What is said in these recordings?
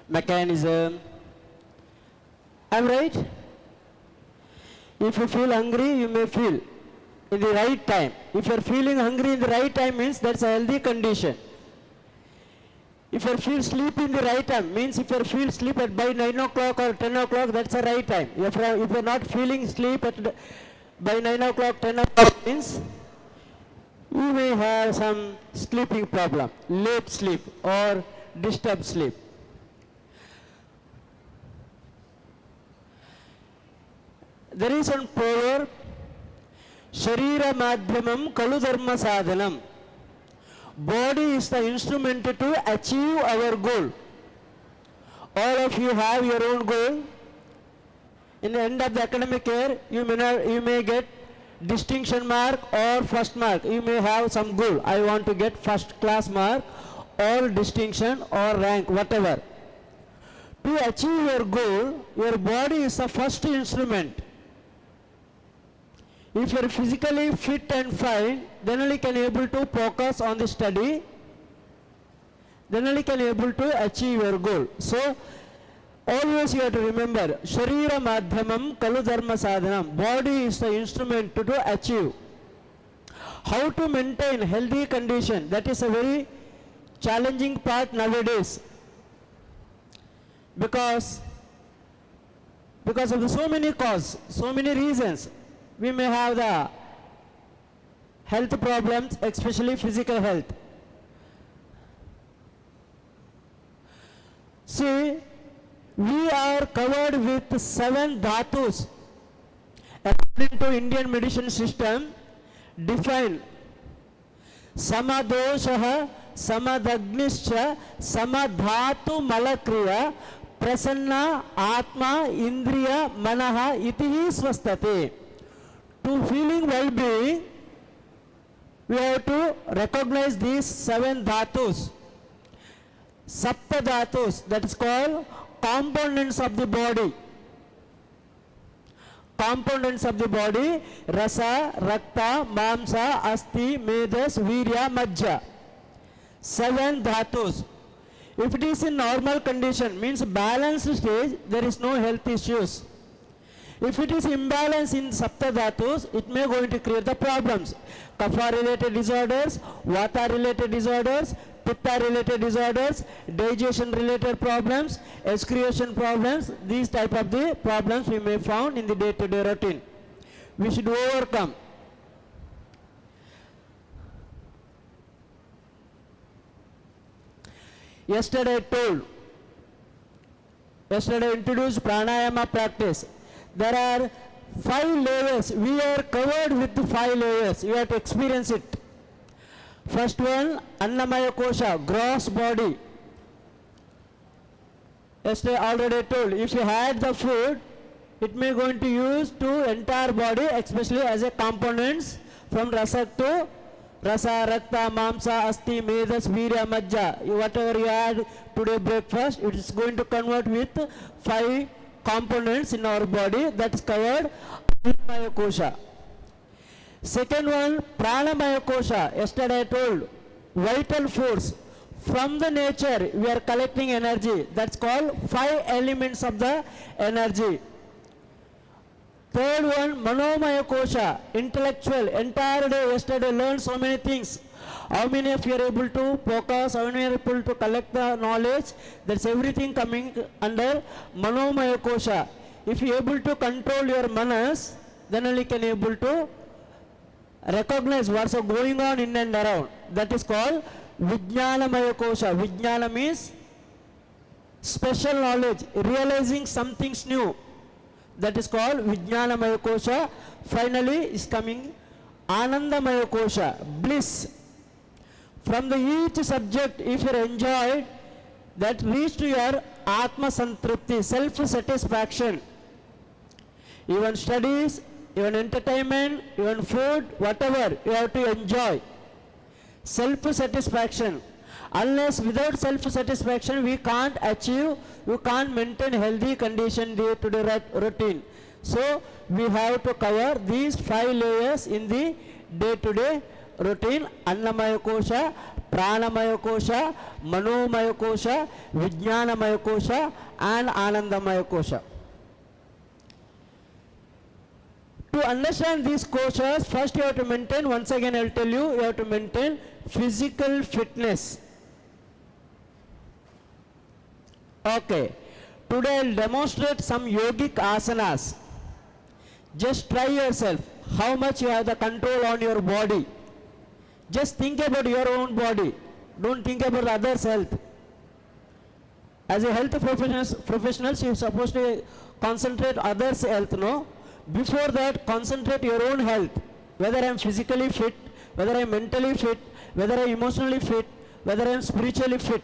mechanism. I'm right? If you feel hungry, you may feel in the right time. If you're feeling hungry in the right time, means that's a healthy condition. If you feel sleep in the right time, means if you feel sleep at by 9 o'clock or 10 o'clock, that's the right time. If you're not feeling sleep by 9 o'clock, 10 o'clock, means you may have some sleeping problem, late sleep or disturbed sleep. There is one proverb, Sharira Madhyamam Kalu Dharma Sadhanam. Body is the instrument to achieve our goal. All of you have your own goal. In the end of the academic year, you may get distinction mark or first mark. You may have some goal. I want to get first class mark or distinction or rank, whatever. To achieve your goal, your body is the first instrument. If you are physically fit and fine, then only can able to focus on the study, then only can able to achieve your goal. So, always you have to remember, Sharira Madhyamam Kalu Dharma Sadhanam. Body is the instrument to achieve. How to maintain healthy condition, that is a very challenging part nowadays. Because of the so many causes, so many reasons, we may have the health problems, especially physical health. See, we are covered with 7 dhatus according to Indian medicine system, defined samadosha, samadagnischa, samadhatu malakriya, prasanna, atma, indriya, manaha, itihi swastate. To feeling well-being, we have to recognize these 7 dhatus, sapta dhatus, that is called components of the body. Components of the body, rasa, rakta, mamsa, asti, medas, virya, majja. 7 dhatus. If it is in normal condition, means balanced stage, there is no health issues. If it is imbalance in sapta dhatus, it may going to create the problems. Kapha related disorders, vata related disorders, pitta related disorders, digestion related problems, excretion problems. These type of the problems we may found in the day-to-day routine. We should overcome. Yesterday I introduced pranayama practice. There are 5 layers. We are covered with 5 layers. You have to experience it. First one, Annamaya Kosha, gross body. Yesterday I already told, if you had the food, it may going to use to entire body, especially as a components from rasa to rasa, rakta, mamsa, asti, medas, virya, majja. Whatever you had today breakfast, it is going to convert with 5 components in our body, that is covered Annamaya Kosha. Second one, Pranamaya Kosha. Yesterday I told, vital force. From the nature we are collecting energy. That's called 5 elements of the energy. Third one, Manomaya Kosha. Intellectual. Entire day yesterday learned so many things. How many of you are able to focus? How many are able to collect the knowledge? That's everything coming under Manomaya Kosha. If you are able to control your manas, then only can able to recognize what's going on in and around. That is called Vijnanamaya Kosha. Vijnana means special knowledge, realizing something new. That is called Vijnanamaya Kosha. Finally is coming Anandamaya Kosha, bliss. From the each subject, if you enjoyed, that leads to your Atma Santrupti, self-satisfaction. Even studies, even entertainment, even food, whatever, you have to enjoy. Self-satisfaction. Unless without self-satisfaction, we can't achieve, we can't maintain healthy condition day-to-day routine. So, we have to cover these 5 layers in the day-to-day routine. Annamaya Kosha, Pranamaya Kosha, Manomaya Kosha, Vijnanamaya Kosha and Anandamaya Kosha. To understand these koshas, first you have to maintain, once again I will tell you, you have to maintain physical fitness. Okay, today I will demonstrate some yogic asanas. Just try yourself how much you have the control on your body. Just think about your own body. Don't think about others' health. As a health professionals, you are supposed to concentrate others' health, no? Before that, concentrate your own health. Whether I am physically fit, whether I am mentally fit, whether I am emotionally fit, whether I am spiritually fit.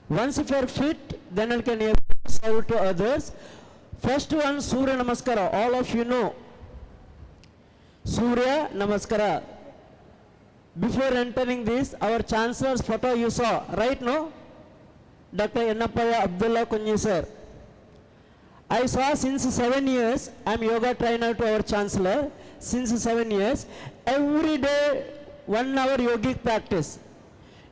Once if you are fit, then you can serve to others. First one, Surya Namaskara. All of you know. Surya Namaskara. Before entering this, our chancellor's photo you saw, right, no? Dr. Ennapaya Abdullah Kunji sir. I saw since 7 years, I am yoga trainer to our chancellor. Since 7 years, every day 1 hour yogic practice,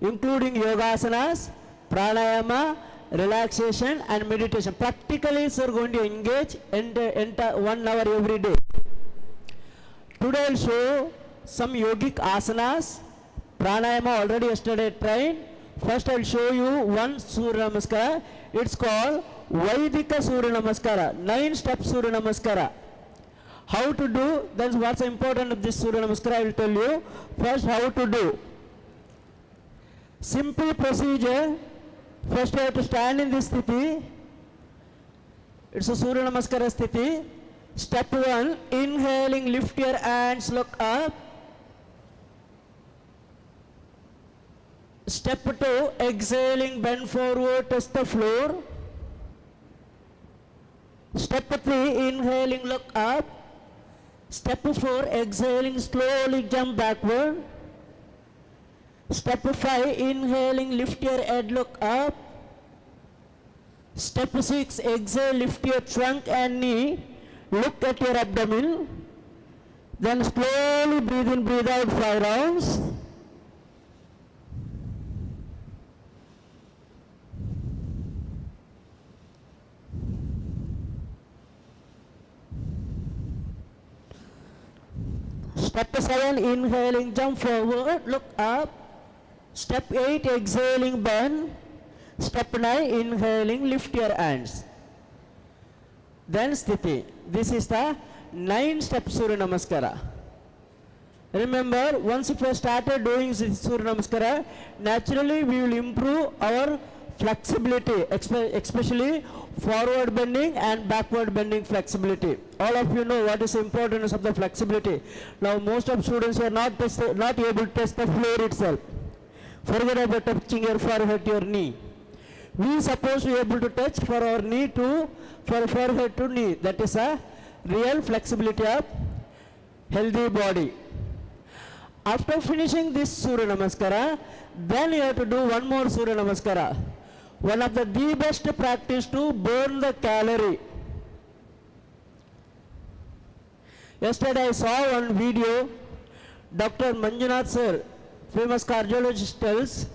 including yogasanas, pranayama, relaxation and meditation. Practically, sir, going to engage and enter 1 hour every day. Today I will show some yogic asanas. Pranayama already yesterday tried. First I will show you one Surya Namaskara. It's called Vaidika Surya Namaskara. 9-step Surya Namaskara. How to do? Then what's important of this Surya Namaskara I will tell you. First how to do. Simple procedure. First you have to stand in this sthiti. It's a Surya Namaskara sthiti. Step 1, inhaling, lift your hands, look up. Step 2, exhaling, bend forward, touch the floor. Step 3, inhaling, look up. Step 4, exhaling, slowly jump backward. Step 5, inhaling, lift your head, look up. Step 6, exhale, lift your trunk and knee, look at your abdomen. Then slowly breathe in, breathe out 5 rounds. Step 7, inhaling, jump forward, look up. Step 8, exhaling, bend. Step 9, inhaling, lift your hands. Then sthiti. This is the 9-step Surya Namaskara. Remember, once if we started doing this Surya Namaskara, naturally we will improve our flexibility, especially forward bending and backward bending flexibility. All of you know what is the importance of the flexibility. Now most of students are not able to touch the floor itself. Forget about touching your forehead to your knee. We are supposed to be able to touch for our knee to, for forehead to knee. That is a real flexibility of healthy body. After finishing this Surya Namaskara, then you have to do one more Surya Namaskara. One of the best practice to burn the calorie. Yesterday I saw one video, Dr. Manjunath sir, famous cardiologist, tells,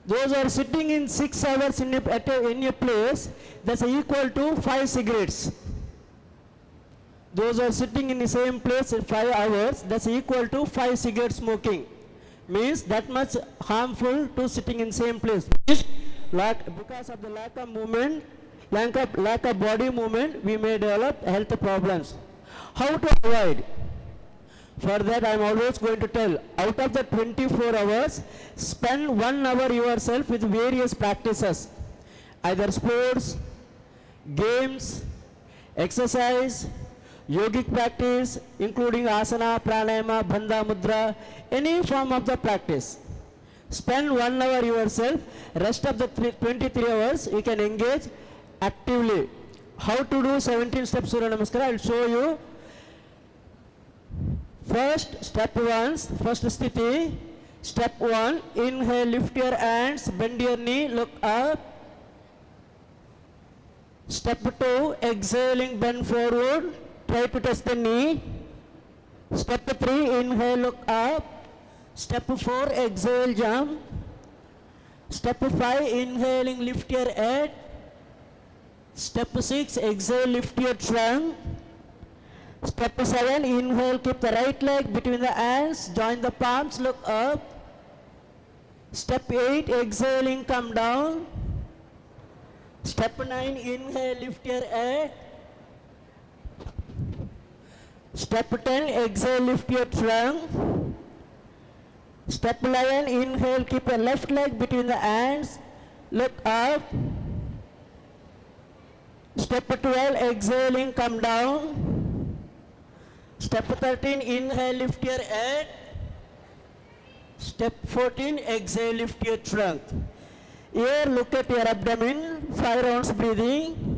those are sitting in 6 hours in a place, that's equal to 5 cigarettes. Those are sitting in the same place in 5 hours, that's equal to 5 cigarettes smoking. Means that much harmful to sitting in same place. Because of the lack of movement, lack of body movement, we may develop health problems. How to avoid? For that I am always going to tell, out of the 24 hours, spend 1 hour yourself with various practices. Either sports, games, exercise, yogic practice, including asana, pranayama, bandha mudra, any form of the practice. Spend 1 hour yourself, rest of the 23 hours you can engage actively. How to do 17 steps Surya Namaskara, I will show you. First, step 1, first sthiti. Step 1, inhale, lift your hands, bend your knee, look up. Step 2, exhaling, bend forward, try to touch the knee. Step 3, inhale, look up. Step 4, exhale, jump. Step 5, inhaling, lift your head. Step 6, exhale, lift your trunk. Step 7, inhale, keep the right leg between the hands, join the palms, look up. Step 8, exhaling, come down. Step 9, inhale, lift your head. Step 10, exhale, lift your trunk. Step 11, inhale, keep your left leg between the hands, look up. Step 12, exhaling, come down. Step 13, inhale, lift your head. Step 14, exhale, lift your trunk. Here, look at your abdomen, 5 rounds breathing.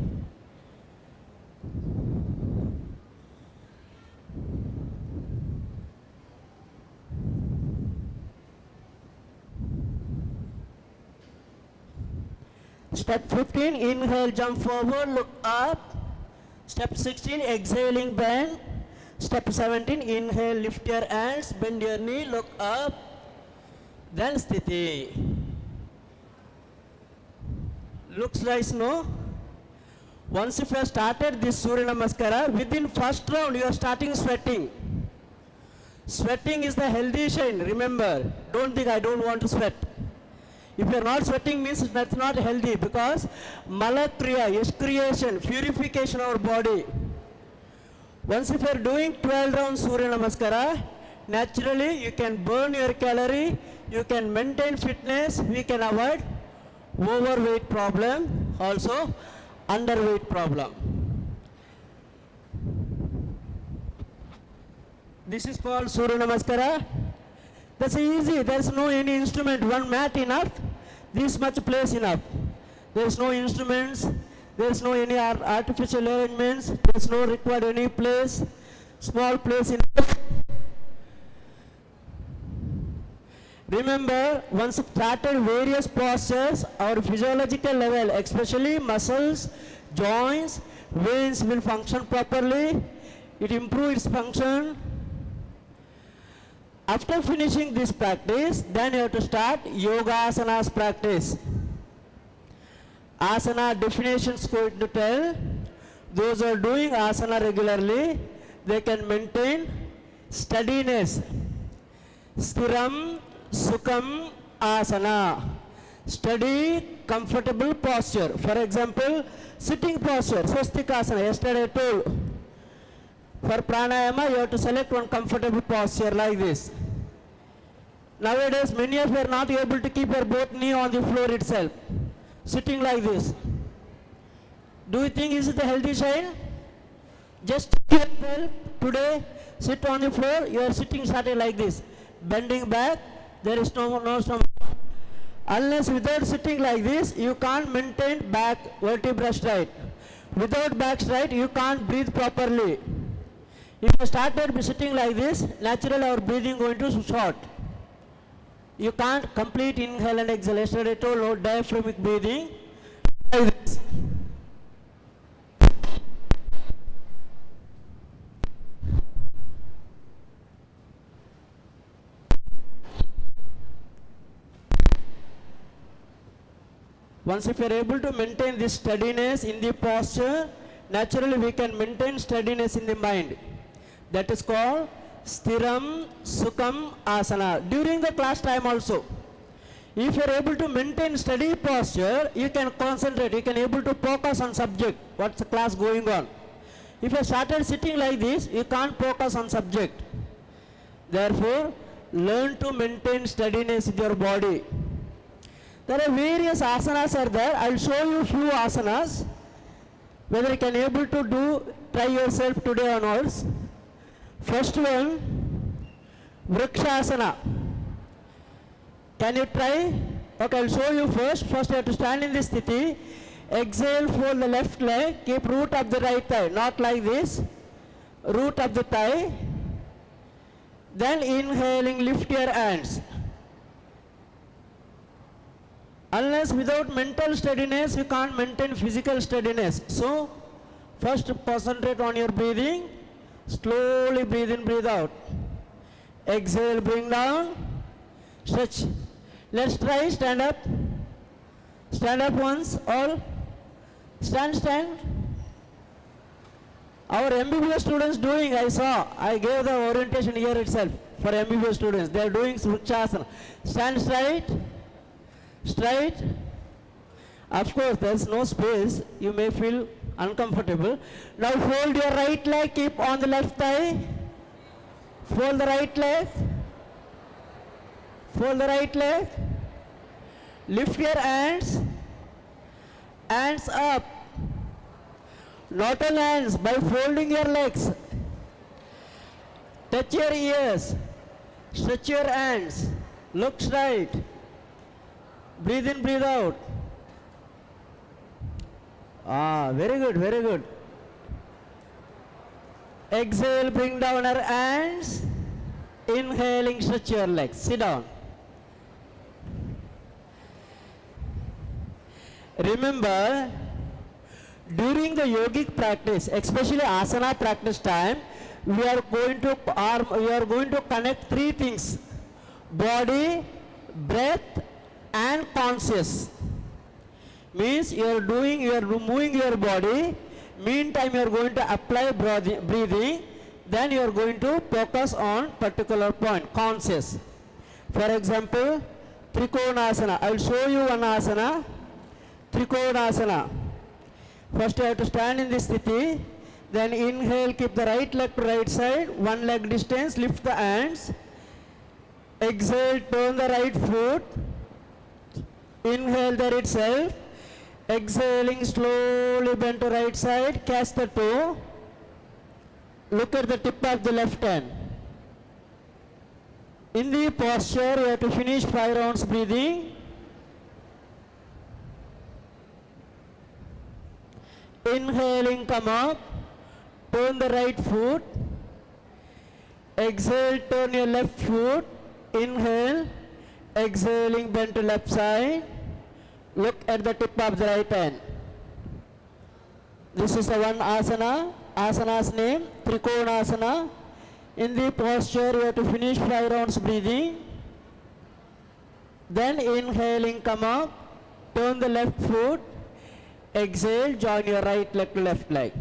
Step 15, inhale, jump forward, look up. Step 16, exhaling, bend. Step 17, inhale, lift your hands, bend your knee, look up. Then sthiti. Looks nice, no? Once if you have started this Surya Namaskara, within first round you are starting sweating. Sweating is the healthy sign, remember. Don't think I don't want to sweat. If you are not sweating means that's not healthy, because malakriya, excretion, purification of our body. Once if you are doing 12 rounds Surya Namaskara, naturally you can burn your calorie, you can maintain fitness, we can avoid overweight problem, also underweight problem. This is called Surya Namaskara. That's easy, there is no any instrument, one mat enough, this much place enough. There is no instruments, there is no any artificial arrangements, there is no required any place, small place enough. Remember, once started various postures, our physiological level, especially muscles, joints, veins will function properly, it improves its function. After finishing this practice, then you have to start yoga asanas practice. Asana definitions going to tell, those who are doing asana regularly, they can maintain steadiness. Sthiram Sukham Asana. Steady, comfortable posture. For example, sitting posture, Swastika Asana, yesterday I told. For pranayama, you have to select one comfortable posture like this. Nowadays, many of you are not able to keep your both knee on the floor itself. Sitting like this. Do you think this is the healthy sign? Just keep yourself today, sit on the floor, you are sitting starting like this. Bending back, there is no stomach. Unless without sitting like this, you can't maintain back vertebra straight. Without back straight, you can't breathe properly. If you started sitting like this, naturally our breathing going to short. You can't complete inhale and exhale. Yesterday I told you, diaphragmic breathing like this. Once if you are able to maintain this steadiness in the posture, naturally we can maintain steadiness in the mind. That is called Sthiram Sukham Asana. During the class time also, if you are able to maintain steady posture, you can concentrate, you can able to focus on subject, what's the class going on. If you started sitting like this, you can't focus on subject. Therefore, learn to maintain steadiness in your body. There are various asanas are there. I will show you few asanas. Whether you can able to do, try yourself today onwards. First one, Vrikshasana. Can you try? Okay, I will show you first. First you have to stand in this sthiti. Exhale, fold the left leg. Keep root of the right thigh. Not like this. Root of the thigh. Then inhaling, lift your hands. Unless without mental steadiness, you can't maintain physical steadiness. So, first concentrate on your breathing. Slowly breathe in, breathe out. Exhale, bring down. Stretch. Let's try. Stand up. Stand up once. All. Stand, stand. Our MBBS students doing, I saw. I gave the orientation here itself for MBBS students. They are doing Vrikshasana. Stand straight. Straight. Of course, there is no space. You may feel uncomfortable. Now fold your right leg. Keep on the left thigh. Fold the right leg. Fold the right leg. Lift your hands. Hands up. Not on hands, by folding your legs. Touch your ears. Stretch your hands. Look straight. Breathe in, breathe out. Very good, very good. Exhale, bring down our hands. Inhaling, stretch your legs. Sit down. Remember, during the yogic practice, especially asana practice time, we are going to connect three things: body, breath, and conscious. Means you are moving your body. Meantime, you are going to apply breathing. Then you are going to focus on particular point, conscious. For example, Trikonasana. I will show you one asana. Trikonasana. First you have to stand in this sthiti, then inhale, keep the right leg to right side, one leg distance, lift the hands. Exhale, turn the right foot. Inhale there itself. Exhaling, slowly bend to right side, catch the toe. Look at the tip of the left hand. In the posture, you have to finish 5 rounds breathing. Inhaling, come up, turn the right foot. Exhale, turn your left foot. Inhale, exhaling, bend to left side. Look at the tip of the right hand. This is the one asana. Asana's name, Trikonasana. In the posture, you have to finish 5 rounds breathing. Then inhaling, come up, turn the left foot. Exhale, join your right leg to left leg.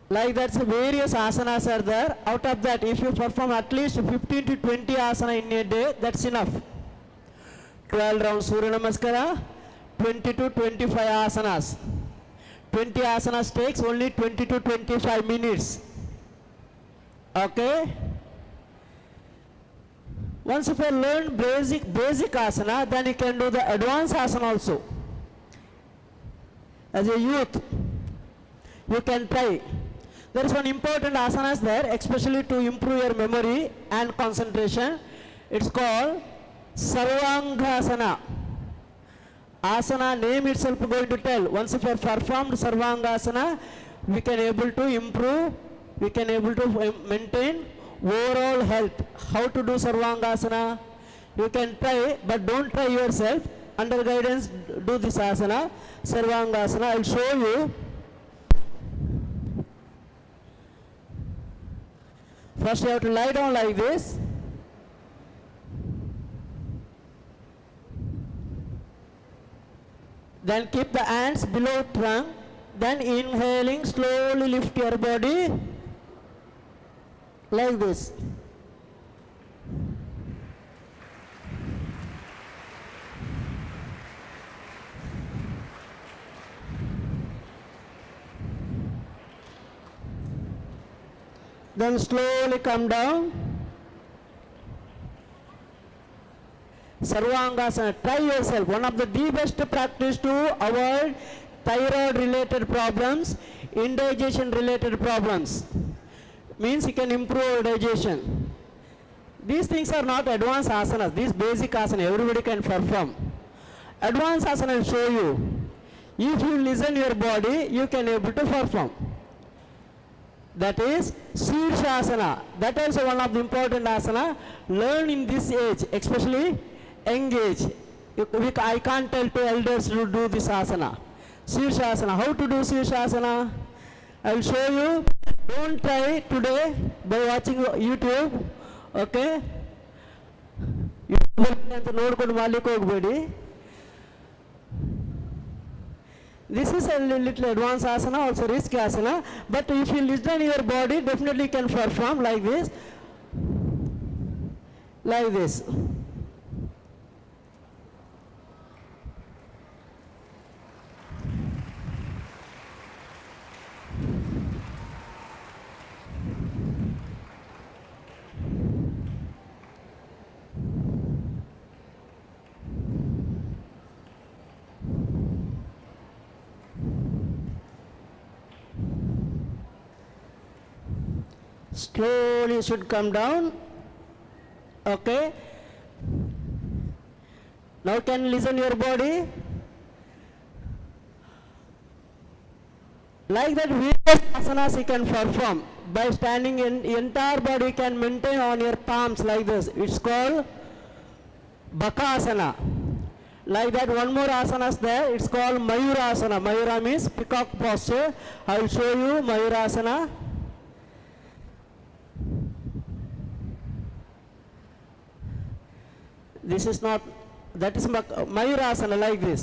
Like that, so various asanas are there. Out of that, if you perform at least 15 to 20 asana in a day, that's enough. 12 rounds Surya Namaskara, 20 to 25 asanas. 20 asanas takes only 20 to 25 minutes. Okay? Once if you learn basic asana, then you can do the advanced asana also. As a youth, you can try. There is one important asana there, especially to improve your memory and concentration. It's called Sarvangasana. Asana name itself is going to tell. Once if you have performed Sarvangasana, we can able to improve, we can able to maintain overall health. How to do Sarvangasana? You can try, but don't try yourself. Under guidance, do this asana, Sarvangasana. I will show you. First you have to lie down like this. Then keep the hands below trunk. Then inhaling, slowly lift your body like this. Then slowly come down. Sarvangasana. Try yourself. One of the best practice to avoid thyroid related problems, indigestion related problems. Means you can improve digestion. These things are not advanced asanas. These basic asana everybody can perform. Advanced asana I will show you. If you listen your body, you can able to perform. That is Shirshasana. That is also one of the important asana. Learn in this age, especially young age. I can't tell to elders to do this asana. Shirshasana. How to do Shirshasana? I will show you. Don't try today by watching YouTube. Okay? ಅಂತ ನೋಡ್ಕೊಂಡು ಮಾಡ್ಲಿಕ್ಕೆ ಹೋಗಬೇಡಿ. This is a little advanced asana, also risk asana, but if you listen your body, definitely can perform like this, like this. Slowly should come down. Okay. Now can listen your body. Like that various asanas you can perform. By standing in entire body can maintain on your palms like this. It's called Bakasana. Like that one more asana is there. It's called Mayurasana. Mayura means peacock posture. I will show you Mayurasana. This is not, that is Mayurasana, like this.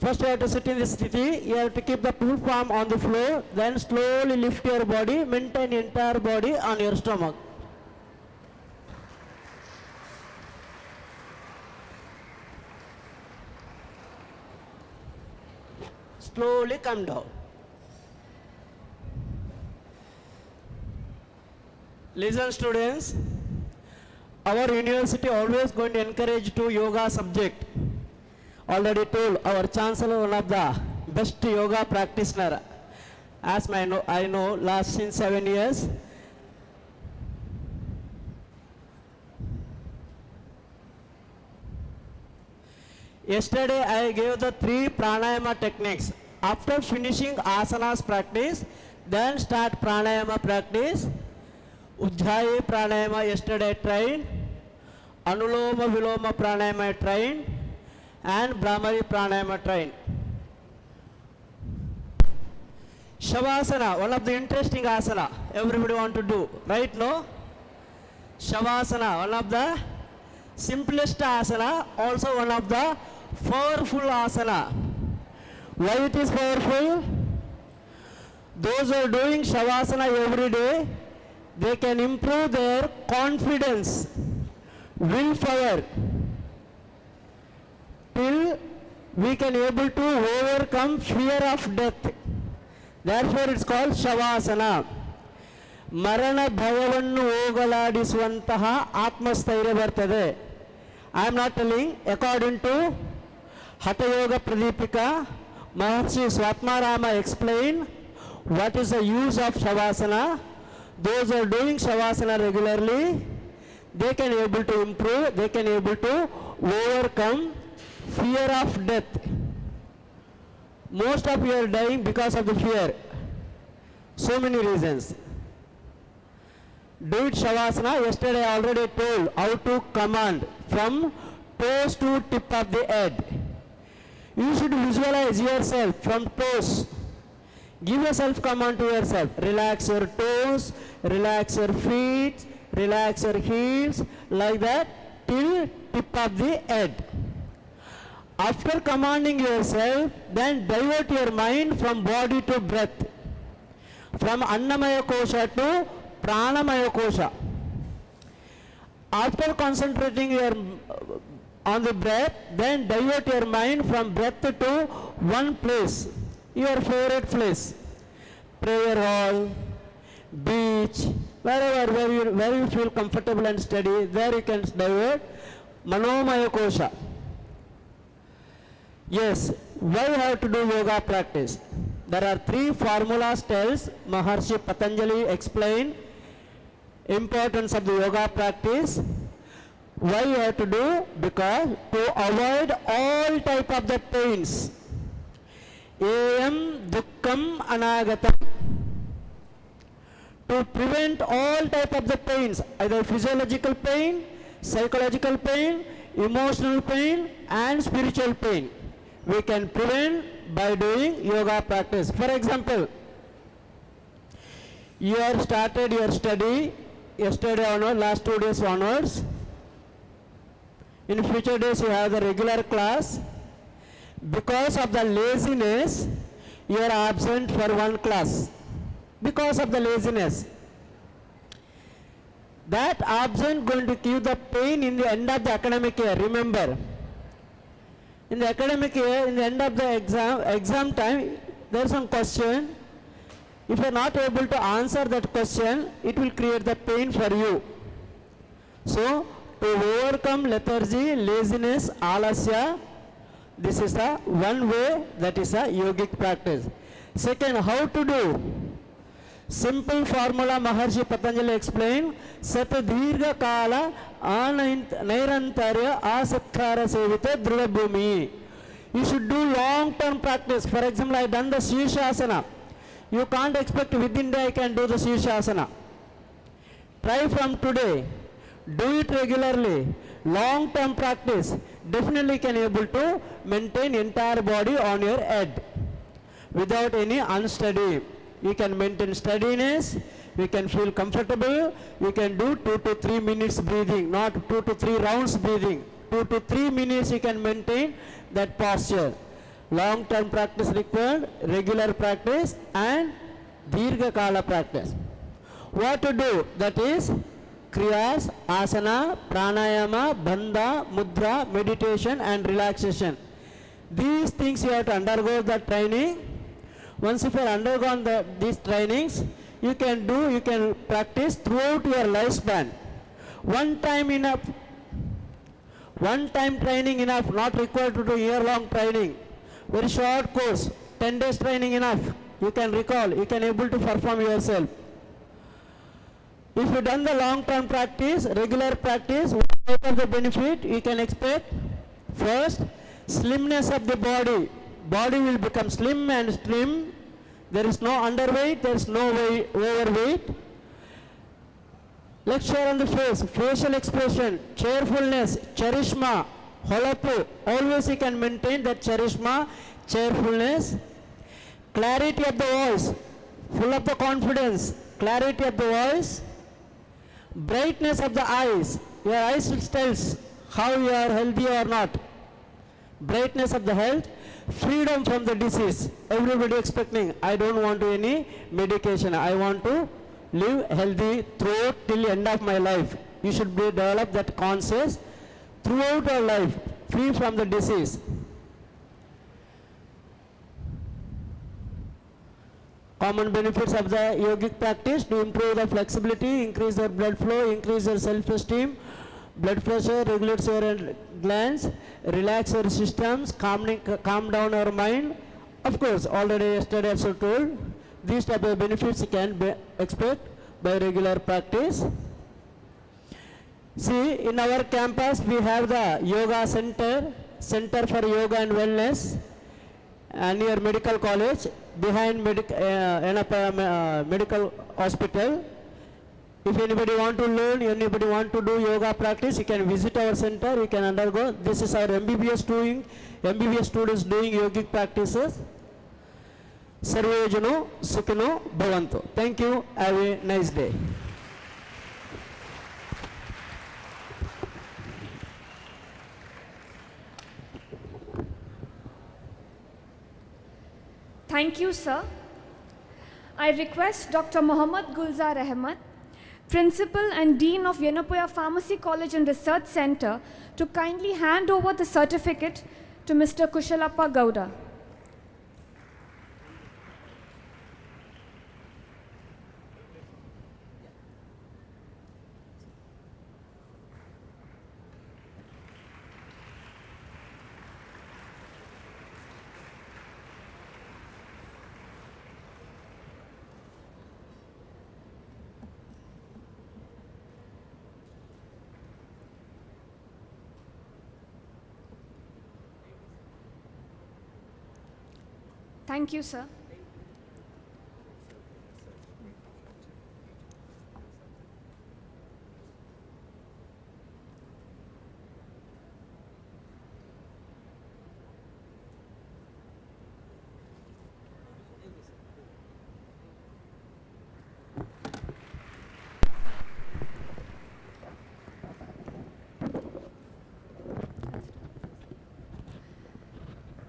First you have to sit in this sthiti, you have to keep the full palm on the floor, then slowly lift your body, maintain entire body on your stomach. Slowly come down. Listen students, our university always going to encourage to yoga subject. Already told our chancellor one of the best yoga practitioner, as I know last since 7 years. Yesterday I gave the 3 pranayama techniques. After finishing asanas practice, then start pranayama practice. Ujjayi pranayama yesterday tried, Anuloma Viloma pranayama tried, and Brahmari pranayama tried. Shavasana, one of the interesting asana everybody want to do, right? No? Shavasana, one of the simplest asana, also one of the powerful asana. Why it is powerful? Those who are doing Shavasana every day, they can improve their confidence, willpower, till we can able to overcome fear of death. Therefore it's called Shavasana. ಮರಣ ಭಯವನ್ನು ಹೋಗಲಾಡಿಸುವಂತಹ ಆತ್ಮಸ್ಥೈರ್ಯ ಬರ್ತದೆ. I am not telling, according to Hatha Pradipika, Maharshi Swatmarama explained what is the use of Shavasana. Those who are doing Shavasana regularly, they can able to improve, they can able to overcome fear of death. Most of you are dying because of the fear. So many reasons. Do it Shavasana. Yesterday I already told how to command from toes to tip of the head. You should visualize yourself from toes. Give a self command to yourself. Relax your toes, relax your feet, relax your heels, like that till tip of the head. After commanding yourself, then divert your mind from body to breath, from Annamaya Kosha to Pranamaya Kosha. After concentrating on the breath, then divert your mind from breath to one place, your favorite place, prayer hall, beach, wherever where you feel comfortable and steady, there you can divert Manomaya Kosha. Yes, why you have to do yoga practice? There are 3 formulas tells Maharshi Patanjali explain importance of the yoga practice. Why you have to do? Because to avoid all type of the pains. Ayam dukkam anagatam. To prevent all type of the pains, either physiological pain, psychological pain, emotional pain and spiritual pain, we can prevent by doing yoga practice. For example, you have started your study yesterday onwards, last 2 days onwards. In future days you have the regular class. Because of the laziness, you are absent for one class. Because of the laziness. That absent going to give the pain in the end of the academic year, remember. In the academic year, in the end of the exam time, there is some question. If you are not able to answer that question, it will create the pain for you. So, to overcome lethargy, laziness, alasya, this is the one way, that is a yogic practice. Second, how to do? Simple formula Maharshi Patanjali explained, Sat Dirgha Kala Nairantarya Asatkara Sevita Drida Bhumi. You should do long-term practice. For example, I have done the Shirshasana. You can't expect within day I can do the Shirshasana. Try from today. Do it regularly. Long-term practice. Definitely can able to maintain entire body on your head without any unsteady. You can maintain steadiness, you can feel comfortable, you can do 2 to 3 minutes breathing, not 2 to 3 rounds breathing. 2 to 3 minutes you can maintain that posture. Long-term practice required, regular practice and Dirgha Kala practice. What to do? That is Kriyas, Asana, Pranayama, Bandha, Mudra, meditation and relaxation. These things you have to undergo the training. Once if you have undergone these trainings, you can practice throughout your lifespan. One time enough. One time training enough, not required to do year-long training. Very short course, 10 days training enough. You can recall, you can able to perform yourself. If you done the long-term practice, regular practice, what are the benefit you can expect? First, slimness of the body. Body will become slim and trim. There is no underweight, there is no overweight. Lecture on the face, facial expression, cheerfulness, charishma, holapu. Always you can maintain that charishma, cheerfulness. Clarity of the voice, full of the confidence, clarity of the voice. Brightness of the eyes. Your eyes tells how you are healthy or not. Brightness of the health. Freedom from the disease. Everybody expecting, I don't want to any medication. I want to live healthy throughout till end of my life. You should develop that conscious throughout your life, free from the disease. Common benefits of the yogic practice: to improve the flexibility, increase the blood flow, increase your self-esteem, blood pressure, regulates your glands, relax your systems, calm down your mind. Of course, already yesterday also told, these type of benefits you can expect by regular practice. See, in our campus we have the yoga center for yoga and wellness, near medical college, behind medical hospital. If anybody want to learn, anybody want to do yoga practice, you can visit our center, you can undergo. This is our MBBS students doing yogic practices. Sarve Jano Sukhino Bhavantu. Thank you. Have a nice day. Thank you, sir. I request Dr. Mohammad Gulzar Ahmad, Principal and Dean of Yenapoya Pharmacy College and Research Center, to kindly hand over the certificate to Mr. Kushalappa Gowda. Thank you, sir.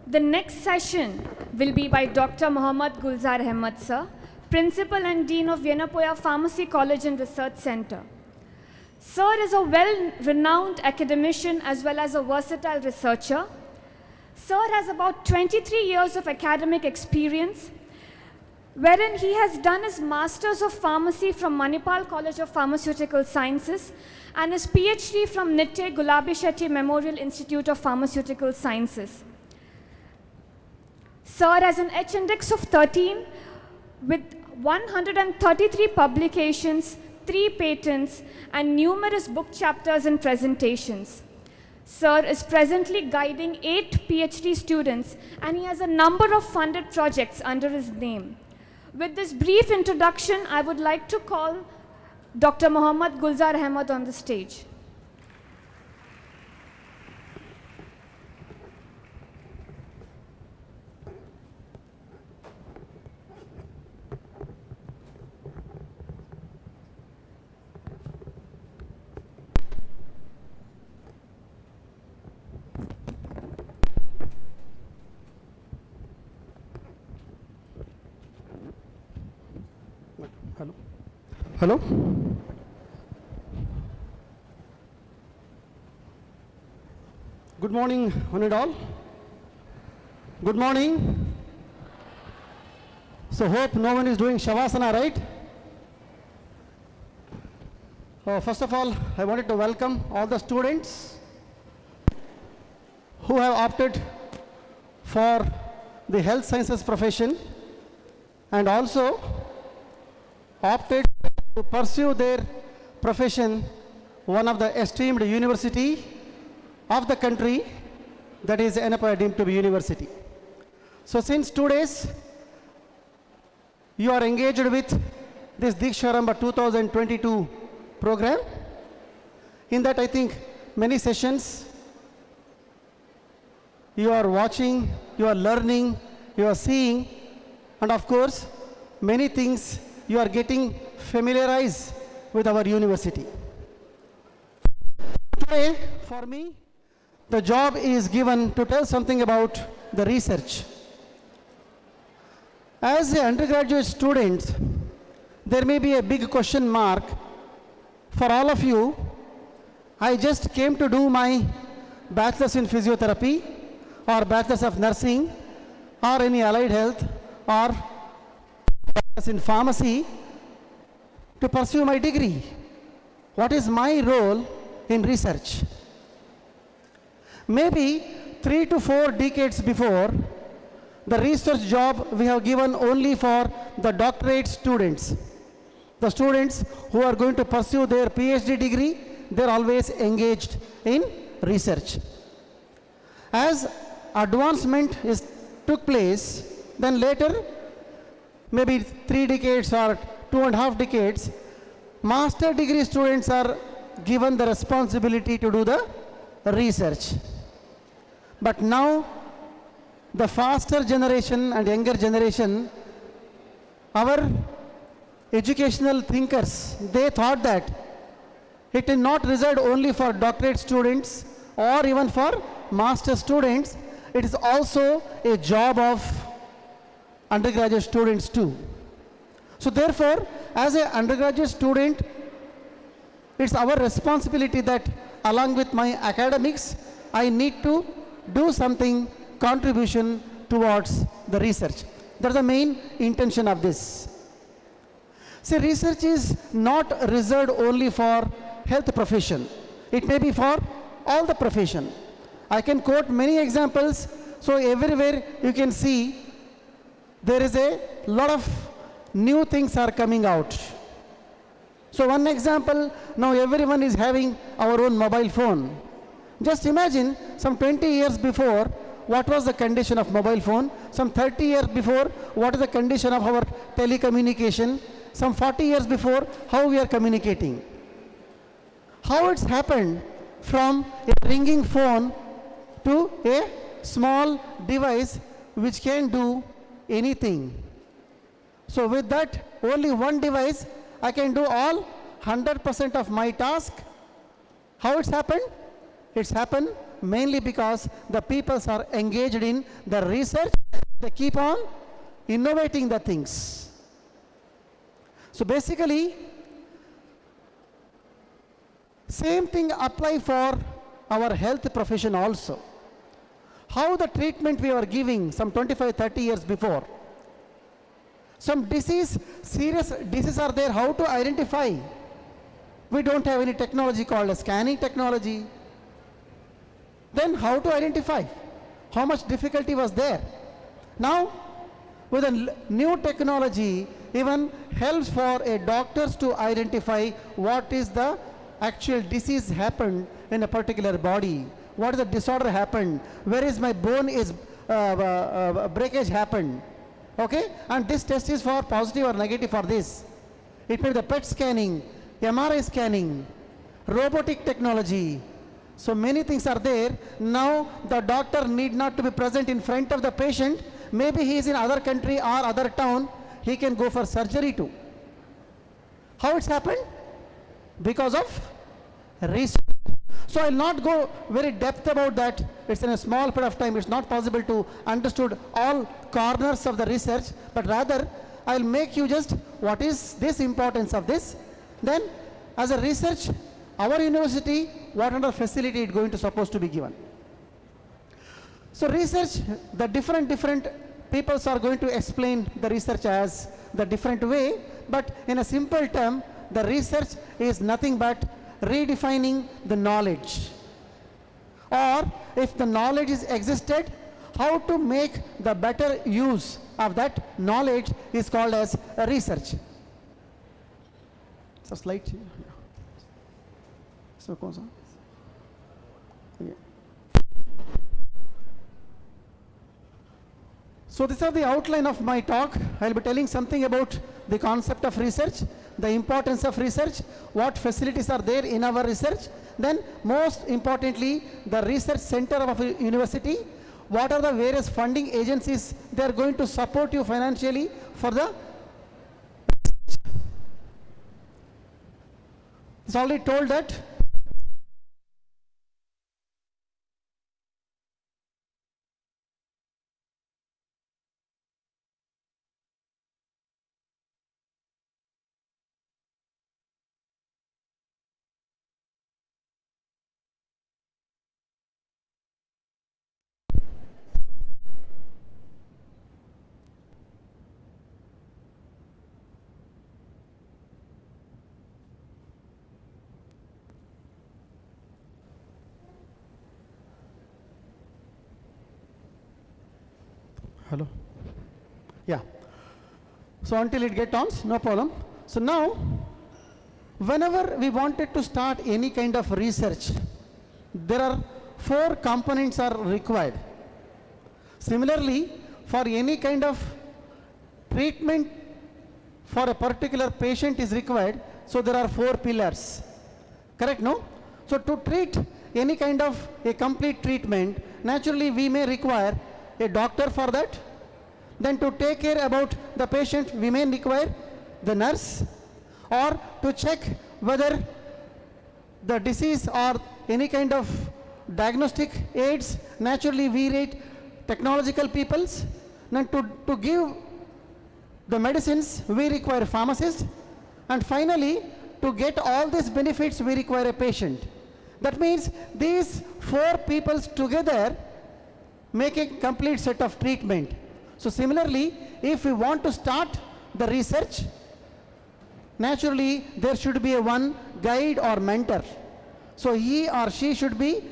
The next session will be by Dr. Mohammad Gulzar Ahmed, sir, Principal and Dean of Yenapoya Pharmacy College and Research Center. Sir is a well-renowned academician as well as a versatile researcher. Sir has about 23 years of academic experience, wherein he has done his Masters of Pharmacy from Manipal College of Pharmaceutical Sciences and his PhD from Nitte Gulabi Shetty Memorial Institute of Pharmaceutical Sciences. Sir has an H-index of 13 with 133 publications, 3 patents, and numerous book chapters and presentations. Sir is presently guiding 8 PhD students, and he has a number of funded projects under his name. With this brief introduction, I would like to call Dr. Mohammad Gulzar Ahmed on the stage. Hello. Hello. Good morning, one and all. Good morning. So hope no one is doing Shavasana, right? First of all, I wanted to welcome all the students who have opted for the health sciences profession and also opted to pursue their profession one of the esteemed university of the country, that is Yenapoya deemed to be university. So since 2 days you are engaged with this DEEKSHARAMBH 2022 program. In that I think many sessions you are watching, you are learning, you are seeing, and of course many things you are getting familiarized with our university. Today, for me, the job is given to tell something about the research. As an undergraduate student, there may be a big question mark for all of you. I just came to do my bachelor's in physiotherapy or bachelor's of nursing or any allied health or in pharmacy to pursue my degree. What is my role in research? Maybe 3 to 4 decades before, the research job we have given only for the doctorate students. The students who are going to pursue their PhD degree, they're always engaged in research. As advancement took place, then later maybe 3 decades or 2.5 decades, master degree students are given the responsibility to do the research. But now, the faster generation and younger generation, our educational thinkers, they thought that it is not reserved only for doctorate students or even for master students, it is also a job of undergraduate students too. So therefore, as an undergraduate student, it's our responsibility that along with my academics, I need to do something contribution towards the research. That's the main intention of this. See, research is not reserved only for health profession. It may be for all the profession. I can quote many examples. So everywhere you can see there is a lot of new things are coming out. So one example, now everyone is having our own mobile phone. Just imagine some 20 years before, what was the condition of mobile phone? Some 30 years before, what is the condition of our telecommunication? Some 40 years before, how we are communicating. How it's happened from a ringing phone to a small device which can do anything. So with that only one device, I can do all 100% of my task. How it's happened? It's happened mainly because the peoples are engaged in the research. They keep on innovating the things. So basically, same thing apply for our health profession also. How the treatment we were giving some 25, 30 years before. Some serious diseases are there, how to identify? We don't have any technology called a scanning technology. Then how to identify? How much difficulty was there? Now, with a new technology, even helps for a doctors to identify what is the actual disease happened in a particular body. What is the disorder happened? Where is my bone is breakage happened? Okay, and this test is for positive or negative for this. It may be the PET scanning, MRI scanning, robotic technology. So many things are there. Now the doctor need not to be present in front of the patient. Maybe he is in other country or other town. He can go for surgery too. How it's happened? Because of research. So I'll not go very depth about that. It's in a small period of time. It's not possible to understood all corners of the research, but rather I'll make you just what is this importance of this. Then as a research, our university, what kind of facility it going to supposed to be given. So research, the different peoples are going to explain the research as the different way, but in a simple term, the research is nothing but redefining the knowledge. Or if the knowledge is existed, how to make the better use of that knowledge is called as a research. So slide. So these are the outline of my talk. I'll be telling something about the concept of research, the importance of research, what facilities are there in our research, then most importantly, the research center of a university, what are the various funding agencies they are going to support you financially for the research. It's already told that hello. Yeah. So until it gets on, no problem. So now, whenever we wanted to start any kind of research, there are 4 components are required. Similarly, for any kind of treatment for a particular patient is required, so there are 4 pillars. Correct, no? So to treat any kind of a complete treatment, naturally we may require a doctor for that. Then to take care about the patient, we may require the nurse, or to check whether the disease or any kind of diagnostic aids, naturally we rate technological peoples. Then to give the medicines, we require pharmacists. And finally, to get all these benefits, we require a patient. That means these 4 peoples together make a complete set of treatment. So similarly, if we want to start the research, naturally there should be a one guide or mentor. So he or she should be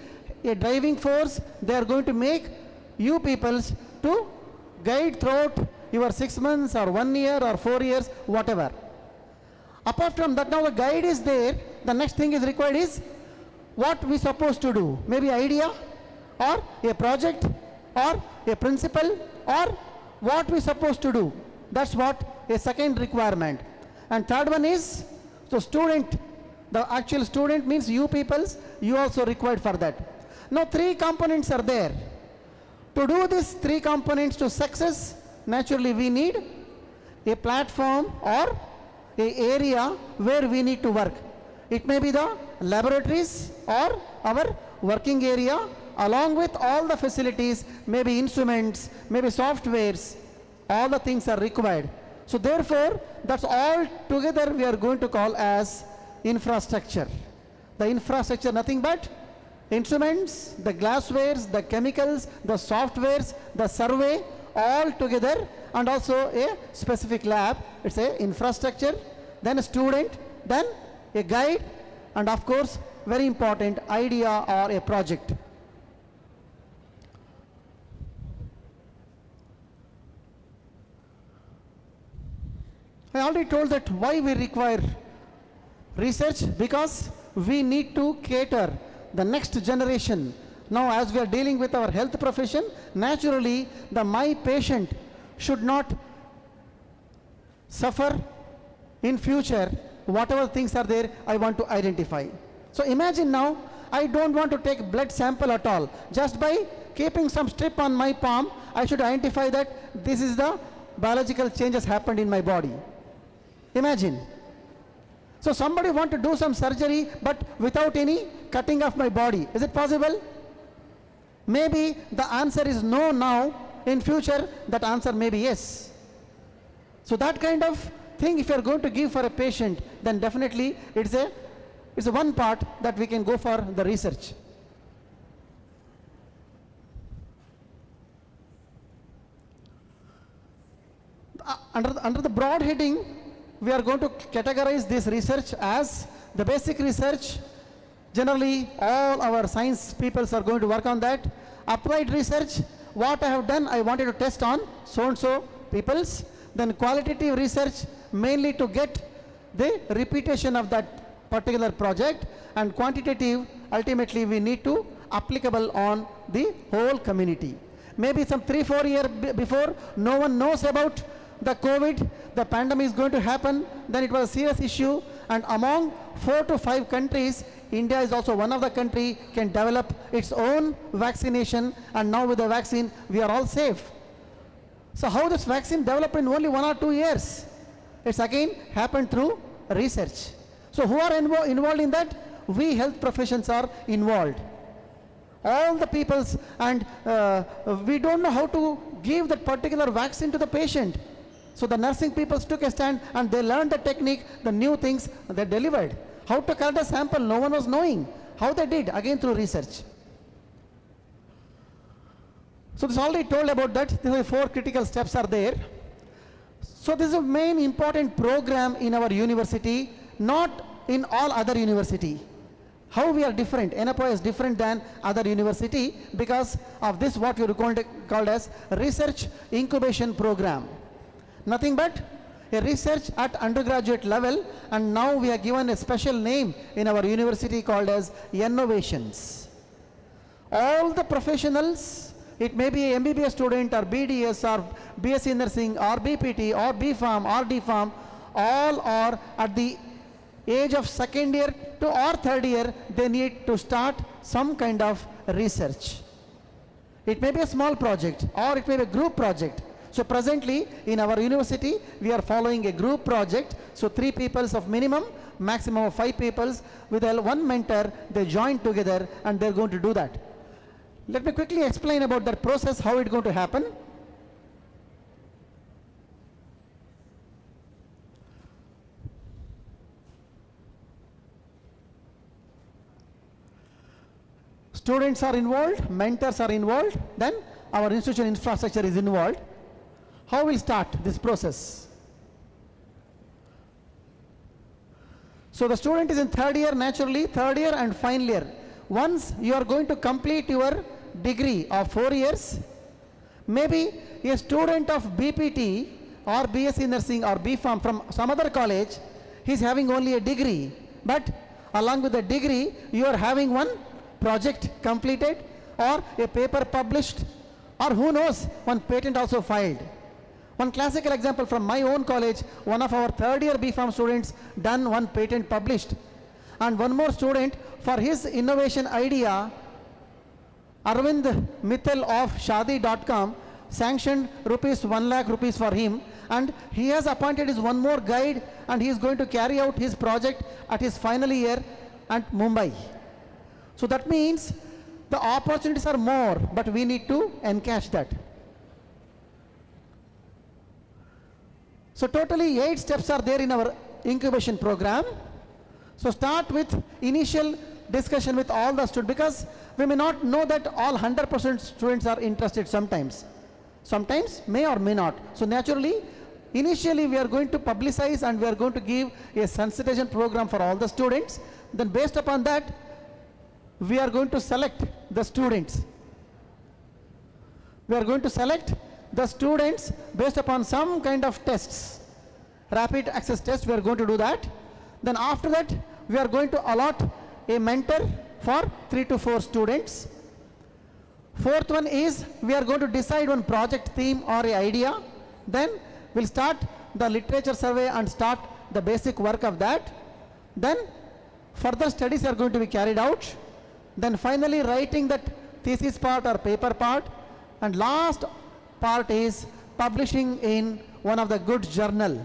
a driving force. They are going to make you peoples to guide throughout your 6 months or 1 year or 4 years, whatever. Apart from that, now the guide is there. The next thing is required is what we supposed to do. Maybe idea or a project or a principle or what we supposed to do. That's what a second requirement. And third one is so student. The actual student means you peoples, you also required for that. Now 3 components are there. To do these 3 components to success, naturally we need a platform or a area where we need to work. It may be the laboratories or our working area along with all the facilities, maybe instruments, maybe softwares, all the things are required. So therefore, that's all together we are going to call as infrastructure. The infrastructure nothing but instruments, the glasswares, the chemicals, the softwares, the survey, all together, and also a specific lab. It's a infrastructure, then a student, then a guide, and of course, very important, idea or a project. I already told that why we require research, because we need to cater the next generation. Now as we are dealing with our health profession, naturally my patient should not suffer in future. Whatever things are there, I want to identify. So imagine now, I don't want to take blood sample at all. Just by keeping some strip on my palm, I should identify that this is the biological changes happened in my body. Imagine. So somebody want to do some surgery but without any cutting of my body. Is it possible? Maybe the answer is no now. In future, that answer may be yes. So that kind of thing, if you are going to give for a patient, then definitely it's a one part that we can go for the research. Under the broad heading, we are going to categorize this research as the basic research. Generally, all our science peoples are going to work on that. Applied research, what I have done, I wanted to test on so-and-so peoples. Then qualitative research, mainly to get the repetition of that particular project. And quantitative, ultimately we need to applicable on the whole community. Maybe some 3-4 years before, no one knows about the COVID, the pandemic is going to happen, then it was a serious issue, and among 4 to 5 countries, India is also one of the country can develop its own vaccination, and now with the vaccine, we are all safe. So how this vaccine developed in only 1 or 2 years? It's again happened through research. So who are involved in that? We health professions are involved. All the peoples, and we don't know how to give that particular vaccine to the patient. So the nursing people took a stand and they learned the technique, the new things they delivered. How to collect a sample, no one was knowing. How they did, again through research. So this already told about that. These are 4 critical steps are there. So this is a main important program in our university, not in all other university. How we are different, NAPOA is different than other university because of this what we are going to call as research incubation program. Nothing but a research at undergraduate level, and now we are given a special name in our university called as innovations. All the professionals, it may be a MBBS student or BDS or BSc nursing or BPT or BPharm or DPharm, all are at the age of 2nd year to or 3rd year, they need to start some kind of research. It may be a small project or it may be a group project. So presently in our university, we are following a group project. So 3 peoples of minimum, maximum of 5 peoples with one mentor, they join together and they're going to do that. Let me quickly explain about that process, how it's going to happen. Students are involved, mentors are involved, then our institution infrastructure is involved. How will start this process? So the student is in 3rd year, naturally 3rd year and final year. Once you are going to complete your degree of 4 years, maybe a student of BPT or BSc nursing or BPharm from some other college, he is having only a degree, but along with the degree you are having one project completed or a paper published, or who knows, one patent also filed. One classical example from my own college, one of our 3rd year BPharm students done one patent published, and one more student for his innovation idea, Arvind Mittal of Shadi.com sanctioned ₹1 lakh for him, and he has appointed his one more guide, and he is going to carry out his project at his final year at Mumbai. So that means The opportunities are more, but we need to encash that. So totally 8 steps are there in our incubation program. So start with initial discussion with all the students, because we may not know that all 100% students are interested sometimes. Sometimes may or may not. So naturally, initially we are going to publicize and we are going to give a sensitization program for all the students. Then based upon that, we are going to select the students. We are going to select the students based upon some kind of tests. Rapid access test, we are going to do that. Then after that, we are going to allot a mentor for 3 to 4 students. Fourth one is, we are going to decide one project theme or an idea. Then we'll start the literature survey and start the basic work of that. Then further studies are going to be carried out. Then finally writing that thesis part or paper part. And last part is publishing in one of the good journal.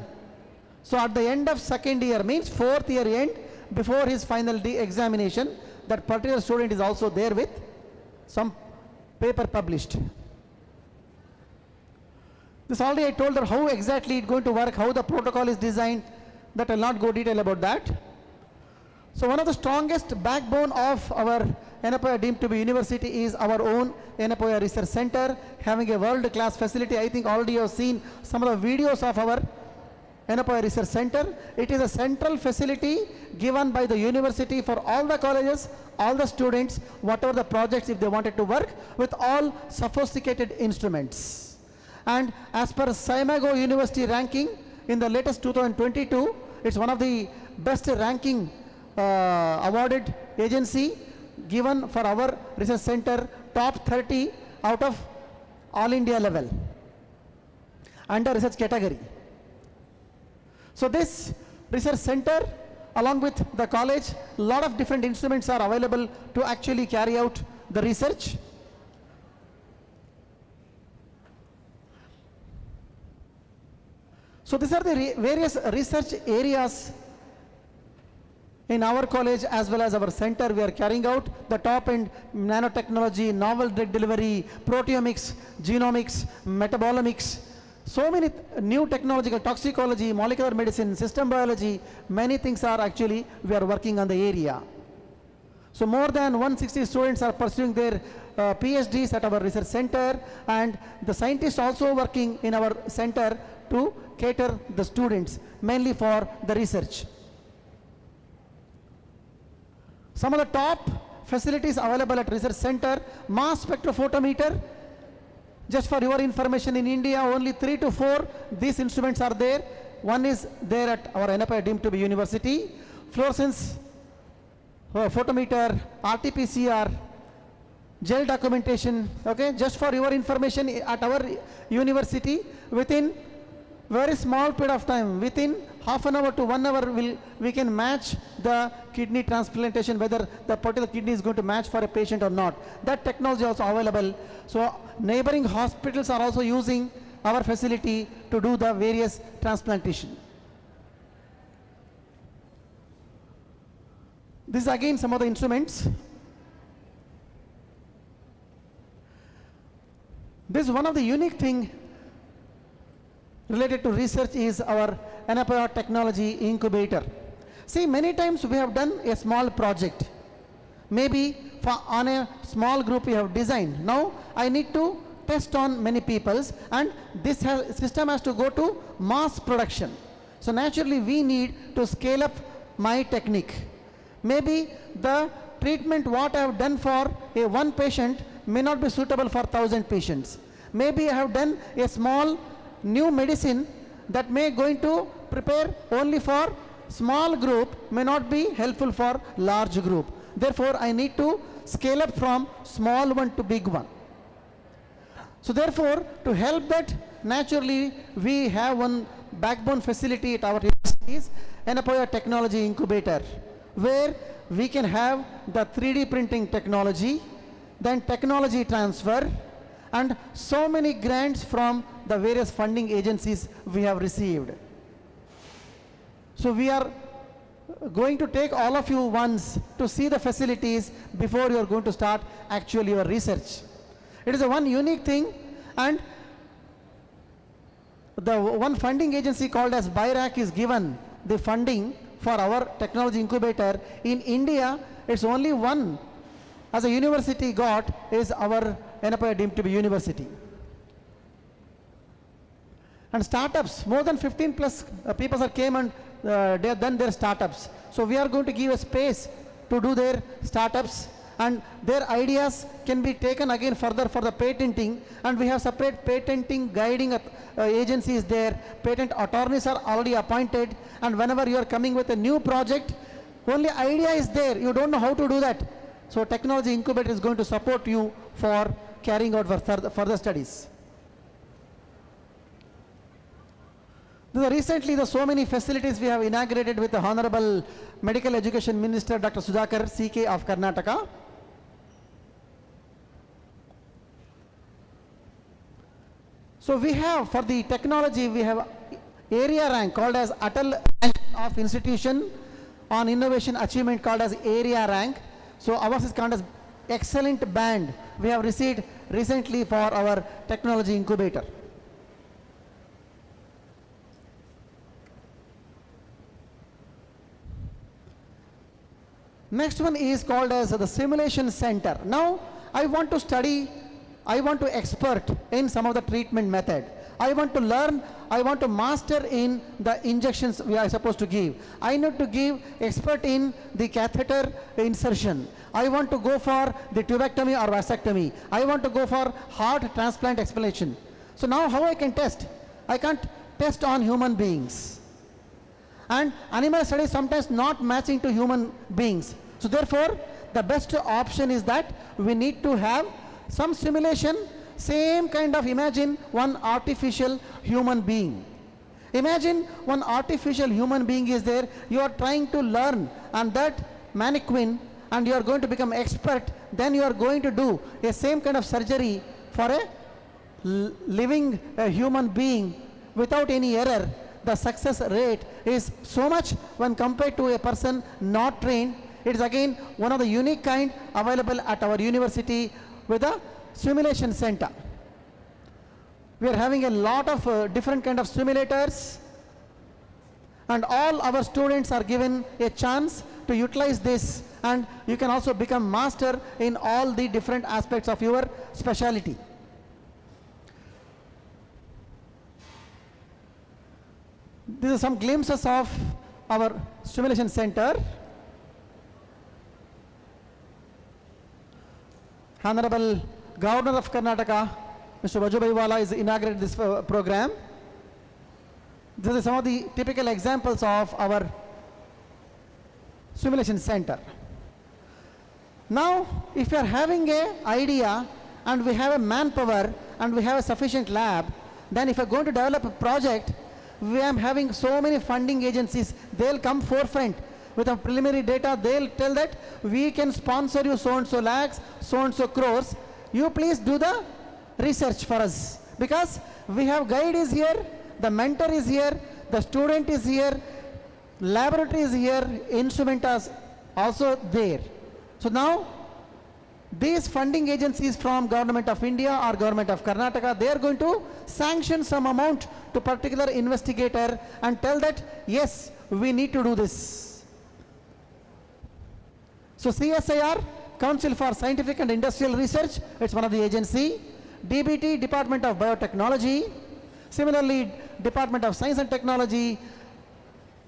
So at the end of second year, means 4th year end, before his final examination, that particular student is also there with some paper published. This already I told her how exactly it's going to work, how the protocol is designed, that I will not go detail about that. So one of the strongest backbone of our Yenapoya deemed to be university is our own Yenapoya Research Center, having a world-class facility. I think already you have seen some of the videos of our Yenapoya Research Center. It is a central facility given by the university for all the colleges, all the students, whatever the projects if they wanted to work, with all sophisticated instruments. And as per Scimago University ranking in the latest 2022, it's one of the best ranking awarded agency given for our research center, top 30 out of all India level under research category. So this research center along with the college, a lot of different instruments are available to actually carry out the research. So these are the various research areas in our college as well as our center. We are carrying out the top end nanotechnology, novel drug delivery, proteomics, genomics, metabolomics, so many new technological, toxicology, molecular medicine, system biology, many things are actually we are working on the area. So more than 160 students are pursuing their PhDs at our research center, and the scientists also working in our center to cater the students mainly for the research. Some of the top facilities available at research center, mass spectrophotometer. Just for your information, in India only 3 to 4 these instruments are there. One is there at our Yenapoya deemed to be university. Fluorescence photometer, RT-PCR, gel documentation. Okay, just for your information, at our university, within very small period of time, within half an hour to 1 hour, we can match the kidney transplantation, whether the particular kidney is going to match for a patient or not. That technology also available. So neighboring hospitals are also using our facility to do the various transplantation. This is again some of the instruments. This is one of the unique thing related to research is our Yenapoya Technology Incubator. See, many times we have done a small project. Maybe on a small group we have designed. Now I need to test on many peoples, and this system has to go to mass production. So naturally we need to scale up my technique. Maybe the treatment what I have done for a one patient may not be suitable for 1,000 patients. Maybe I have done a small new medicine that may going to prepare only for small group, may not be helpful for large group. Therefore I need to scale up from small one to big one. So therefore, to help that, naturally we have one backbone facility at our universities, Yenapoya Technology Incubator, where we can have the 3D printing technology, then technology transfer, and so many grants from the various funding agencies we have received. So we are going to take all of you once to see the facilities before you are going to start actually your research. It is a one unique thing, and the one funding agency called as BIRAC is given the funding for our technology incubator. In India, it's only one as a university got is our Yenapoya deemed to be university. And startups, more than 15 plus people have came and they have done their startups. So we are going to give a space to do their startups, and their ideas can be taken again further for the patenting, and we have separate patenting guiding agencies there. Patent attorneys are already appointed, and whenever you are coming with a new project, only idea is there, you don't know how to do that. So technology incubator is going to support you for carrying out further studies. Recently, the so many facilities we have inaugurated with the Honorable Medical Education Minister Dr. Sudhakar CK of Karnataka. So we have, for the technology, we have area rank called as Atal rank of institution on innovation achievement called as area rank. So ours is called as excellent band. We have received recently for our technology incubator. Next one is called as the simulation center. Now I want to study, I want to expert in some of the treatment method. I want to learn, I want to master in the injections we are supposed to give. I need to give expert in the catheter insertion. I want to go for the tubectomy or vasectomy. I want to go for heart transplant explanation. So now how I can test? I can't test on human beings. And animal studies sometimes not matching to human beings. So therefore, the best option is that we need to have some simulation, same kind of, imagine one artificial human being. Imagine one artificial human being is there, you are trying to learn and that mannequin, and you are going to become expert, then you are going to do a same kind of surgery for a living human being without any error. The success rate is so much when compared to a person not trained. It is again one of the unique kind available at our university with a simulation center. We are having a lot of different kind of simulators, and all our students are given a chance to utilize this, and you can also become master in all the different aspects of your specialty. These are some glimpses of our simulation center. Honorable Governor of Karnataka, Mr. Vajubhai Wala, is inaugurated this program. These are some of the typical examples of our simulation center. Now, if you are having an idea and we have a manpower and we have a sufficient lab, then if you are going to develop a project, we are having so many funding agencies, they'll come forefront with a preliminary data. They'll tell that we can sponsor you so and so lakhs, so and so crores. You please do the research for us, because we have guide is here, the mentor is here, the student is here, laboratory is here, instrument is also there. So now these funding agencies from Government of India or Government of Karnataka, they are going to sanction some amount to particular investigator and tell that yes, we need to do this. So CSIR, Council for Scientific and Industrial Research, it's one of the agency. DBT, Department of Biotechnology. Similarly, Department of Science and Technology,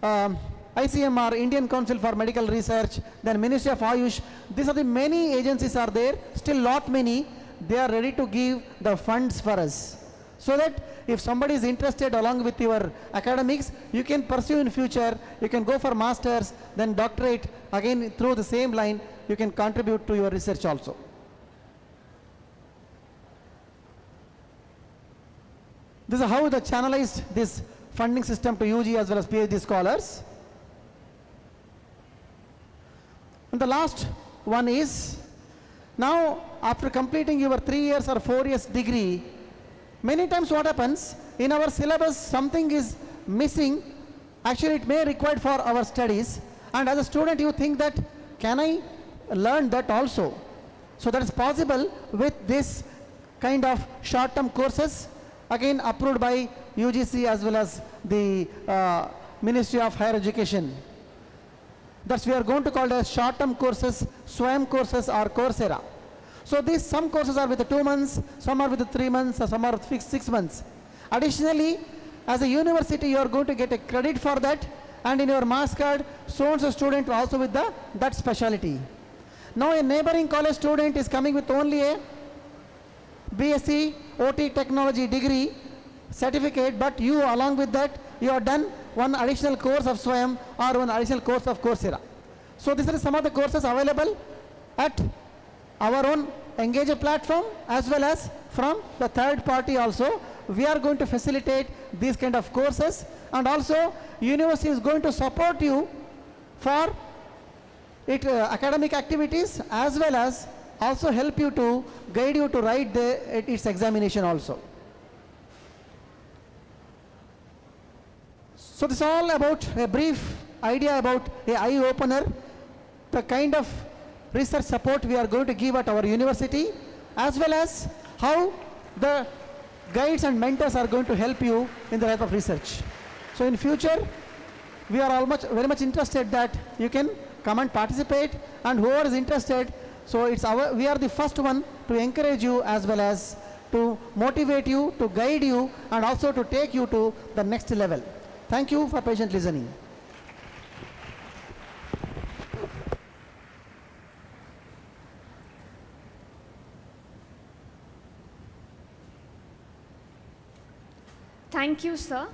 ICMR, Indian Council for Medical Research, then Ministry of Ayush. These are the many agencies are there, still lot many. They are ready to give the funds for us, so that if somebody is interested along with your academics, you can pursue in future, you can go for masters, then doctorate, again through the same line, you can contribute to your research also. This is how they channelized this funding system to UG as well as PhD scholars. And the last one is, now after completing your 3 years or 4 years degree, many times what happens, in our syllabus something is missing, actually it may required for our studies, And as a student, you think that, can I learn that also? So that is possible with this kind of short-term courses, again approved by UGC as well as the Ministry of Higher Education. That's we are going to call it as short-term courses, SWAYAM courses or Coursera. So these some courses are with 2 months, some are with 3 months, or some are with 6 months. Additionally, as a university, you are going to get a credit for that, and in your marks card, so and so student also with that specialty. Now a neighboring college student is coming with only a BSc OT technology degree certificate, but you along with that, you have done one additional course of SWAYAM or one additional course of Coursera. So these are some of the courses available at our own Engage platform as well as from the third party also. We are going to facilitate these kind of courses, and also university is going to support you for academic activities as well as also help you to guide you to write its examination also. So this is all about a brief idea about a eye opener, the kind of research support we are going to give at our university, as well as how the guides and mentors are going to help you in the life of research. So in future, we are very much interested that you can come and participate, and whoever is interested, so we are the first one to encourage you as well as to motivate you, to guide you, and also to take you to the next level. Thank you for patient listening. Thank you, sir.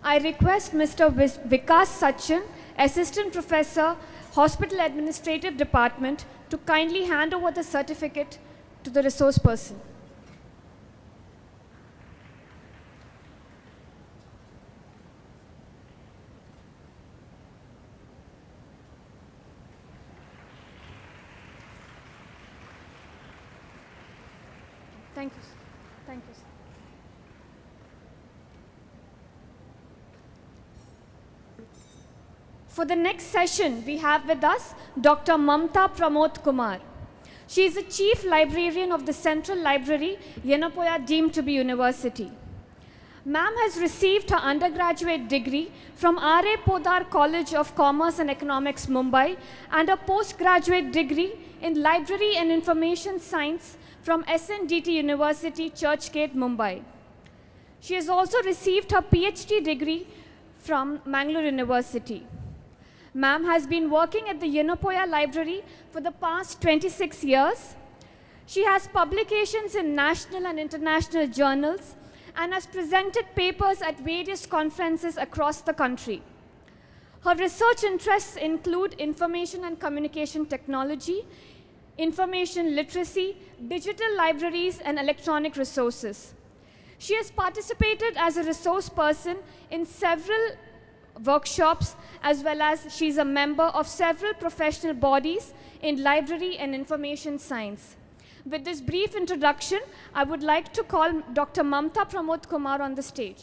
I request Mr. Vikas Sachin, Assistant Professor, Hospital Administrative Department, to kindly hand over the certificate to the resource person. Thank you, sir. Thank you, sir. For the next session, we have with us Dr. Mamta Pramod Kumar. She is the Chief Librarian of the Central Library, Yenapoya, deemed to be University. Ma'am has received her undergraduate degree from R.A. Podar College of Commerce and Economics, Mumbai, and a postgraduate degree in Library and Information Science from SNDT University, Churchgate, Mumbai. She has also received her PhD degree from Mangalore University. Ma'am has been working at the Yenapoya Library for the past 26 years. She has publications in national and international journals and has presented papers at various conferences across the country. Her research interests include information and communication technology, information literacy, digital libraries, and electronic resources. She has participated as a resource person in several workshops, as well as she's a member of several professional bodies in library and information science. With this brief introduction, I would like to call Dr. Mamta Pramod Kumar on the stage.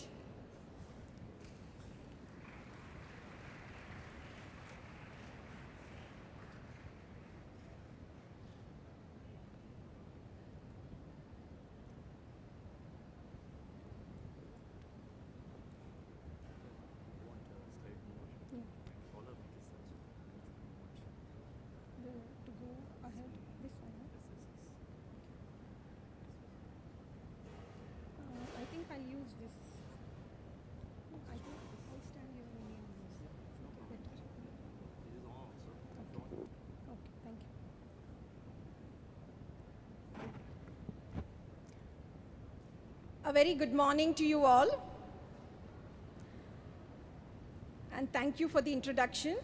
A very good morning to you all, and thank you for the introduction.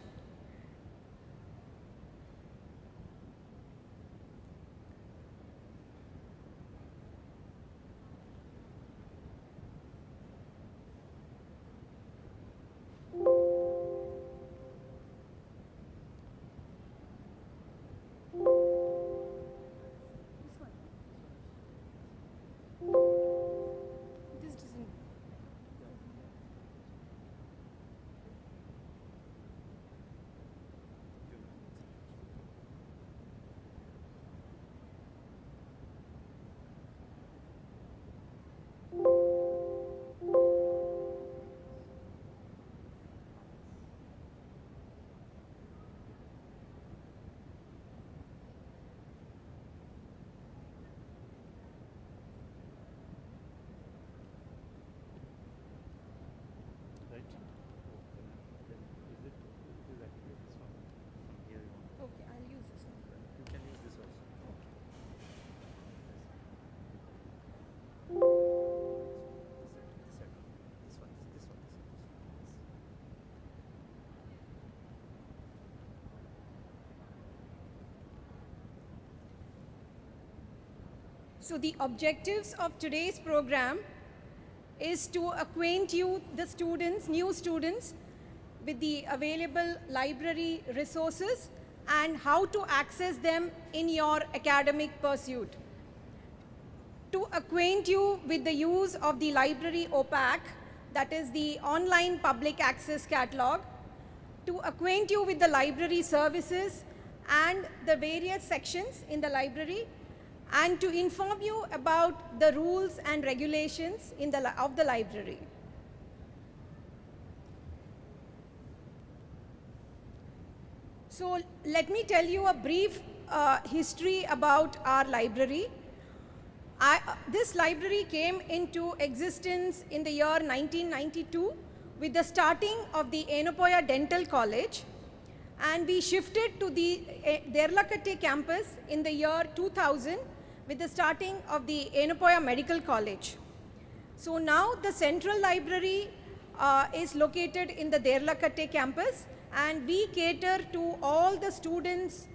So the objectives of today's program is to acquaint you, the students, new students, with the available library resources and how to access them in your academic pursuit. To acquaint you with the use of the library OPAC, that is the online public access catalog, to acquaint you with the library services and the various sections in the library, and to inform you about the rules and regulations of the library. So let me tell you a brief history about our library. This library came into existence in the year 1992 with the starting of the Enopoya Dental College, and we shifted to the Derlakatte campus in the year 2000 with the starting of the Enopoya Medical College. So now the central library is located in the Derlakatte campus, and we cater to all the students,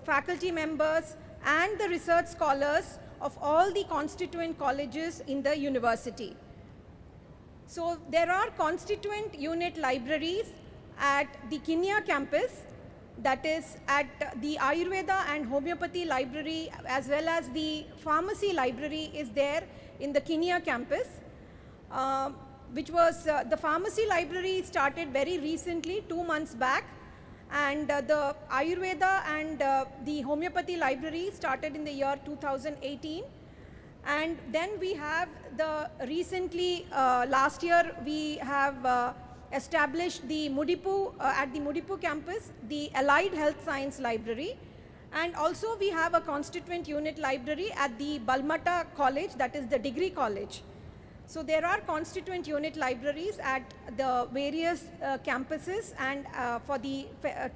faculty members and the research scholars of all the constituent colleges in the university. So there are constituent unit libraries at the Kinya campus, that is at the Ayurveda and Homeopathy library, as well as the pharmacy library is there in the Kinya campus, which was the pharmacy library started very recently, 2 months back, and the Ayurveda and the Homeopathy library started in the year 2018. And then we have the recently, last year we have established the Mudipu, at the Mudipu campus, the Allied Health Science Library. And also we have a constituent unit library at the Balmata College, that is the degree college. So there are constituent unit libraries at the various campuses, and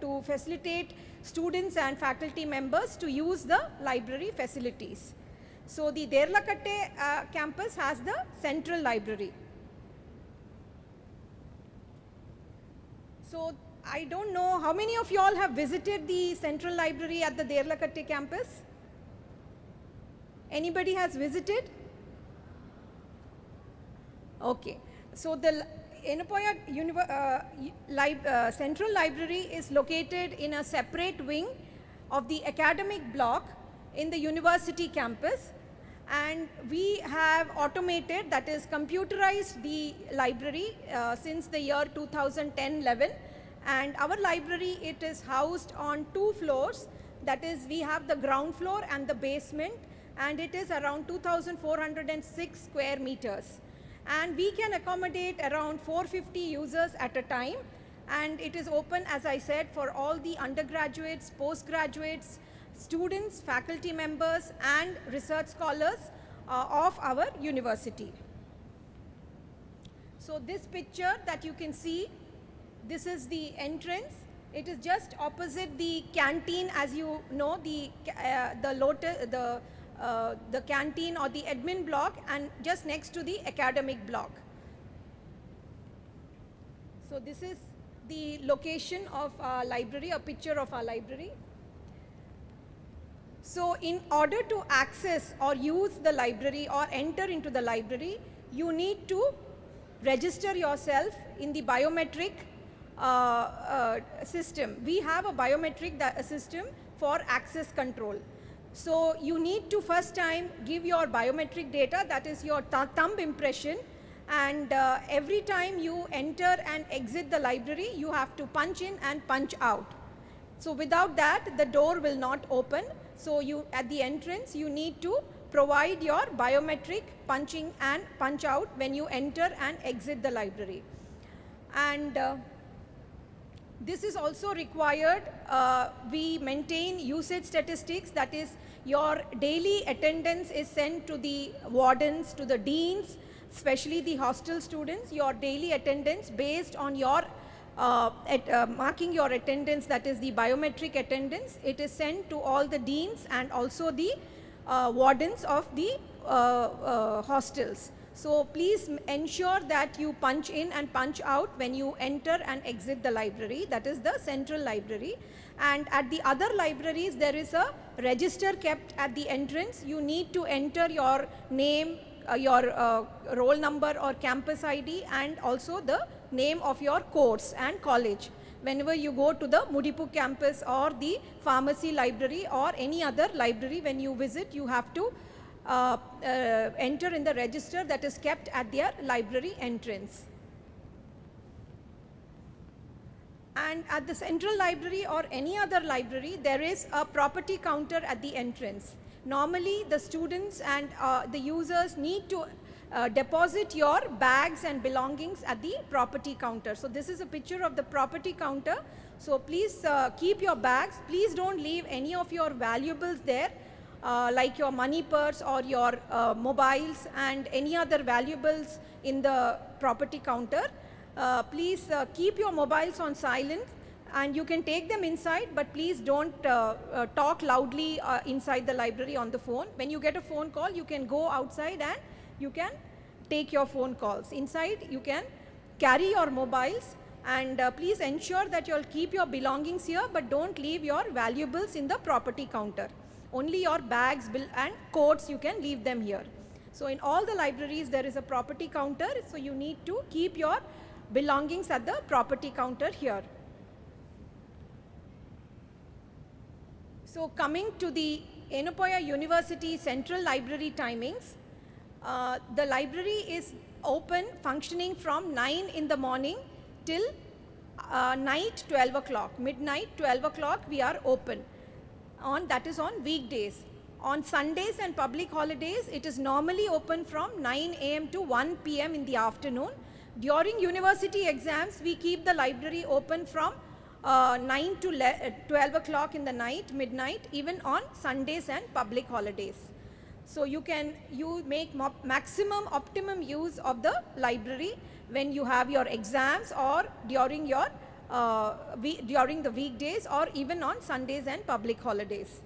to facilitate students and faculty members to use the library facilities. So the Derlakatte campus has the central library. So I don't know how many of you all have visited the central library at the Derlakatte campus? Anybody has visited? Okay. So the Enopoya Central Library is located in a separate wing of the academic block in the university campus, and we have automated, that is computerized, the library since the year 2010-11, and our library, it is housed on 2 floors, that is we have the ground floor and the basement, and it is around 2,406 square meters. And we can accommodate around 450 users at a time, and it is open, as I said, for all the undergraduates, postgraduates, students, faculty members and research scholars of our university. So this picture that you can see, this is the entrance. It is just opposite the canteen, as you know, the canteen or the admin block, and just next to the academic block. So this is the location of our library, a picture of our library. So in order to access or use the library or enter into the library, you need to register yourself in the biometric system. We have a biometric system for access control. So you need to first time give your biometric data, that is your thumb impression, and every time you enter and exit the library, you have to punch in and punch out. So without that, the door will not open. So you, at the entrance, you need to provide your biometric punching and punch out when you enter and exit the library. And this is also required. We maintain usage statistics, that is your daily attendance is sent to the wardens, to the deans, especially the hostel students, your daily attendance based on your marking your attendance, that is the biometric attendance. It is sent to all the deans and also the wardens of the hostels. So please ensure that you punch in and punch out when you enter and exit the library. That is the central library. And at the other libraries, there is a register kept at the entrance. You need to enter your name, your roll number or campus ID, and also the name of your course and college. Whenever you go to the Mudipu campus or the pharmacy library or any other library, when you visit, you have to enter in the register that is kept at their library entrance. And at the central library or any other library, there is a property counter at the entrance. Normally, the students and the users need to deposit your bags and belongings at the property counter. So this is a picture of the property counter. So please keep your bags. Please don't leave any of your valuables there, like your money purse or your mobiles and any other valuables in the property counter. Please keep your mobiles on silent, and you can take them inside, but please don't talk loudly inside the library on the phone. When you get a phone call, you can go outside and you can take your phone calls. Inside, you can carry your mobiles, and please ensure that you'll keep your belongings here, but don't leave your valuables in the property counter. Only your bags and coats, you can leave them here. So in all the libraries, there is a property counter, so you need to keep your belongings at the property counter here. So coming to the Yenapoya University Central Library timings, the library is open, functioning from 9 in the morning till night 12 o'clock, midnight 12 o'clock we are open. That is on weekdays. On Sundays and public holidays, it is normally open from 9 a.m. to 1 p.m. in the afternoon. During university exams, we keep the library open from 9 to 12 o'clock in the night, midnight, even on Sundays and public holidays. So you make optimum use of the library when you have your exams or during your during the weekdays or even on Sundays and public holidays.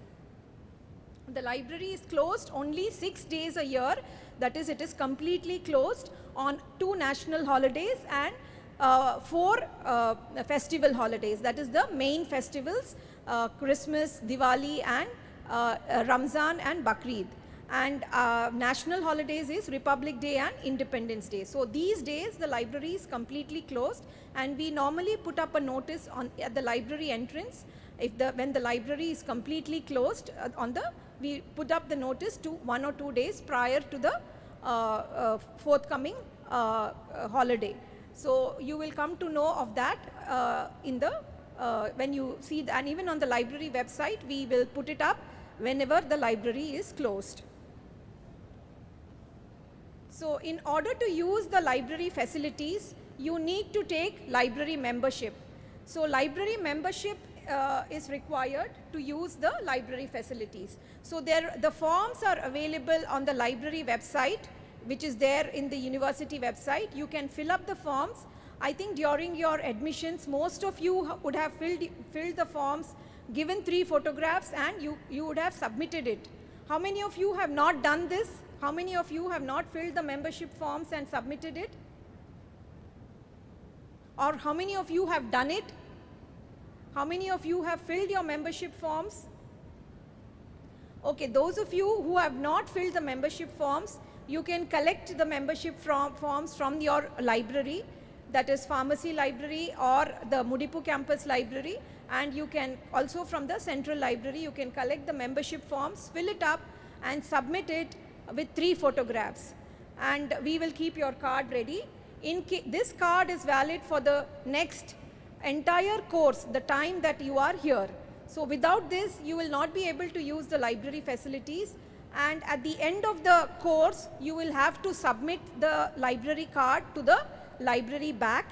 The library is closed only 6 days a year. That is, it is completely closed on 2 national holidays and 4 festival holidays. That is the main festivals, Christmas, Diwali, and Ramzan and Bakrid. And national holidays is Republic Day and Independence Day. So these days the library is completely closed, and we normally put up a notice at the library entrance. When the library is completely closed, we put up the notice to 1 or 2 days prior to the forthcoming holiday. So you will come to know of that when you see that, and even on the library website we will put it up whenever the library is closed. So in order to use the library facilities, you need to take library membership. So library membership is required to use the library facilities. So the forms are available on the library website, which is there in the university website. You can fill up the forms. I think during your admissions, most of you would have filled the forms, given 3 photographs, and you would have submitted it. How many of you have not done this? How many of you have not filled the membership forms and submitted it? Or how many of you have done it? How many of you have filled your membership forms? Okay, those of you who have not filled the membership forms, you can collect the membership forms from your library, that is pharmacy library or the Mudipu campus library, and you can also from the central library, you can collect the membership forms, fill it up and submit it with 3 photographs, and we will keep your card ready. This card is valid for the next entire course, the time that you are here. So without this, you will not be able to use the library facilities, and at the end of the course, you will have to submit the library card to the library back,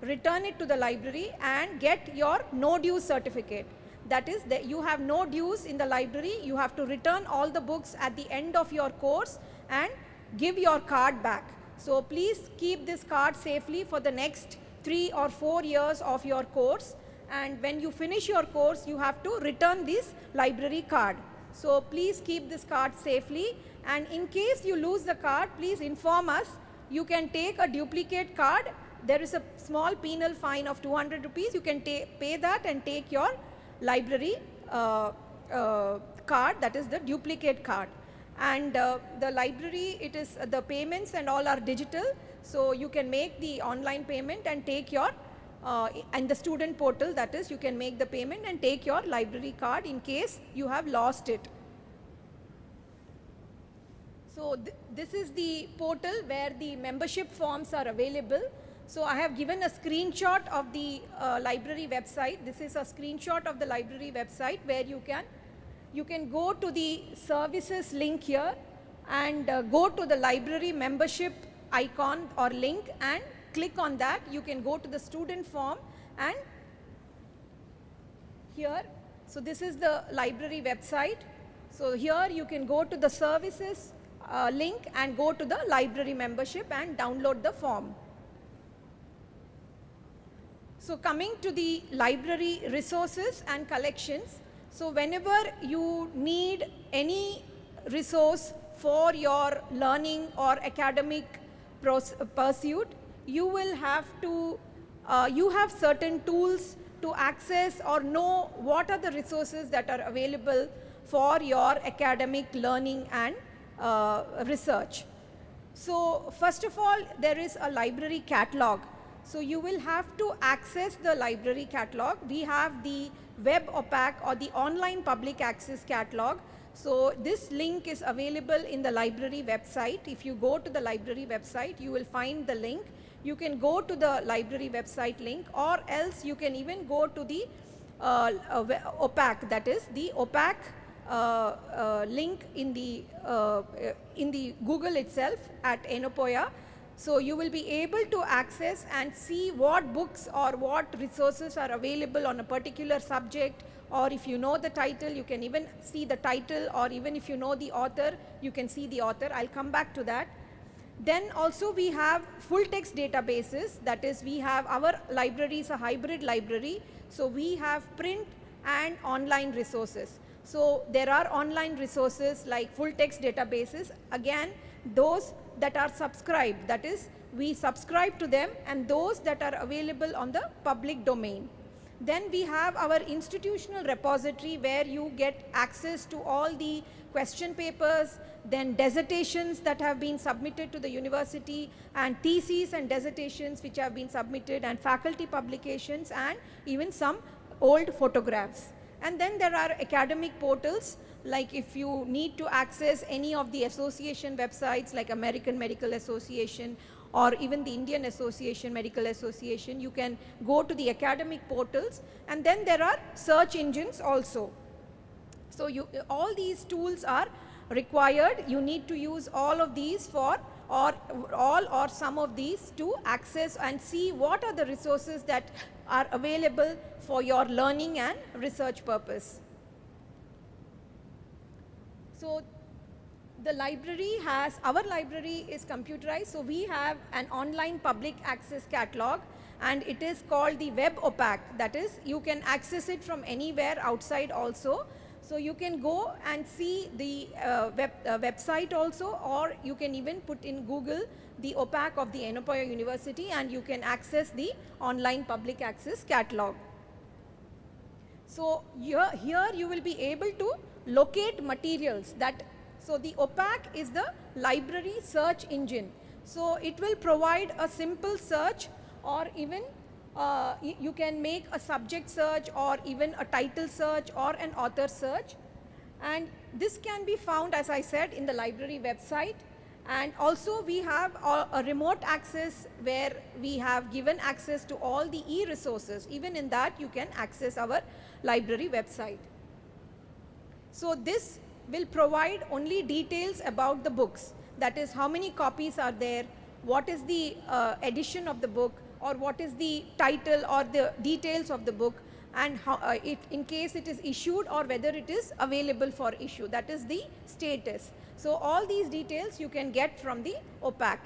return it to the library, and get your no dues certificate. That is, that you have no dues in the library. You have to return all the books at the end of your course and give your card back. So please keep this card safely for the next 3 or 4 years of your course, and when you finish your course, you have to return this library card. So please keep this card safely, And in case you lose the card, please inform us. You can take a duplicate card. There is a small penal fine of 200 rupees. You can pay that and take your library card, that is the duplicate card. And the library, it is the payments and all are digital, so you can make the online payment and take your and the student portal, that is, you can make the payment and take your library card in case you have lost it. So this is the portal where the membership forms are available. So I have given a screenshot of the library website. This is a screenshot of the library website where you can go to the services link here and go to the library membership icon or link and click on that. You can go to the student form and here, so this is the library website. So here you can go to the services link and go to the library membership and download the form. So coming to the library resources and collections, so whenever you need any resource for your learning or academic pursuit, you will have to, you have certain tools to access or know what are the resources that are available for your academic learning and research. So first of all, there is a library catalog. So you will have to access the library catalog. We have the web OPAC or the online public access catalog. So this link is available in the library website. If you go to the library website, you will find the link. You can go to the library website link, or else you can even go to the OPAC, that is the OPAC link in the Google itself at Enopoya. So you will be able to access and see what books or what resources are available on a particular subject, or if you know the title, you can even see the title, or even if you know the author, you can see the author. I'll come back to that. Then also we have full text databases, that is, we have our library is a hybrid library, so we have print and online resources. So there are online resources like full text databases, again those that are subscribed, that is, we subscribe to them, and those that are available on the public domain. Then we have our institutional repository where you get access to all the question papers, then dissertations that have been submitted to the university, and theses and dissertations which have been submitted, and faculty publications, and even some old photographs. And then there are academic portals, like if you need to access any of the association websites like American Medical Association or even the Indian Association, Medical Association, you can go to the academic portals. And then there are search engines also. So all these tools are required. You need to use all of these for, or all or some of these, to access and see what are the resources that are available for your learning and research purpose. So the library has, our library is computerized, so we have an online public access catalog, and it is called the web OPAC, that is, you can access it from anywhere outside also. So you can go and see the website also, or you can even put in Google the OPAC of the Enopoya University and you can access the online public access catalog. So here you will be able to locate materials that, so the OPAC is the library search engine. So it will provide a simple search, or even you can make a subject search, or even a title search, or an author search. And this can be found, as I said, in the library website. And also we have a remote access where we have given access to all the e-resources. Even in that you can access our library website. So this will provide only details about the books. That is, how many copies are there, what is the edition of the book, or what is the title or the details of the book, and how in case it is issued or whether it is available for issue, that is the status. So all these details you can get from the OPAC.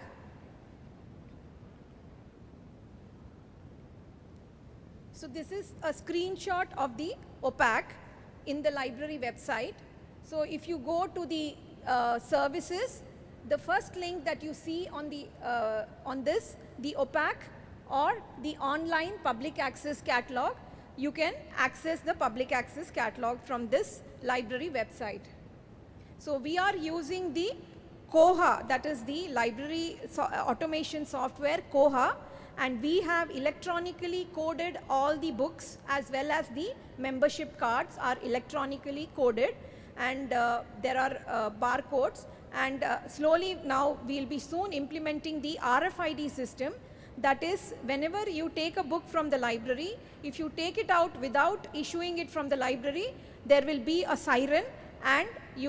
So this is a screenshot of the OPAC in the library website. So if you go to the services, the first link that you see on this, the opaque or the online public access catalog, you can access the public access catalog from this library website. So we are using the Koha, that is the library automation software Koha, and we have electronically coded all the books as well as the membership cards are electronically coded, and there are barcodes, and slowly now we'll be soon implementing the RFID system. That is, whenever you take a book from the library, if you take it out without issuing it from the library, there will be a siren, and we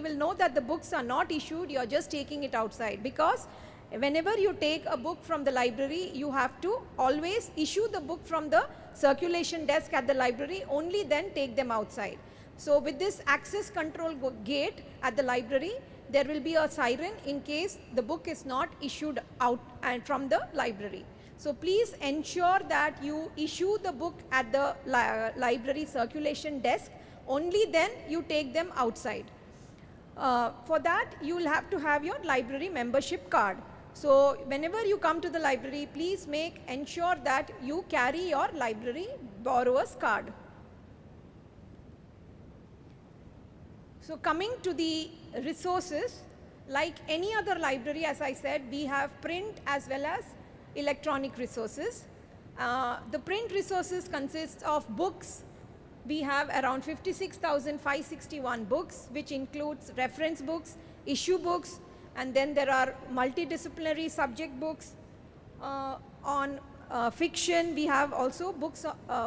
will know that the books are not issued, you are just taking it outside. Because whenever you take a book from the library, you have to always issue the book from the circulation desk at the library, only then take them outside. So with this access control gate at the library, there will be a siren in case the book is not issued out and from the library. So please ensure that you issue the book at the library circulation desk, only then you take them outside. For that, you will have to have your library membership card. So whenever you come to the library, please ensure that you carry your library borrower's card. So coming to the resources, like any other library, as I said, we have print as well as electronic resources. The print resources consist of books. We have around 56,561 books, which includes reference books, issue books, and then there are multidisciplinary subject books. On fiction, we have also books,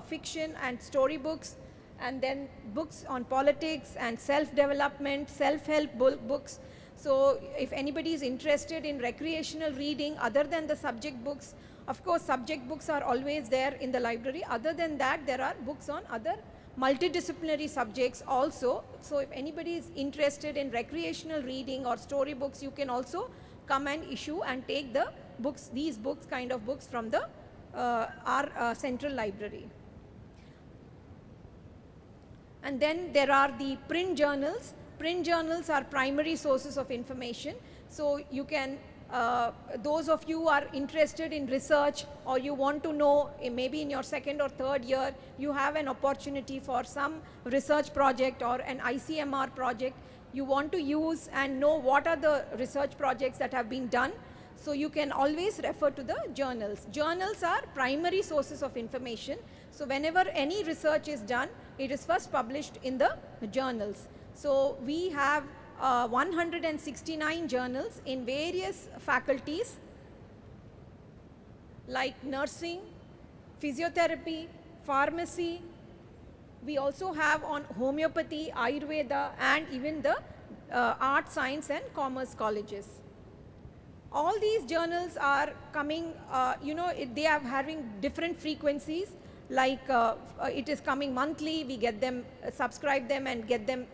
fiction and story books, and then books on politics and self-development, self-help books. So if anybody is interested in recreational reading other than the subject books, of course subject books are always there in the library. Other than that, there are books on other multidisciplinary subjects also. So if anybody is interested in recreational reading or story books, you can also come and issue and take the books, these books, kind of books from the our central library. And then there are the print journals. Print journals are primary sources of information. So you can, those of you who are interested in research, or you want to know, maybe in your second or third year, you have an opportunity for some research project or an ICMR project, you want to use and know what are the research projects that have been done. So you can always refer to the journals. Journals are primary sources of information. So whenever any research is done, it is first published in the journals. So we have 169 journals in various faculties like nursing, physiotherapy, pharmacy. We also have on homeopathy, Ayurveda, and even the art, science and commerce colleges. All these journals are coming, they are having different frequencies. Like it is coming monthly, we get them, subscribe them and get them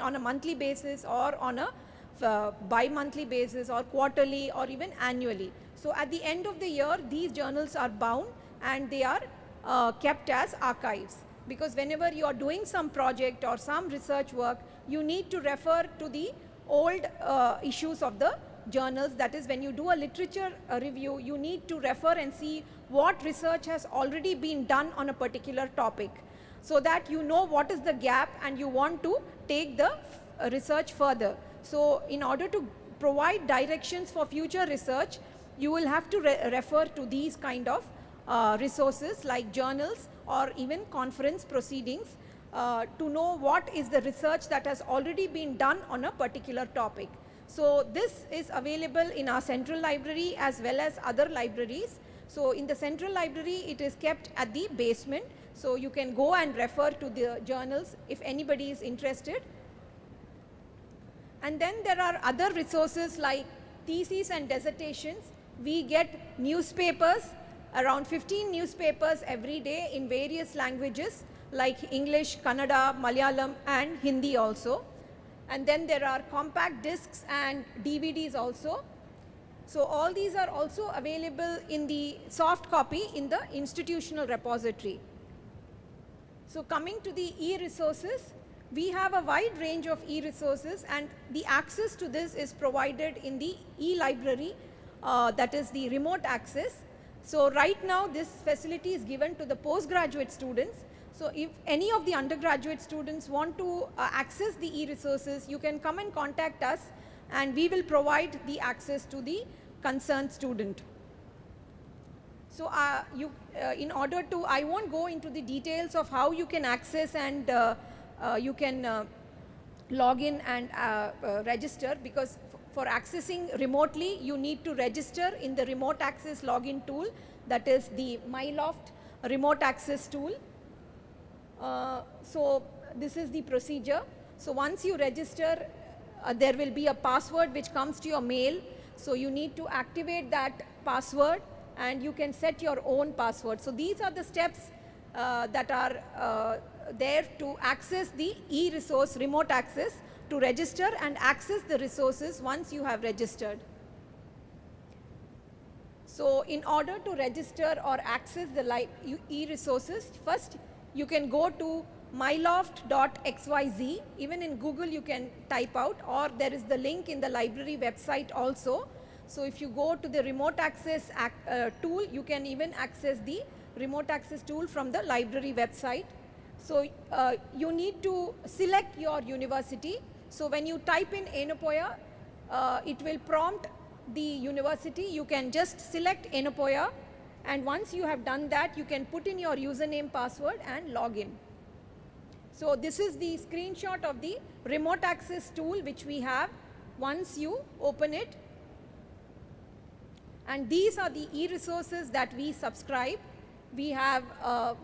on a monthly basis, or on a bi-monthly basis, or quarterly, or even annually. So at the end of the year, these journals are bound and they are kept as archives. Because whenever you are doing some project or some research work, you need to refer to the old issues of the journals. That is, when you do a literature review, you need to refer and see what research has already been done on a particular topic, so that you know what is the gap and you want to take the research further. So in order to provide directions for future research, you will have to refer to these kind of resources like journals or even conference proceedings to know what is the research that has already been done on a particular topic. So this is available in our central library as well as other libraries. So in the central library, it is kept at the basement. So you can go and refer to the journals if anybody is interested. And then there are other resources like theses and dissertations. We get newspapers, around 15 newspapers every day in various languages like English, Kannada, Malayalam and Hindi also. And then there are compact discs and DVDs also. So all these are also available in the soft copy in the institutional repository. So coming to the e-resources, We have a wide range of e-resources, and the access to this is provided in the e-library, that is the remote access. So right now this facility is given to the postgraduate students. So if any of the undergraduate students want to access the e-resources, you can come and contact us and we will provide the access to the concerned student. So in order to, I won't go into the details of how you can access and you can log in and register, because for accessing remotely you need to register in the remote access login tool, that is the MyLoft remote access tool. So this is the procedure. So once you register, there will be a password which comes to your mail. So you need to activate that password and you can set your own password. So these are the steps that are there to access the e-resource remote access, to register and access the resources once you have registered. So in order to register or access the e-resources, first you can go to myloft.xyz. Even in Google you can type out, or there is the link in the library website also. So if you go to the remote access tool, you can even access the remote access tool from the library website. So you need to select your university. So when you type in Enopoya, it will prompt the university. You can just select Enopoya, and once you have done that, you can put in your username, password and log in. So this is the screenshot of the remote access tool which we have once you open it. And these are the e-resources that we subscribe. We have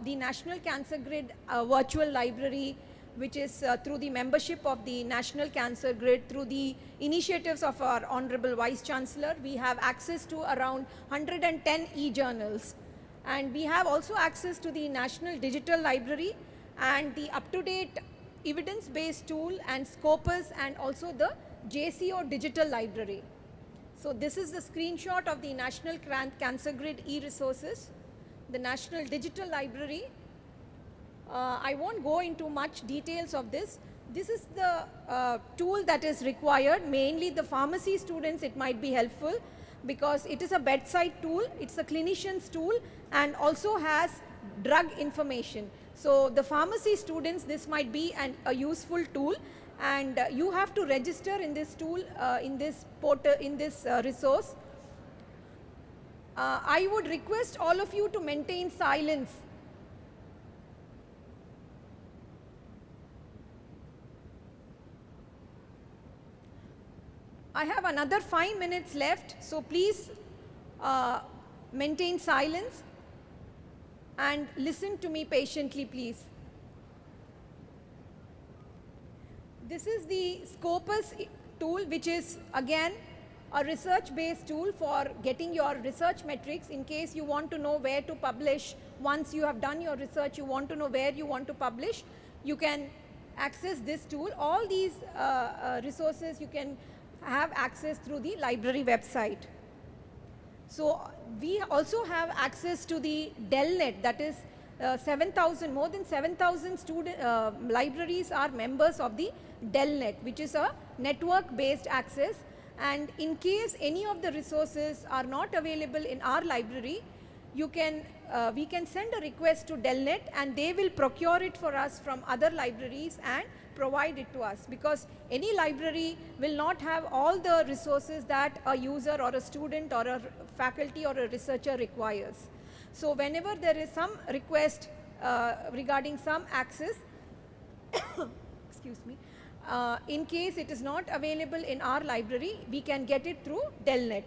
the National Cancer Grid virtual library, which is through the membership of the National Cancer Grid, through the initiatives of our Honorable Vice Chancellor. We have access to around 110 e-journals. And we have also access to the National Digital Library and the up-to-date evidence-based tool and Scopus, and also the JCO Digital Library. So this is the screenshot of the National Cancer Grid e-resources, the National Digital Library. I won't go into much details of this. This is the tool that is required. Mainly the pharmacy students, it might be helpful because it is a bedside tool, it's a clinician's tool, and also has drug information. So the pharmacy students, this might be a useful tool, and you have to register in this tool, in this portal, in this resource. I would request all of you to maintain silence. I have another 5 minutes left, so please maintain silence and listen to me patiently, please. This is the Scopus tool, which is again a research-based tool for getting your research metrics. In case you want to know where to publish, once you have done your research, you want to know where you want to publish, you can access this tool. All these resources you can have access through the library website. So we also have access to the DELNet, that is 7,000, more than 7,000 student libraries are members of the DELNet, which is a network-based access. And in case any of the resources are not available in our library, you can, we can send a request to DELNet and they will procure it for us from other libraries and provide it to us, because any library will not have all the resources that a user or a student or a faculty or a researcher requires. So whenever there is some request regarding some access, excuse me, in case it is not available in our library, we can get it through DELNet.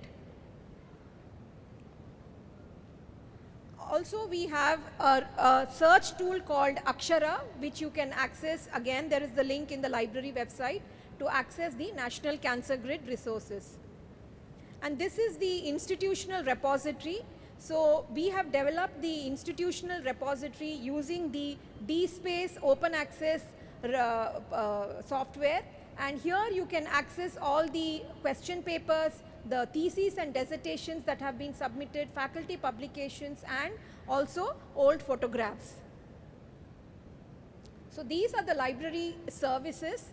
Also, we have a search tool called Akshara, which you can access. Again, there is the link in the library website to access the National Cancer Grid resources. And this is the institutional repository. So we have developed the institutional repository using the DSpace open access software, and here you can access all the question papers, the theses and dissertations that have been submitted, faculty publications, and also old photographs. So these are the library services.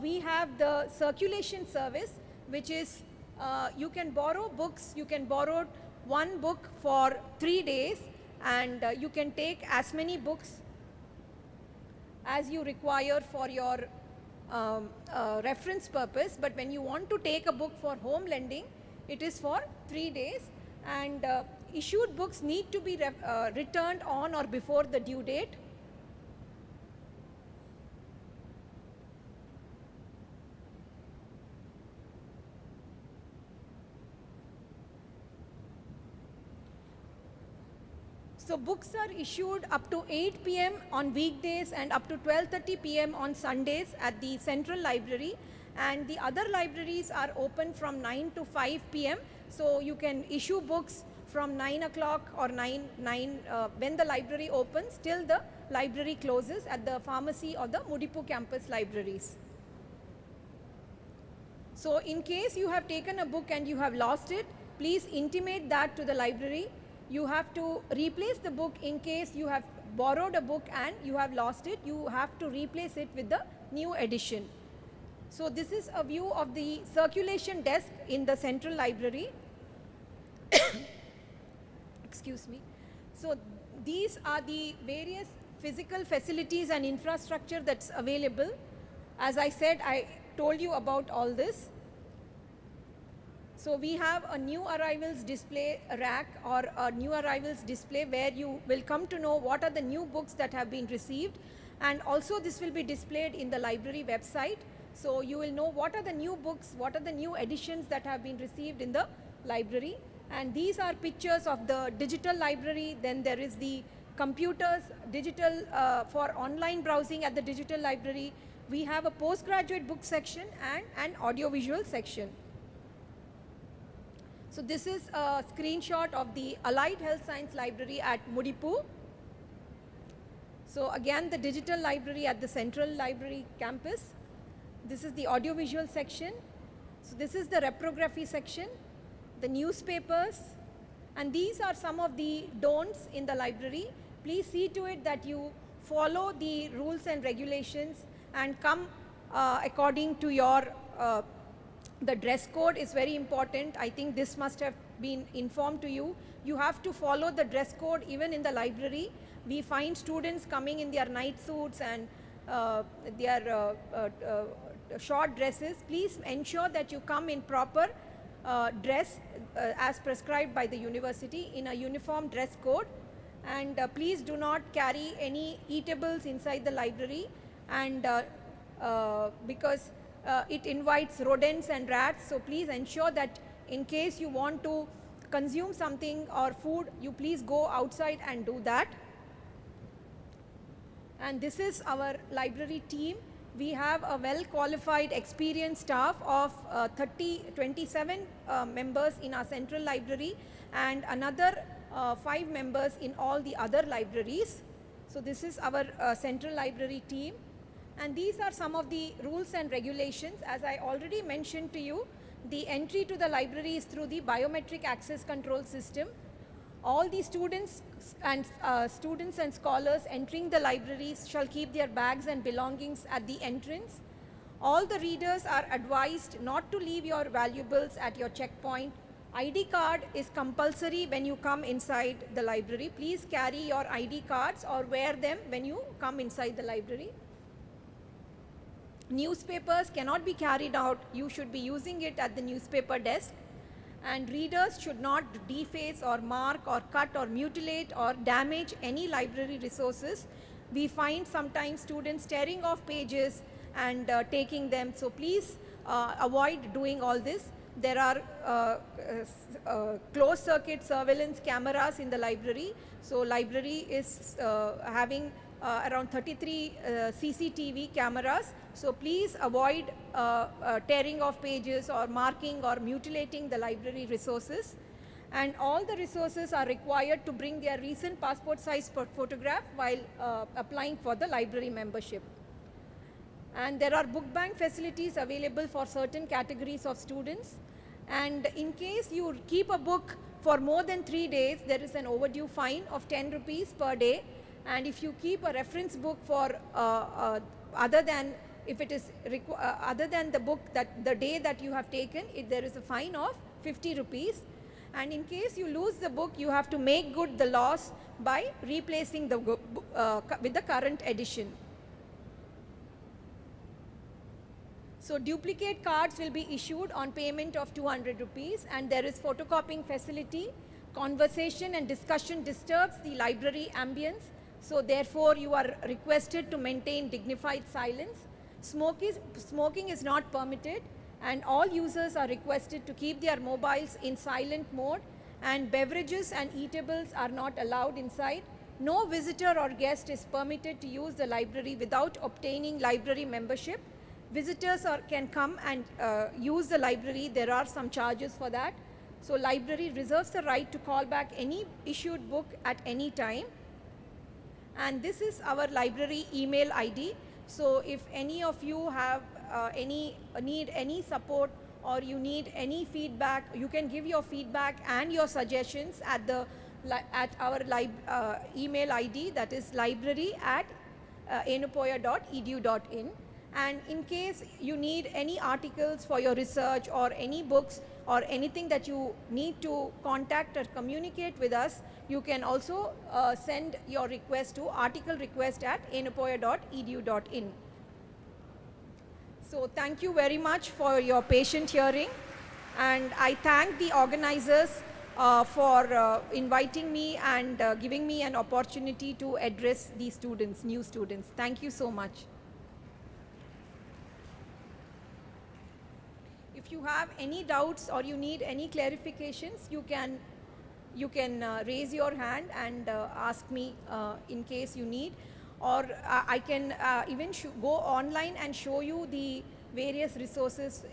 We have the circulation service, which is you can borrow books, you can borrow one book for 3 days, and you can take as many books as you require for your reference purpose. But when you want to take a book for home lending, it is for 3 days, and issued books need to be returned on or before the due date. So books are issued up to 8 p.m. on weekdays and up to 12:30 p.m. on Sundays at the Central Library, and the other libraries are open from 9 to 5 p.m. So you can issue books from 9 o'clock or 9 when the library opens till the library closes at the pharmacy or the Mudipu campus libraries. So in case you have taken a book and you have lost it, please intimate that to the library. You have to replace the book in case you have borrowed a book and you have lost it. You have to replace it with the new edition. So this is a view of the circulation desk in the Central Library. Excuse me. So these are the various physical facilities and infrastructure that's available. As I said, I told you about all this. So we have a new arrivals display rack or a new arrivals display where you will come to know what are the new books that have been received, and also this will be displayed in the library website. So you will know what are the new books, what are the new editions that have been received in the library. And these are pictures of the digital library. Then there is the computers, digital for online browsing at the digital library. We have a postgraduate book section and an audiovisual section. So this is a screenshot of the Allied Health Science Library at Mudipu. So again, the digital library at the Central Library campus. This is the audiovisual section. So this is the reprography section, the newspapers, and these are some of the don'ts in the library. Please see to it that you follow the rules and regulations and come according to your the dress code is very important. I think this must have been informed to you. You have to follow the dress code even in the library. We find students coming in their night suits and their short dresses. Please ensure that you come in proper dress as prescribed by the university in a uniform dress code. And please do not carry any eatables inside the library, and because it invites rodents and rats. So please ensure that in case you want to consume something or food, you please go outside and do that. And this is our library team. We have a well qualified, experienced staff of 27 members in our central library and another 5 members in all the other libraries. So this is our central library team. And these are some of the rules and regulations. As I already mentioned to you, the entry to the library is through the biometric access control system. All the students and scholars entering the libraries shall keep their bags and belongings at the entrance. All the readers are advised not to leave your valuables at your checkpoint. ID card is compulsory when you come inside the library. Please carry your ID cards or wear them when you come inside the library. Newspapers cannot be carried out. You should be using it at the newspaper desk. And readers should not deface or mark or cut or mutilate or damage any library resources. We find sometimes students tearing off pages and taking them. So please avoid doing all this. There are closed circuit surveillance cameras in the library. So library is having around 33 CCTV cameras. So please avoid tearing off pages or marking or mutilating the library resources. And all the resources are required to bring their recent passport size photograph while applying for the library membership. And there are book bank facilities available for certain categories of students. And in case you keep a book for more than 3 days, there is an overdue fine of 10 rupees per day. And if you keep a reference book for other than if it is other than the book that the day that you have taken, there is a fine of 50 rupees. And in case you lose the book, you have to make good the loss by replacing the book with the current edition. So duplicate cards will be issued on payment of 200 rupees, and there is photocopying facility. Conversation and discussion disturbs the library ambience, so therefore you are requested to maintain dignified silence. Smoking is not permitted, and all users are requested to keep their mobiles in silent mode, and beverages and eatables are not allowed inside. No visitor or guest is permitted to use the library without obtaining library membership. Visitors can come and use the library. There are some charges for that. So library reserves the right to call back any issued book at any time. And this is our library email ID. So if any of you have need any support or you need any feedback, you can give your feedback and your suggestions at our email ID, that is library@enupoya.edu.in. And in case you need any articles for your research or any books or anything that you need to contact or communicate with us, you can also send your request to articlerequest@enupoya.edu.in. So thank you very much for your patient hearing, and I thank the organizers for inviting me and giving me an opportunity to address the students, new students. Thank you so much. If you have any doubts or you need any clarifications, you can raise your hand and ask me in case you need, or I can even go online and show you the various resources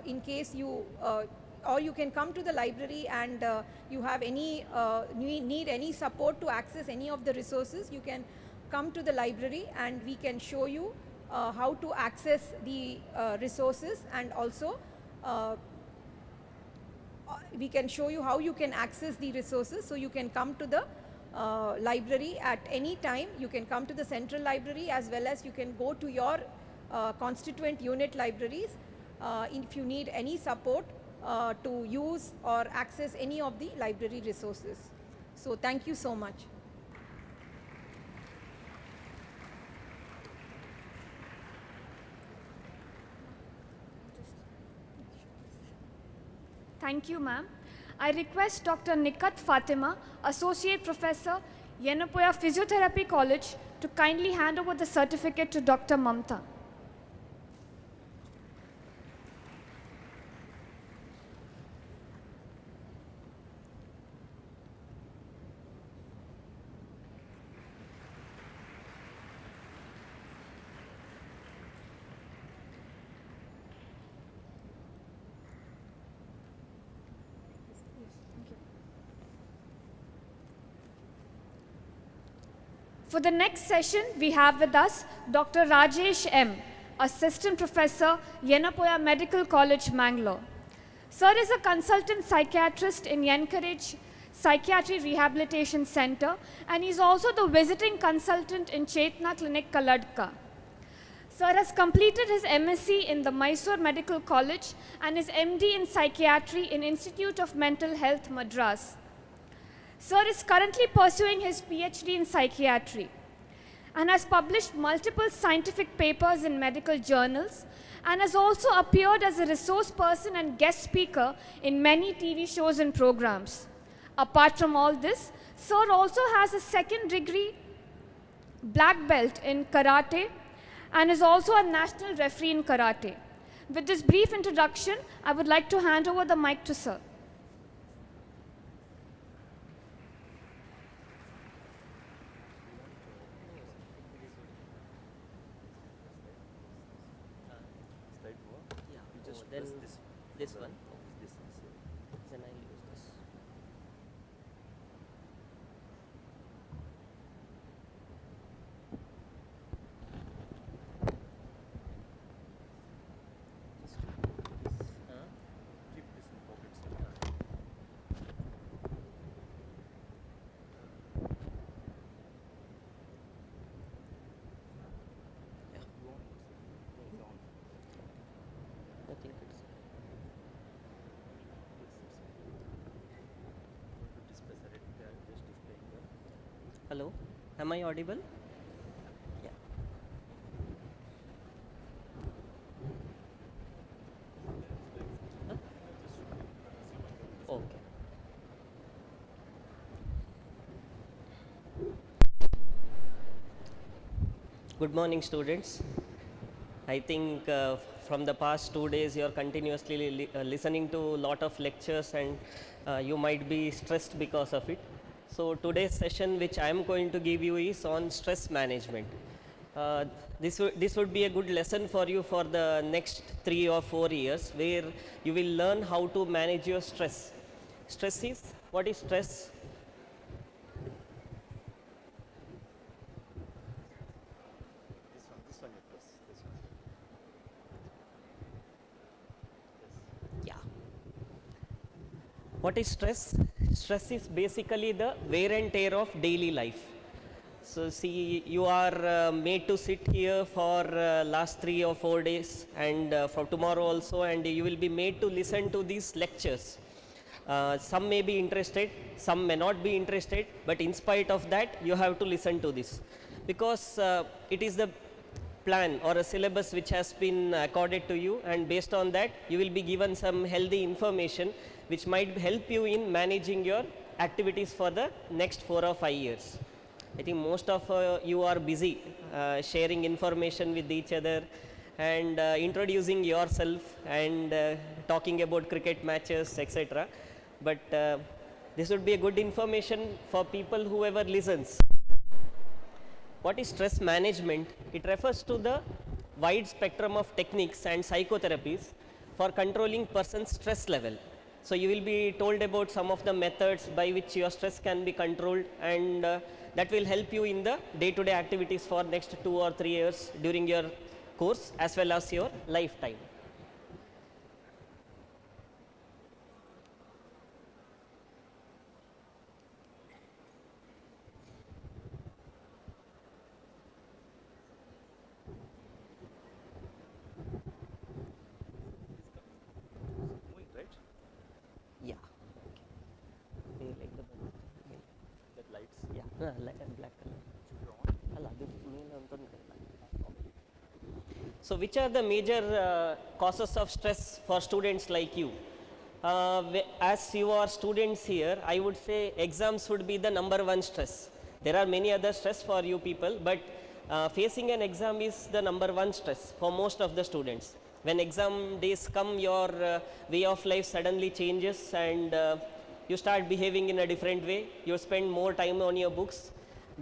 in case you or you can come to the library and you have any need any support to access any of the resources. You can come to the library and we can show you how to access the resources, and also we can show you how you can access the resources. So you can come to the library at any time. You can come to the central library, as well as you can go to your constituent unit libraries if you need any support to use or access any of the library resources. So thank you so much. Thank you, ma'am. I request Dr. Nikat Fatima, Associate Professor, Yenapoya Physiotherapy College, to kindly hand over the certificate to Dr. Mamta. For the next session, we have with us Dr. Rajesh M., Assistant Professor, Yenapoya Medical College, Mangalore. Sir is a consultant psychiatrist in Encourage Psychiatry Rehabilitation Center, and he's also the visiting consultant in Chetna Clinic, Kaladka. Sir has completed his MSc in the Mysore Medical College and his MD in Psychiatry in Institute of Mental Health, Madras. Sir is currently pursuing his PhD in psychiatry and has published multiple scientific papers in medical journals, and has also appeared as a resource person and guest speaker in many TV shows and programs. Apart from all this, Sir also has a second degree black belt in karate and is also a national referee in karate. With this brief introduction, I would like to hand over the mic to Sir. Then this one. Then I use this. Keep this in pockets. Hello, am I audible? Yeah. Huh? Okay. Good morning, students. I think from the past 2 days you are continuously listening to a lot of lectures, and you might be stressed because of it. So today's session which I am going to give you is on stress management. This would be a good lesson for you for the next 3 or 4 years, where you will learn how to manage your stress. Stress is, what is stress? Yeah. What is stress? Stress is basically the wear and tear of daily life. So see, you are made to sit here for last 3 or 4 days, and for tomorrow also, and you will be made to listen to these lectures. Some may be interested, some may not be interested, but in spite of that, you have to listen to this, because it is the plan or a syllabus which has been accorded to you, and based on that you will be given some healthy information which might help you in managing your activities for the next 4 or 5 years. I think most of you are busy sharing information with each other, and introducing yourself, and talking about cricket matches, etc. But this would be a good information for people whoever listens. What is stress management? It refers to the wide spectrum of techniques and psychotherapies for controlling person's stress level. So you will be told about some of the methods by which your stress can be controlled, and that will help you in the day-to-day activities for next 2 or 3 years during your course as well as your lifetime. Yeah. Okay. Like the that lights. Yeah. Black color. ಅಲ್ಲ ಅದು ಮೇಲೆ ಅಂತ So which are the major causes of stress for students like you? As you are students here, I would say exams would be the number one stress. There are many other stress for you people, but facing an exam is the number one stress for most of the students. When exam days come, your way of life suddenly changes, and you start behaving in a different way. You spend more time on your books,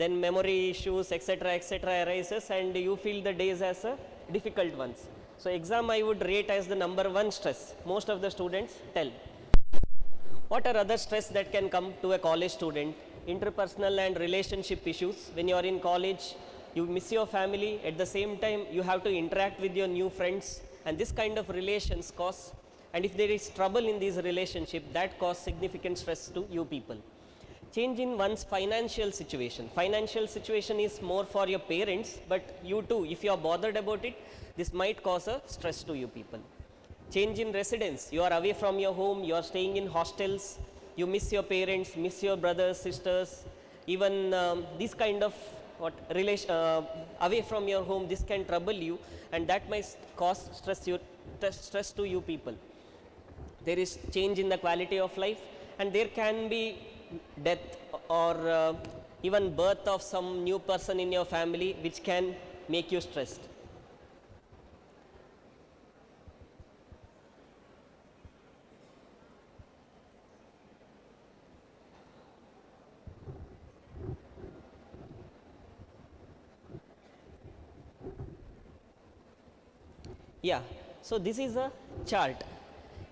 then memory issues, etc. arises, and you feel the days as a difficult ones. So exam I would rate as the number one stress, most of the students tell. What are other stress that can come to a college student? Interpersonal and relationship issues. When you are in college, you miss your family, at the same time you have to interact with your new friends, and this kind of relations cause, and if there is trouble in these relationship, that cause significant stress to you people. Change in one's financial situation. Financial situation is more for your parents, but you too, if you are bothered about it, this might cause a stress to you people. Change in residence. You are away from your home, you are staying in hostels, you miss your parents, miss your brothers, sisters, even this kind of away from your home, this can trouble you, and that might cause stress to you people. There is change in the quality of life, and there can be death or even birth of some new person in your family, which can make you stressed. Yeah, so this is a chart.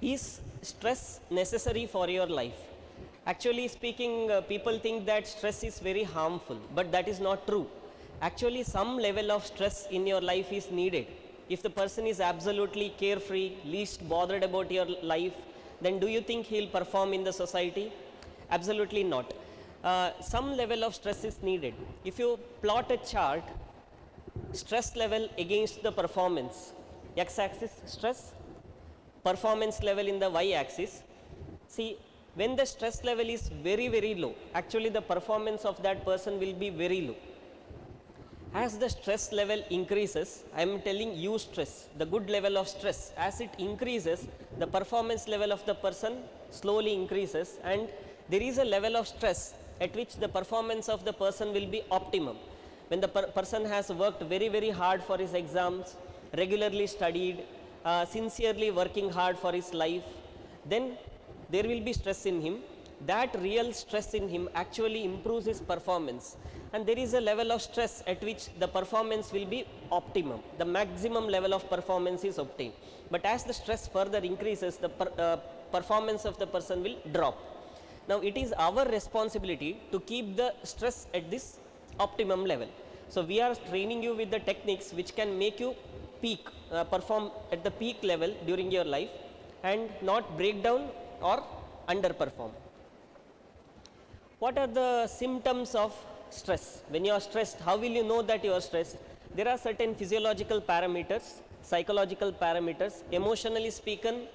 Is stress necessary for your life? Actually speaking, people think that stress is very harmful, but that is not true. Actually, some level of stress in your life is needed. If the person is absolutely carefree, least bothered about your life, then do you think he'll perform in the society? Absolutely not. Some level of stress is needed. If you plot a chart, stress level against the performance, x-axis stress, performance level in the y-axis. See, When the stress level is very low, actually the performance of that person will be very low. As the stress level increases, I am telling you stress, the good level of stress, as it increases, the performance level of the person slowly increases, and there is a level of stress at which the performance of the person will be optimum. When the person has worked very hard for his exams, regularly studied, sincerely working hard for his life, then there will be stress in him. That real stress in him actually improves his performance, and there is a level of stress at which the performance will be optimum, the maximum level of performance is obtained. But as the stress further increases, the performance of the person will drop. Now it is our responsibility to keep the stress at this optimum level. So we are training you with the techniques which can make you peak, perform at the peak level during your life and not break down or underperform. What are the symptoms of stress? When you are stressed, how will you know that you are stressed? There are certain physiological parameters, psychological parameters. Emotionally speaking,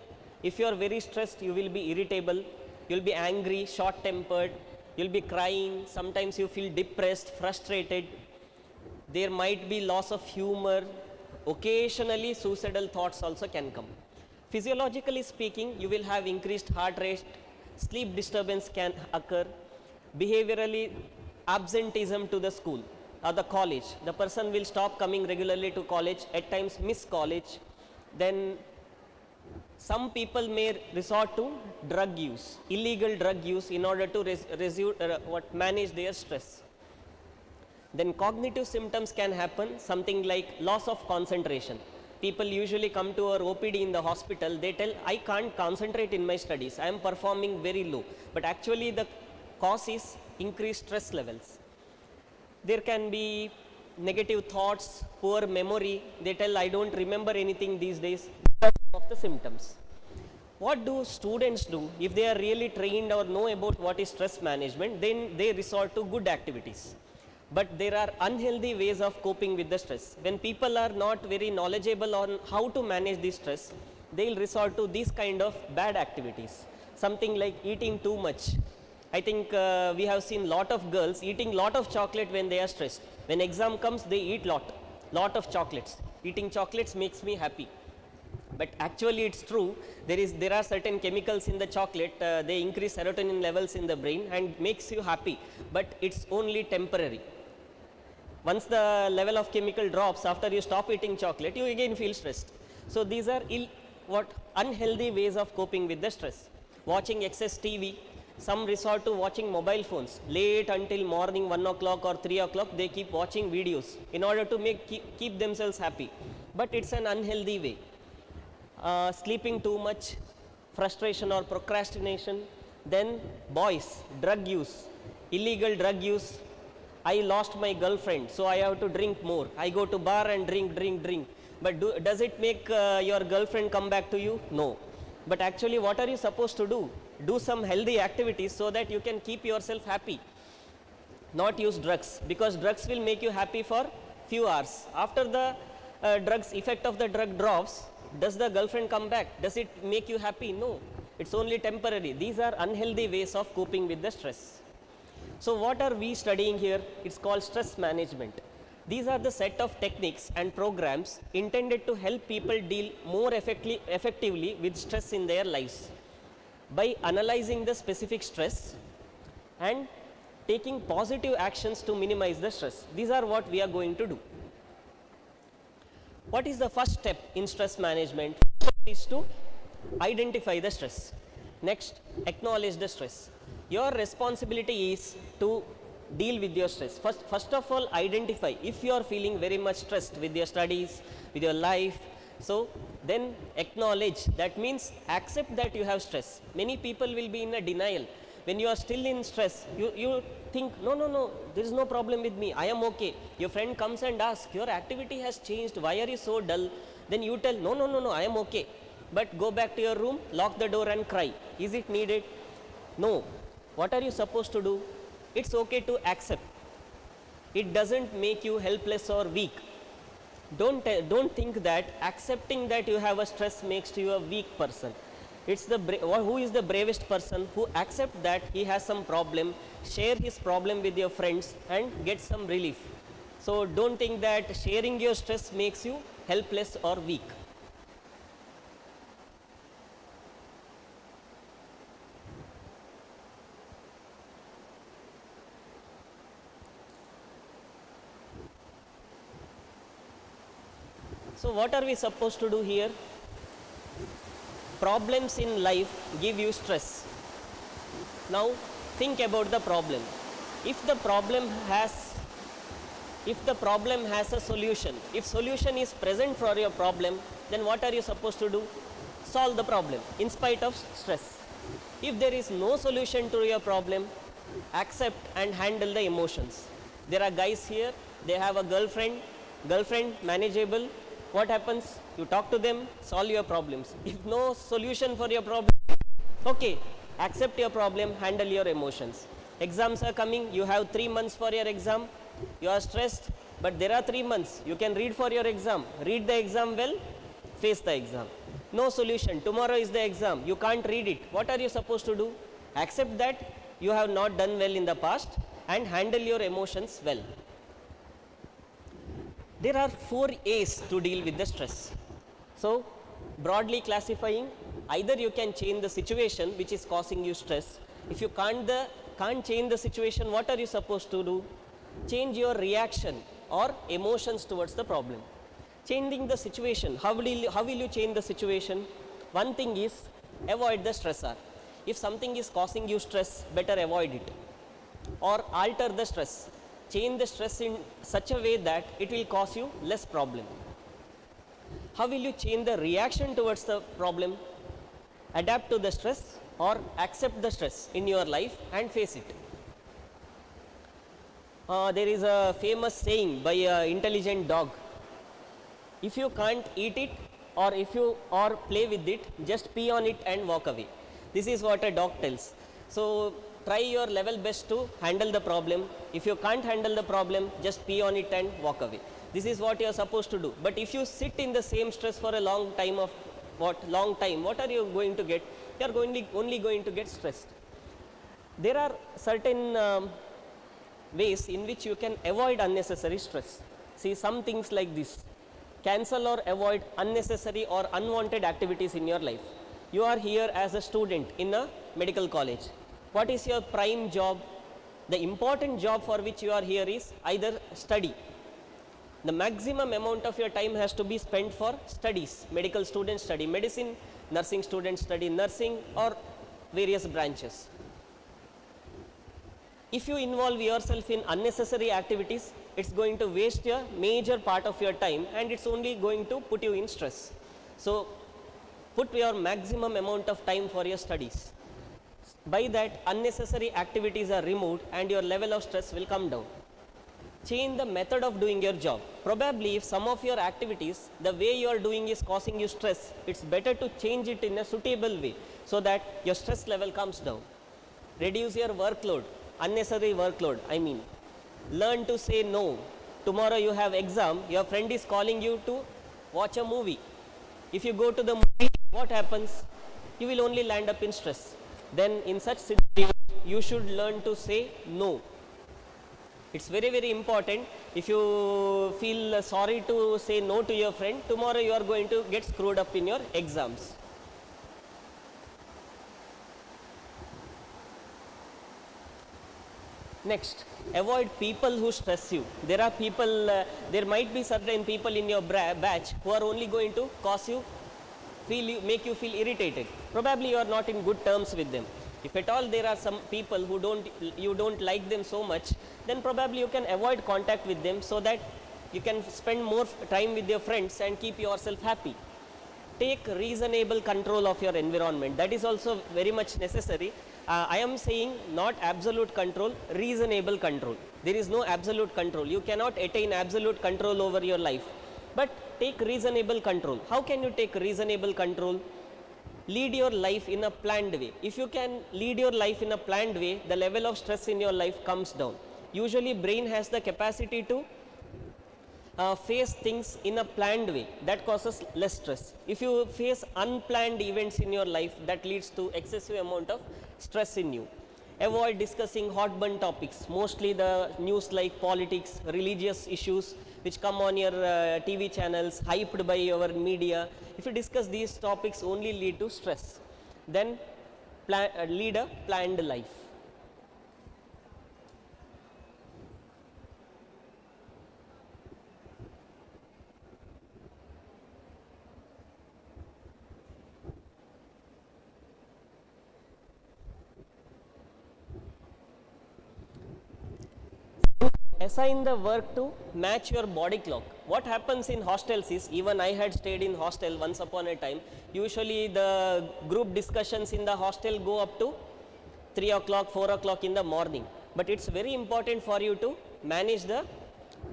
if you are very stressed, you will be irritable, you will be angry, short tempered, you will be crying, sometimes you feel depressed, frustrated. There might be loss of humor, occasionally suicidal thoughts also can come. Physiologically speaking, you will have increased heart rate, sleep disturbance can occur, behaviorally absenteeism to the school or the college. The person will stop coming regularly to college, at times miss college. Then some people may resort to drug use, illegal drug use in order to manage their stress. Then cognitive symptoms can happen, something like loss of concentration. People usually come to our OPD in the hospital, they tell, I can't concentrate in my studies, I am performing very low. But actually the cause is increased stress levels. There can be negative thoughts, poor memory, they tell, I don't remember anything these days. Of the symptoms. What do students do if they are really trained or know about what is stress management? Then they resort to good activities. But there are unhealthy ways of coping with the stress. When people are not very knowledgeable on how to manage the stress, they will resort to these kind of bad activities. Something like eating too much. I think we have seen lot of girls eating lot of chocolate when they are stressed. When exam comes, they eat lot of chocolates. Eating chocolates makes me happy. But actually it's true, there are certain chemicals in the chocolate, they increase serotonin levels in the brain and makes you happy, but it's only temporary. Once the level of chemical drops, after you stop eating chocolate, you again feel stressed. So these are unhealthy ways of coping with the stress. Watching excess TV, some resort to watching mobile phones late until morning 1 o'clock or 3 o'clock, they keep watching videos in order to keep themselves happy. But it's an unhealthy way. Sleeping too much, frustration or procrastination. Then boys, drug use, illegal drug use. I lost my girlfriend, so I have to drink more. I go to bar and drink. But does it make your girlfriend come back to you? No. But actually what are you supposed to do? Do some healthy activities so that you can keep yourself happy. Not use drugs, because drugs will make you happy for few hours. After the effect of the drug drops, does the girlfriend come back? Does it make you happy? No. It's only temporary. These are unhealthy ways of coping with the stress. So what are we studying here? It's called stress management. These are the set of techniques and programs intended to help people deal more effectively with stress in their lives by analyzing the specific stress and taking positive actions to minimize the stress. These are what we are going to do. What is the first step in stress management? First is to identify the stress. Next, acknowledge the stress. Your responsibility is to deal with your stress. First of all, identify if you are feeling very much stressed with your studies, with your life. So then acknowledge, that means accept that you have stress. Many people will be in a denial. When you are still in stress, you think, no, there is no problem with me, I am okay. Your friend comes and asks, your activity has changed, why are you so dull? Then you tell, no, I am okay. But go back to your room, lock the door and cry. Is it needed? No. What are you supposed to do? It's okay to accept. It doesn't make you helpless or weak. Don't think that accepting that you have a stress makes you a weak person. It's the who is the bravest person who accept that he has some problem, share his problem with your friends and get some relief. So don't think that sharing your stress makes you helpless or weak. So what are we supposed to do here? Problems in life give you stress. Now think about the problem. If the problem has a solution, if solution is present for your problem, then what are you supposed to do? Solve the problem in spite of stress. If there is no solution to your problem, accept and handle the emotions. There are guys here, they have a girlfriend manageable. What happens? You talk to them, solve your problems. If no solution for your problem, okay, accept your problem, handle your emotions. Exams are coming, you have 3 months for your exam, you are stressed, but there are 3 months, you can read for your exam. Read the exam well, face the exam. No solution, tomorrow is the exam, you can't read it. What are you supposed to do? Accept that you have not done well in the past and handle your emotions well. There are 4 A's to deal with the stress. So, broadly classifying, either you can change the situation which is causing you stress. If you can't change the situation, what are you supposed to do? Change your reaction or emotions towards the problem. Changing the situation, how will you change the situation? One thing is, avoid the stressor. If something is causing you stress, better avoid it. Or alter the stress. Change the stress in such a way that it will cause you less problem. How will you change the reaction towards the problem? Adapt to the stress or accept the stress in your life and face it. There is a famous saying by an intelligent dog. If you can't eat it or play with it, just pee on it and walk away. This is what a dog tells. So try your level best to handle the problem. If you can't handle the problem, just pee on it and walk away. This is what you are supposed to do. But if you sit in the same stress for a long time, what are you going to get? You are only going to get stressed. There are certain ways in which you can avoid unnecessary stress. See, some things like this. Cancel or avoid unnecessary or unwanted activities in your life. You are here as a student in a medical college. What is your prime job? The important job for which you are here is either study. The maximum amount of your time has to be spent for studies. Medical students study medicine, nursing students study nursing or various branches. If you involve yourself in unnecessary activities, it's going to waste a major part of your time and it's only going to put you in stress. So put your maximum amount of time for your studies. By that, unnecessary activities are removed and your level of stress will come down. Change the method of doing your job. Probably if some of your activities, the way you are doing is causing you stress, it's better to change it in a suitable way so that your stress level comes down. Reduce your workload, unnecessary workload, I mean. Learn to say no. Tomorrow you have exam, your friend is calling you to watch a movie. If you go to the movie, what happens? You will only land up in stress. Then in such situations, you should learn to say no. It's very, very important. If you feel sorry to say no to your friend, tomorrow you are going to get screwed up in your exams. Next, avoid people who stress you. There are people, there might be certain people in your batch who are only going to cause you, make you feel irritated. Probably you are not in good terms with them. If at all there are some people who you don't like them so much, then probably you can avoid contact with them so that you can spend more time with your friends and keep yourself happy. Take reasonable control of your environment. That is also very much necessary. I am saying not absolute control, reasonable control. There is no absolute control. You cannot attain absolute control over your life. But take reasonable control. How can you take reasonable control? Lead your life in a planned way. If you can lead your life in a planned way, the level of stress in your life comes down. Usually brain has the capacity to face things in a planned way, that causes less stress. If you face unplanned events in your life, that leads to excessive amount of stress in you. Avoid discussing hot button topics, mostly the news like politics, religious issues which come on your TV channels, hyped by your media. If you discuss these topics, only lead to stress. Then lead a planned life. Assign the work to match your body clock. What happens in hostels is, even I had stayed in hostel once upon a time, usually the group discussions in the hostel go up to 3 o'clock, 4 o'clock in the morning. But it's very important for you to manage the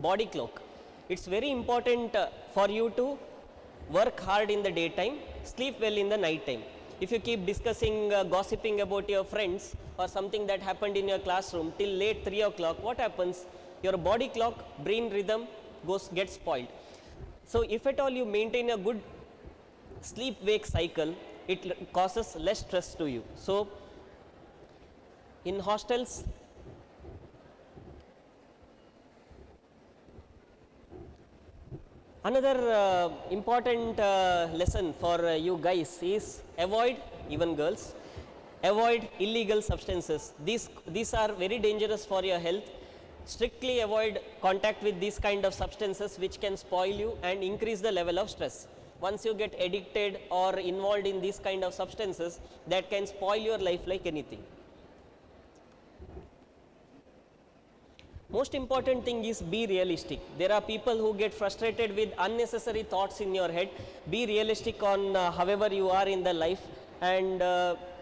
body clock. It's very important for you to work hard in the daytime, sleep well in the night time. If you keep discussing, gossiping about your friends or something that happened in your classroom till late 3 o'clock, what happens? Your body clock, brain rhythm gets spoiled. So if at all you maintain a good sleep-wake cycle, it causes less stress to you. So in hostels, another important lesson for you guys is avoid, even girls, avoid illegal substances. These are very dangerous for your health. Strictly avoid contact with these kind of substances which can spoil you and increase the level of stress. Once you get addicted or involved in these kind of substances, that can spoil your life like anything. Most important thing is be realistic. There are people who get frustrated with unnecessary thoughts in your head. Be realistic on however you are in the life, and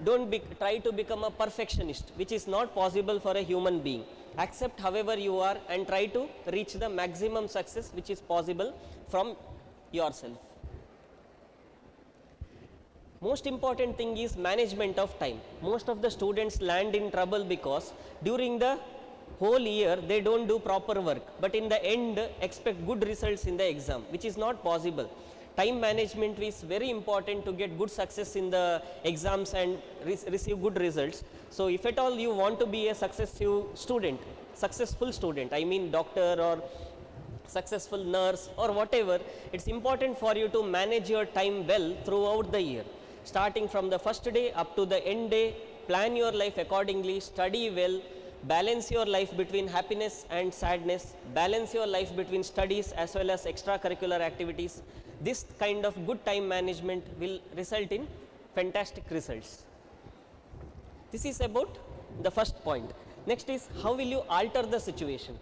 don't try to become a perfectionist, which is not possible for a human being. Accept however you are and try to reach the maximum success which is possible from yourself. Most important thing is management of time. Most of the students land in trouble because during the whole year they don't do proper work, but in the end expect good results in the exam, which is not possible. Time management is very important to get good success in the exams and receive good results. So if at all you want to be a successful student, I mean doctor or successful nurse or whatever, it's important for you to manage your time well throughout the year. Starting from the first day up to the end day, plan your life accordingly, study well, balance your life between happiness and sadness, balance your life between studies as well as extracurricular activities. This kind of good time management will result in fantastic results. This is about the first point. Next is, how will you alter the situation?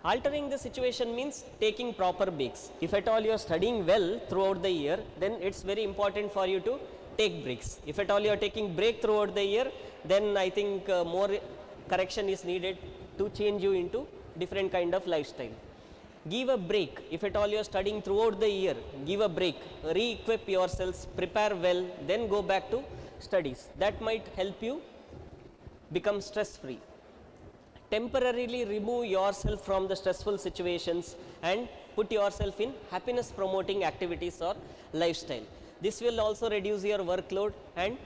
Altering the situation means taking proper breaks. If at all you are studying well throughout the year, then it's very important for you to take breaks. If at all you are taking break throughout the year, then I think more correction is needed to change you into different kind of lifestyle. Give a break. If at all you are studying throughout the year, give a break, re-equip yourselves, prepare well, then go back to studies. That might help you become stress free. Temporarily remove yourself from the stressful situations and put yourself in happiness promoting activities or lifestyle. This will also reduce your workload and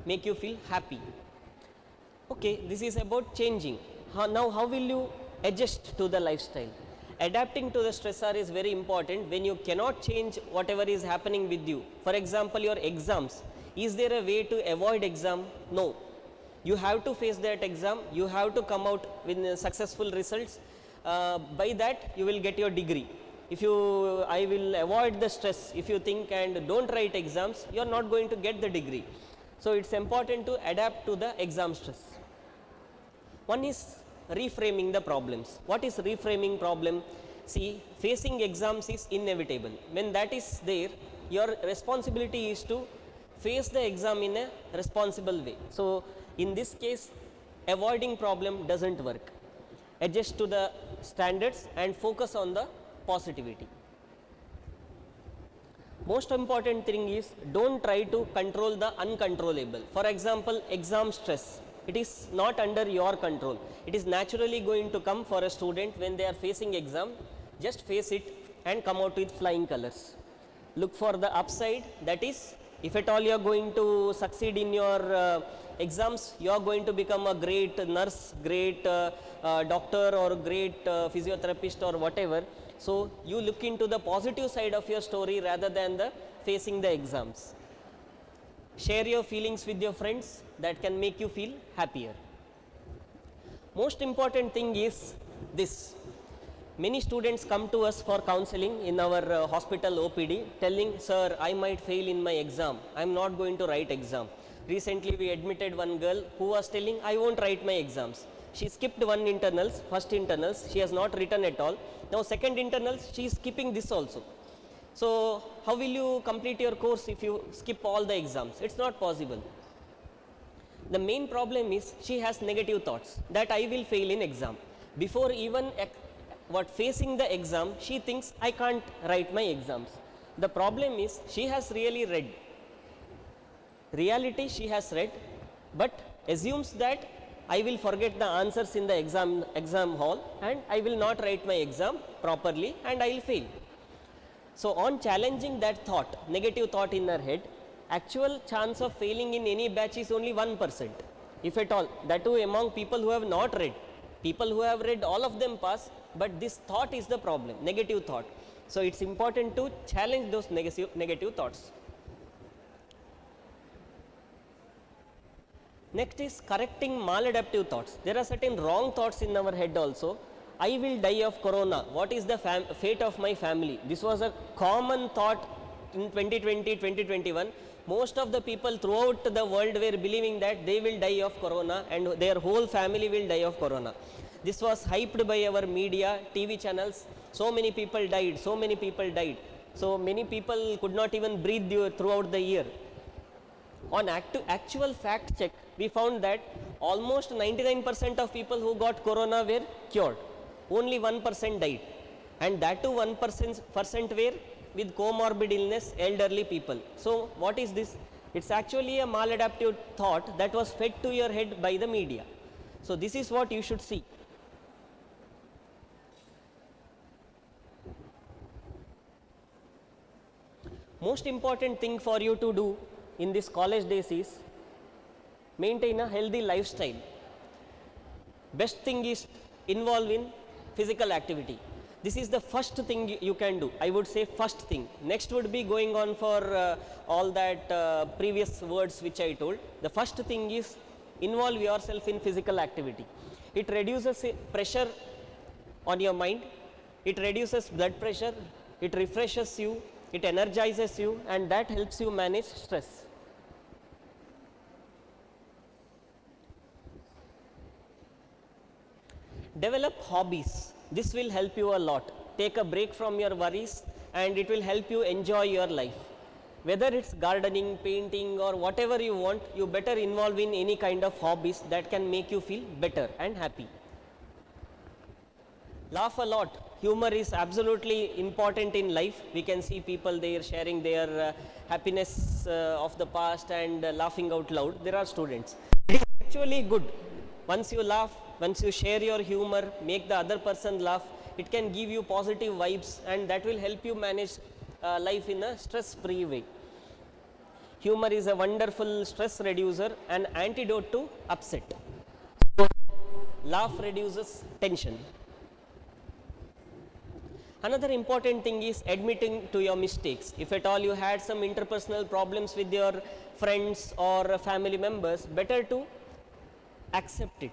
make you feel happy. Okay, this is about changing. Now how will you adjust to the lifestyle? Adapting to the stressor is very important when you cannot change whatever is happening with you. For example, your exams. Is there a way to avoid exam? No. You have to face that exam. You have to come out with successful results. By that, you will get your degree. If I will avoid the stress, if you think and don't write exams, you are not going to get the degree. So it's important to adapt to the exam stress. One is reframing the problems. What is reframing problem? See, facing exams is inevitable. When that is there, your responsibility is to face the exam in a responsible way. So in this case, avoiding problem doesn't work. Adjust to the standards and focus on the positivity. Most important thing is, don't try to control the uncontrollable. For example, exam stress. It is not under your control. It is naturally going to come for a student when they are facing exam. Just face it and come out with flying colors. Look for the upside, that is, if at all you are going to succeed in your exams, you are going to become a great nurse, great doctor or great physiotherapist or whatever. So, you look into the positive side of your story rather than the facing the exams. Share your feelings with your friends, that can make you feel happier. Most important thing is this. Many students come to us for counseling in our hospital OPD telling, sir, I might fail in my exam, I am not going to write exam. Recently we admitted one girl who was telling, I won't write my exams. She skipped one internals, first internals, she has not written at all. Now second internals, she is skipping this also. So how will you complete your course if you skip all the exams? It's not possible. The main problem is she has negative thoughts that I will fail in exam. Before even facing the exam, she thinks I can't write my exams. The problem is she has really read. Reality she has read, but assumes that I will forget the answers in the exam hall and I will not write my exam properly and I will fail. So on challenging that thought, negative thought in her head, actual chance of failing in any batch is only 1%, if at all. That too among people who have not read. People who have read, all of them pass, but this thought is the problem, negative thought. So it's important to challenge those negative thoughts. Next is correcting maladaptive thoughts. There are certain wrong thoughts in our head also. I will die of corona. What is the fate of my family? This was a common thought in 2020, 2021. Most of the people throughout the world were believing that they will die of corona and their whole family will die of corona. This was hyped by our media, TV channels. So many people died, so many people died. So many people could not even breathe throughout the year. On actual fact check, we found that almost 99% of people who got corona were cured. Only 1% died. And that too 1% were with comorbid illness, elderly people. So what is this? It's actually a maladaptive thought that was fed to your head by the media. So this is what you should see. Most important thing for you to do in this college days is maintain a healthy lifestyle. Best thing is involve in physical activity. This is the first thing you can do. I would say first thing. Next would be going on for all that previous words which I told. The first thing is involve yourself in physical activity. It reduces pressure on your mind. It reduces blood pressure. It refreshes you. It energizes you, and that helps you manage stress. Develop hobbies. This will help you a lot. Take a break from your worries and it will help you enjoy your life. Whether it's gardening, painting or whatever you want, you better involve in any kind of hobbies that can make you feel better and happy. Laugh a lot. Humor is absolutely important in life. We can see people there sharing their happiness of the past and laughing out loud. There are students. It is actually good. Once you laugh, once you share your humor, make the other person laugh, it can give you positive vibes and that will help you manage life in a stress-free way. Humor is a wonderful stress reducer and antidote to upset. So, laugh reduces tension. Another important thing is admitting to your mistakes. If at all you had some interpersonal problems with your friends or family members, better to accept it.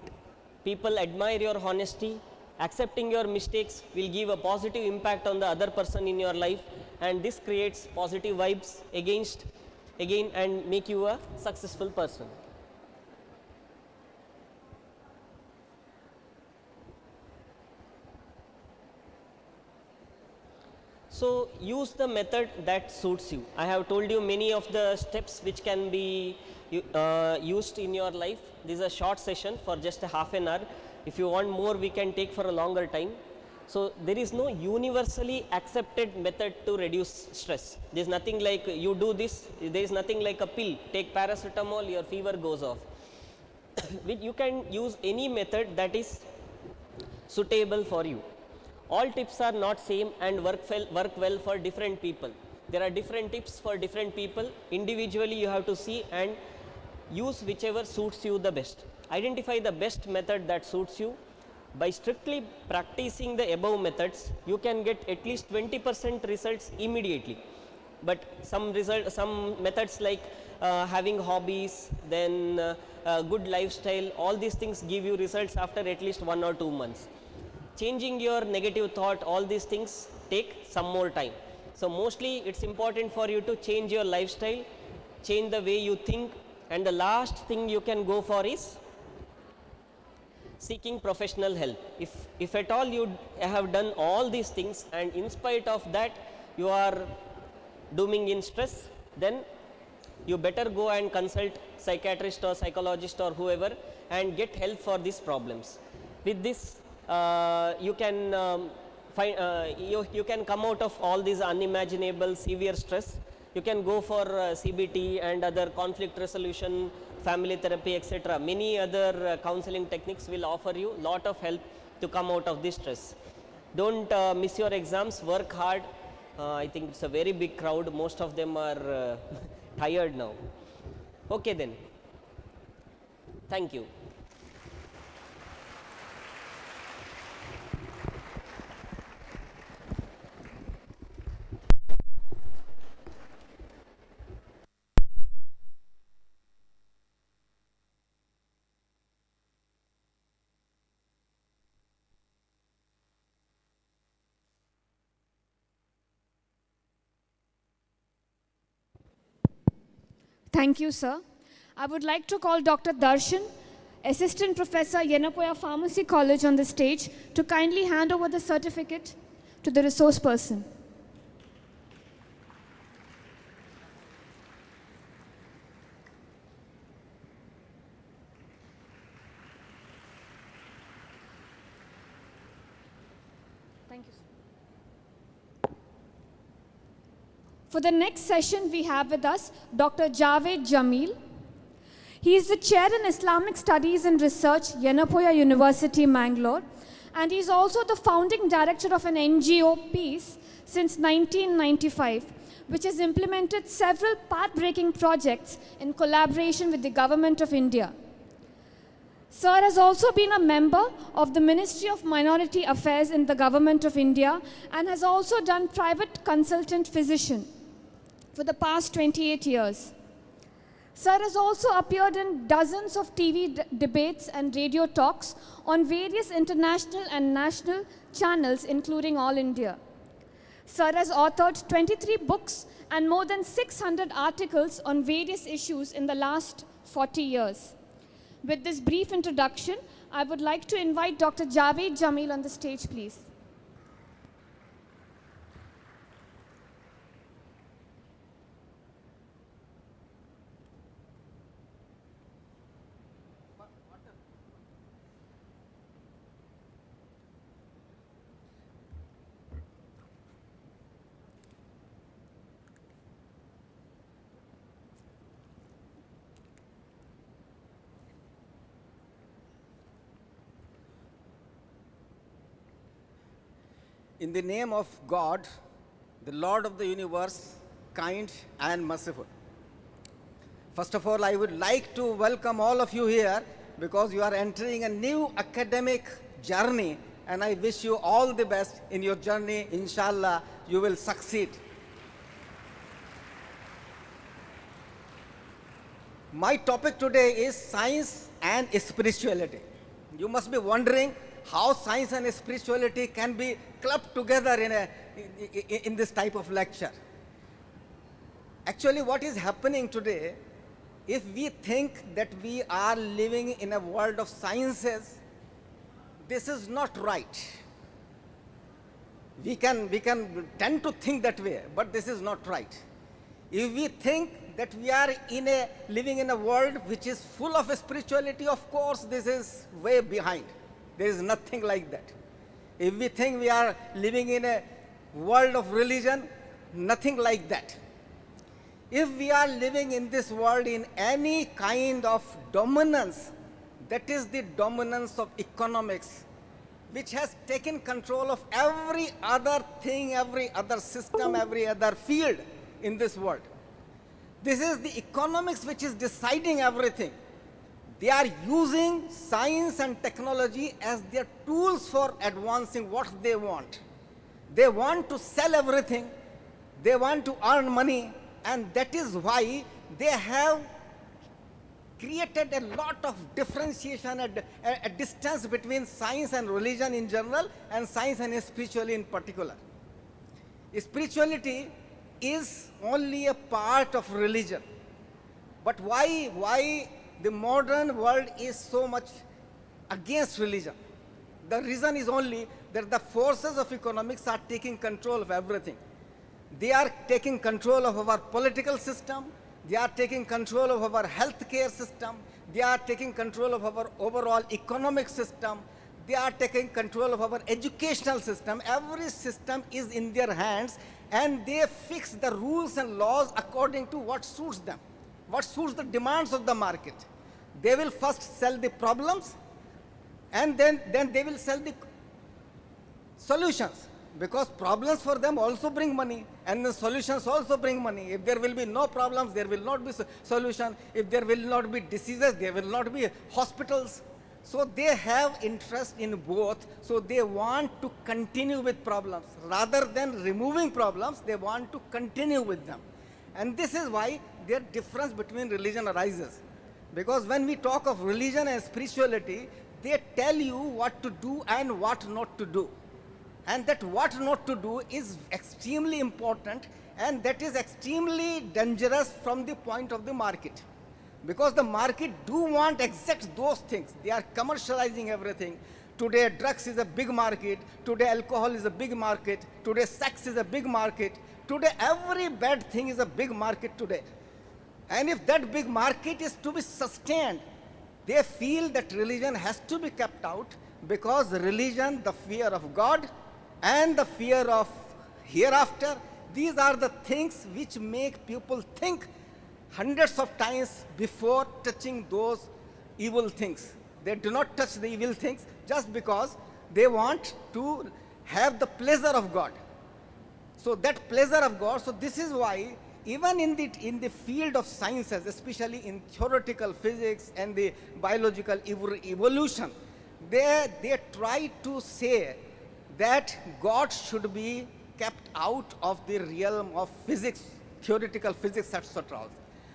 People admire your honesty. Accepting your mistakes will give a positive impact on the other person in your life, and this creates positive vibes again and make you a successful person. So use the method that suits you. I have told you many of the steps which can be used in your life. This is a short session for just a half an hour. If you want more, we can take for a longer time. So there is no universally accepted method to reduce stress. There is nothing like you do this, there is nothing like a pill, take paracetamol, your fever goes off. You can use any method that is suitable for you. All tips are not same and work well for different people. There are different tips for different people. Individually you have to see and use whichever suits you the best. Identify the best method that suits you. By strictly practicing the above methods, you can get at least 20% results immediately. But some methods like having hobbies, then good lifestyle, all these things give you results after at least 1 or 2 months. Changing your negative thought, all these things take some more time. So mostly it's important for you to change your lifestyle, change the way you think, and the last thing you can go for is seeking professional help. If at all you have done all these things and in spite of that you are dooming in stress, then you better go and consult psychiatrist or psychologist or whoever and get help for these problems. With this you can you can come out of all these unimaginable severe stress. You can go for CBT and other conflict resolution, family therapy, etc. Many other counseling techniques will offer you lot of help to come out of this stress. Don't miss your exams, work hard. I think it's a very big crowd, most of them are tired now. Okay then, thank you. Thank you, sir. I would like to call Dr. Darshan, Assistant Professor, Yenapoya Pharmacy College, on the stage to kindly hand over the certificate to the resource person. Thank you, sir. For the next session, we have with us Dr. Javed Jamil. He is the Chair in Islamic Studies and Research, Yenapoya University, Mangalore, and he is also the founding director of an NGO, Peace, since 1995, which has implemented several path-breaking projects in collaboration with the Government of India. Sir has also been a member of the Ministry of Minority Affairs in the Government of India and has also done private consultant physician for the past 28 years. Sir has also appeared in dozens of TV debates and radio talks on various international and national channels, including All India. Sir has authored 23 books and more than 600 articles on various issues in the last 40 years. With this brief introduction, I would like to invite Dr. Javed Jamil on the stage, please. In the name of God, the Lord of the universe, kind and merciful. First of all, I would like to welcome all of you here because you are entering a new academic journey, and I wish you all the best in your journey. Inshallah, you will succeed. My topic today is science and spirituality. You must be wondering how science and spirituality can be clubbed together in this type of lecture. Actually, what is happening today, if we think that we are living in a world of sciences, this is not right. We can tend to think that way, but this is not right. If we think that we are living in a world which is full of spirituality, of course, this is way behind. There is nothing like that. If we think we are living in a world of religion, nothing like that. If we are living in this world in any kind of dominance, that is the dominance of economics, which has taken control of every other thing, every other system, every other field in this world. This is the economics which is deciding everything. They are using science and technology as their tools for advancing what they want. They want to sell everything, they want to earn money, and that is why they have created a lot of differentiation, a distance between science and religion in general and science and spirituality in particular. Spirituality is only a part of religion. But why the modern world is so much against religion? The reason is only that the forces of economics are taking control of everything. They are taking control of our political system, they are taking control of our healthcare system, they are taking control of our overall economic system, they are taking control of our educational system. Every system is in their hands, and they fix the rules and laws according to what suits them, what suits the demands of the market. They will first sell the problems, and then they will sell the solutions, because problems for them also bring money, and the solutions also bring money. If there will be no problems, there will not be solution. If there will not be diseases, there will not be hospitals. So they have interest in both. So they want to continue with problems. Rather than removing problems, they want to continue with them. And this is why their difference between religion arises. Because when we talk of religion and spirituality, they tell you what to do and what not to do. And that what not to do is extremely important, and that is extremely dangerous from the point of the market. Because the market do want exact those things. They are commercializing everything. Today drugs is a big market, today alcohol is a big market, today sex is a big market, today every bad thing is a big market today. And if that big market is to be sustained, they feel that religion has to be kept out, because religion, the fear of God, and the fear of hereafter, these are the things which make people think hundreds of times before touching those evil things. They do not touch the evil things just because they want to have the pleasure of God. So that pleasure of God, so this is why even in the field of sciences, especially in theoretical physics and the biological evolution, they try to say that God should be kept out of the realm of physics, theoretical physics, etc.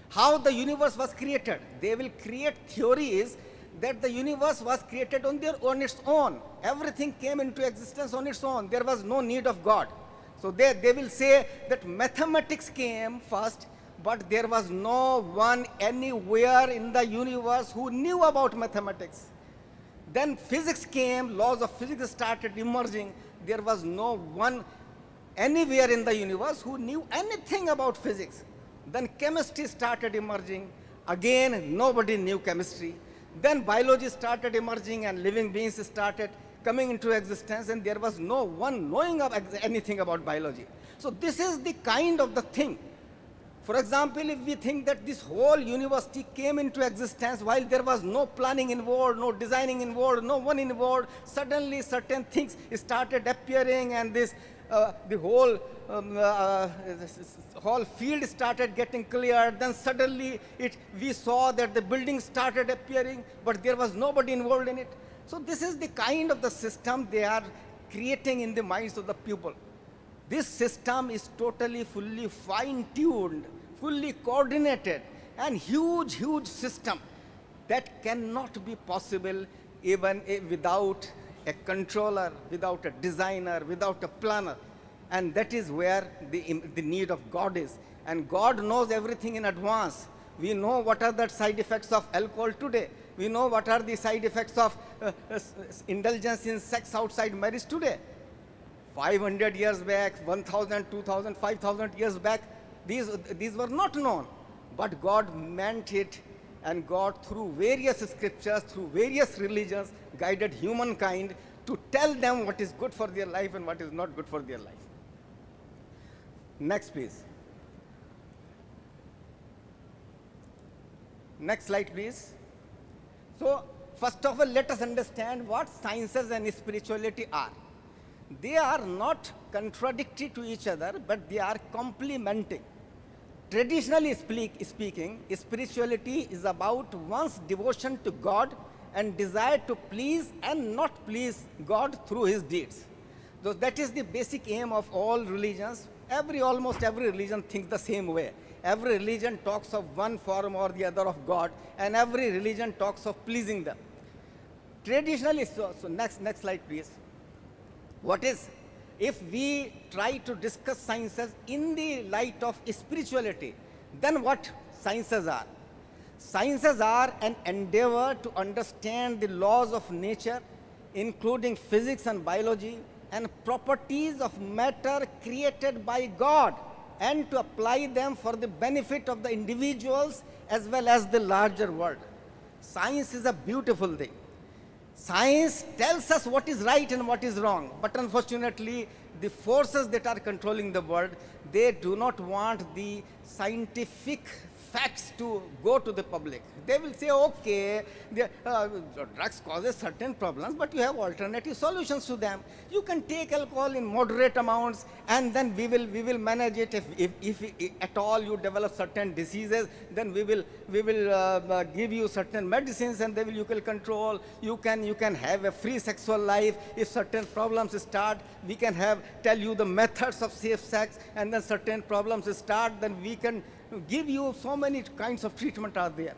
How the universe was created. They will create theories that the universe was created on its own. Everything came into existence on its own. There was no need of God. So they will say that mathematics came first, but there was no one anywhere in the universe who knew about mathematics. Then physics came, laws of physics started emerging. There was no one anywhere in the universe who knew anything about physics. Then chemistry started emerging. Again, nobody knew chemistry. Then biology started emerging and living beings started coming into existence, and there was no one knowing of anything about biology. So this is the kind of the thing. For example, if we think that this whole university came into existence while there was no planning involved, no designing involved, no one involved, suddenly certain things started appearing, and this the whole field started getting cleared. Then suddenly we saw that the buildings started appearing, but there was nobody involved in it. So this is the kind of the system they are creating in the minds of the people. This system is totally, fully fine-tuned, fully coordinated, and huge, huge system that cannot be possible even without a controller, without a designer, without a planner. And that is where the need of God is. And God knows everything in advance. We know what are the side effects of alcohol today. We know what are the side effects of indulgence in sex outside marriage today. 500 years back, 1,000, 2,000, 5,000 years back, these were not known. But God meant it, and God, through various scriptures, through various religions, guided humankind to tell them what is good for their life and what is not good for their life. Next, please. Next slide, please. So, First of all, let us understand what sciences and spirituality are. They are not contradictory to each other, but they are complementing. Traditionally speaking, spirituality is about one's devotion to God and desire to please and not please God through his deeds. So that is the basic aim of all religions. Almost every religion thinks the same way. Every religion talks of one form or the other of God, and every religion talks of pleasing them. Traditionally, so next slide please. What is, if we try to discuss sciences in the light of spirituality, then what sciences are? Sciences are an endeavor to understand the laws of nature, including physics and biology, and properties of matter created by God, and to apply them for the benefit of the individuals as well as the larger world. Science is a beautiful thing. Science tells us what is right and what is wrong, but unfortunately, the forces that are controlling the world, they do not want the scientific facts to go to the public. They will say, okay, drugs causes certain problems, but you have alternative solutions to them. You can take alcohol in moderate amounts, and then we will manage it. If at all you develop certain diseases, then we will give you certain medicines, and you can control. You can have a free sexual life. If certain problems start, we can tell you the methods of safe sex, and then certain problems start, then we can give you so many kinds of treatment are there.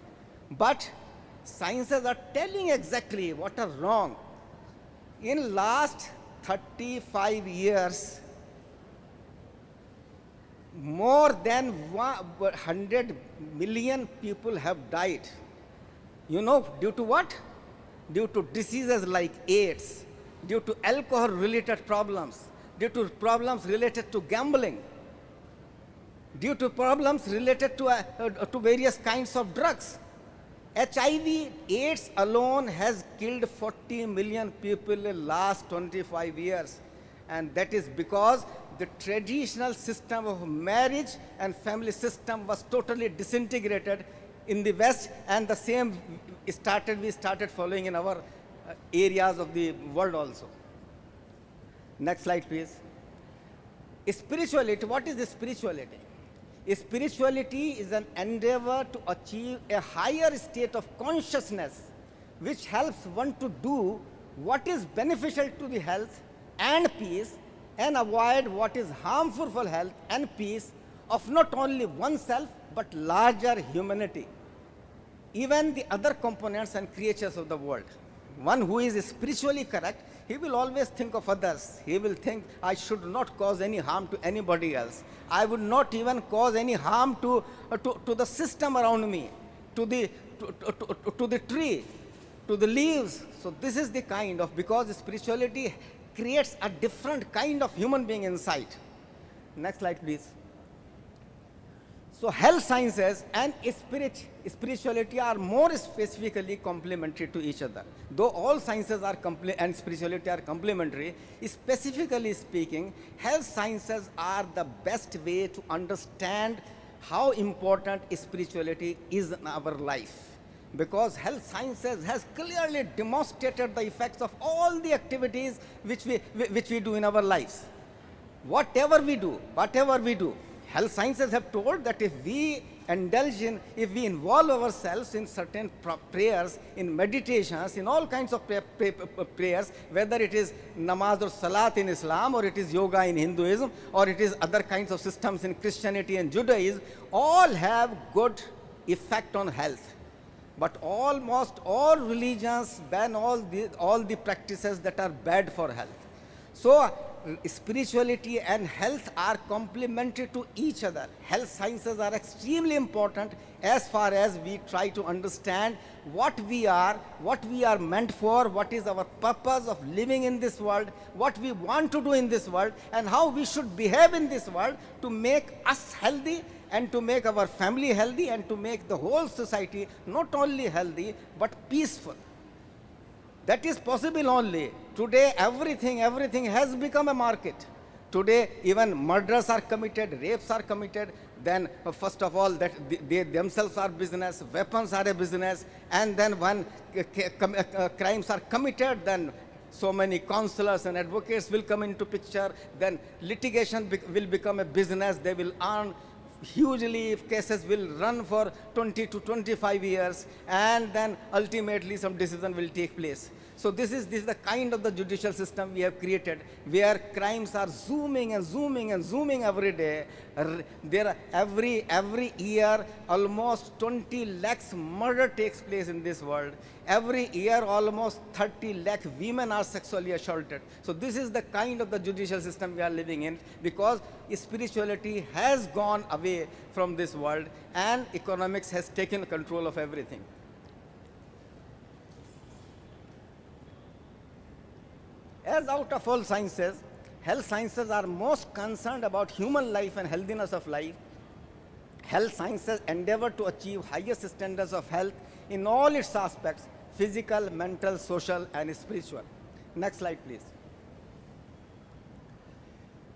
But sciences are telling exactly what are wrong. In last 35 years, more than 100 million people have died. You know, due to what? Due to diseases like AIDS, due to alcohol-related problems, due to problems related to gambling, due to problems related to various kinds of drugs. HIV, AIDS alone has killed 40 million people in the last 25 years. And that is because the traditional system of marriage and family system was totally disintegrated in the West, and the same we started following in our areas of the world also. Next slide, please. Spirituality, what is spirituality? Spirituality is an endeavor to achieve a higher state of consciousness which helps one to do what is beneficial to the health and peace, and avoid what is harmful for health and peace of not only oneself but larger humanity, even the other components and creatures of the world. One who is spiritually correct, he will always think of others. He will think, I should not cause any harm to anybody else. I would not even cause any harm to the system around me, to the tree, to the leaves. So this is the kind of, because spirituality creates a different kind of human being inside. Next slide, please. So health sciences and spirituality are more specifically complementary to each other. Though all sciences are and spirituality are complementary, specifically speaking, health sciences are the best way to understand how important spirituality is in our life. Because health sciences has clearly demonstrated the effects of all the activities which we do in our lives. Whatever we do, health sciences have told that if we involve ourselves in certain prayers, in meditations, in all kinds of prayers, whether it is namaz or salat in Islam, or it is yoga in Hinduism, or it is other kinds of systems in Christianity and Judaism, all have good effect on health. But almost all religions ban all the practices that are bad for health. So spirituality and health are complementary to each other. Health sciences are extremely important as far as we try to understand what we are meant for, what is our purpose of living in this world, what we want to do in this world, and how we should behave in this world to make us healthy, and to make our family healthy, and to make the whole society not only healthy but peaceful. That is possible only. Today everything has become a market. Today, even murders are committed, rapes are committed. Then, first of all, that they themselves are business, weapons are a business, and then when crimes are committed, then so many counselors and advocates will come into picture. Then litigation will become a business. They will earn hugely. Cases will run for 20 to 25 years, and then ultimately some decision will take place. So this is the kind of the judicial system we have created, where crimes are zooming and zooming and zooming every day. There are every year almost 20 lakhs murder takes place in this world. Every year almost 30 lakh women are sexually assaulted. So this is the kind of the judicial system we are living in, because spirituality has gone away from this world and economics has taken control of everything. As out of all sciences, health sciences are most concerned about human life and healthiness of life. Health sciences endeavor to achieve highest standards of health in all its aspects: physical, mental, social, and spiritual. Next slide, please.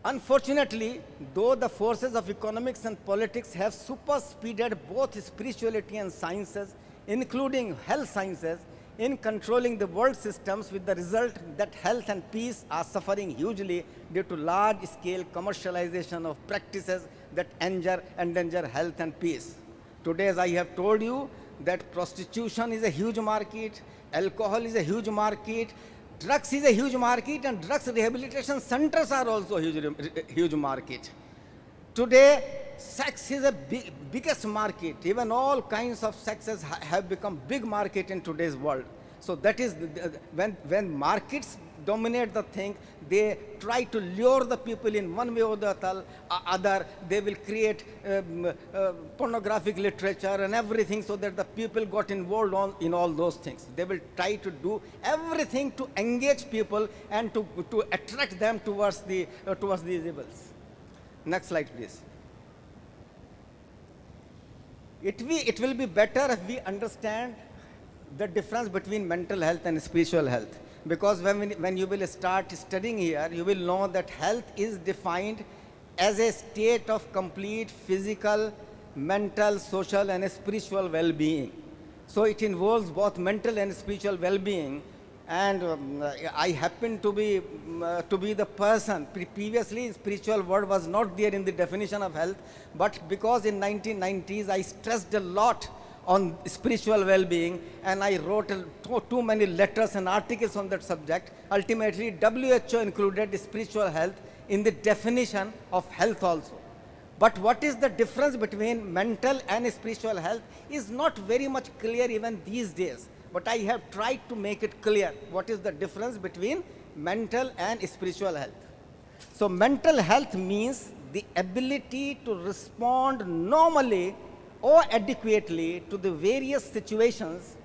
Unfortunately, though the forces of economics and politics have superseded both spirituality and sciences, including health sciences, in controlling the world systems, with the result that health and peace are suffering hugely due to large-scale commercialization of practices that endanger health and peace. Today, as I have told you, that prostitution is a huge market, alcohol is a huge market, drugs is a huge market, and drugs rehabilitation centers are also a huge market. Today, sex is a biggest market. Even all kinds of sexes have become big market in today's world. So that is when markets dominate the thing, they try to lure the people in one way or the other. They will create pornographic literature and everything, so that the people got involved in all those things. They will try to do everything to engage people and to attract them towards these evils. Next slide, please. It will be better if we understand the difference between mental health and spiritual health. Because when you will start studying here, you will know that health is defined as a state of complete physical, mental, social, and spiritual well-being. So it involves both mental and spiritual well-being. And I happen to be the person. Previously, spiritual word was not there in the definition of health, but because in 1990s I stressed a lot on spiritual well-being, and I wrote too many letters and articles on that subject. Ultimately, WHO included spiritual health in the definition of health also. But what is the difference between mental and spiritual health is not very much clear even these days. But I have tried to make it clear what is the difference between mental and spiritual health. So mental health means the ability to respond normally or adequately to the various situations,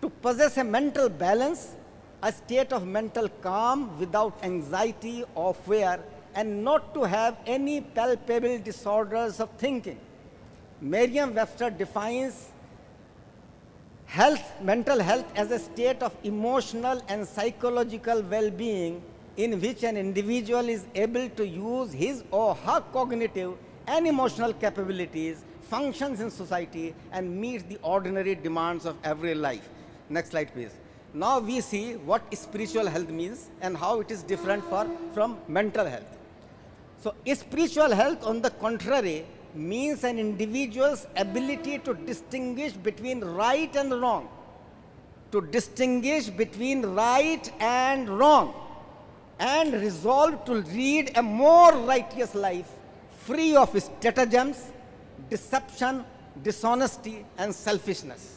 to possess a mental balance, a state of mental calm without anxiety or fear, and not to have any palpable disorders of thinking. Merriam-Webster defines mental health as a state of emotional and psychological well-being in which an individual is able to use his or her cognitive and emotional capabilities, functions in society, and meet the ordinary demands of every life. Next slide, please. Now we see what spiritual health means and how it is different from mental health. So spiritual health, on the contrary, means an individual's ability to distinguish between right and wrong, and resolve to lead a more righteous life, free of stratagems, deception, dishonesty, and selfishness.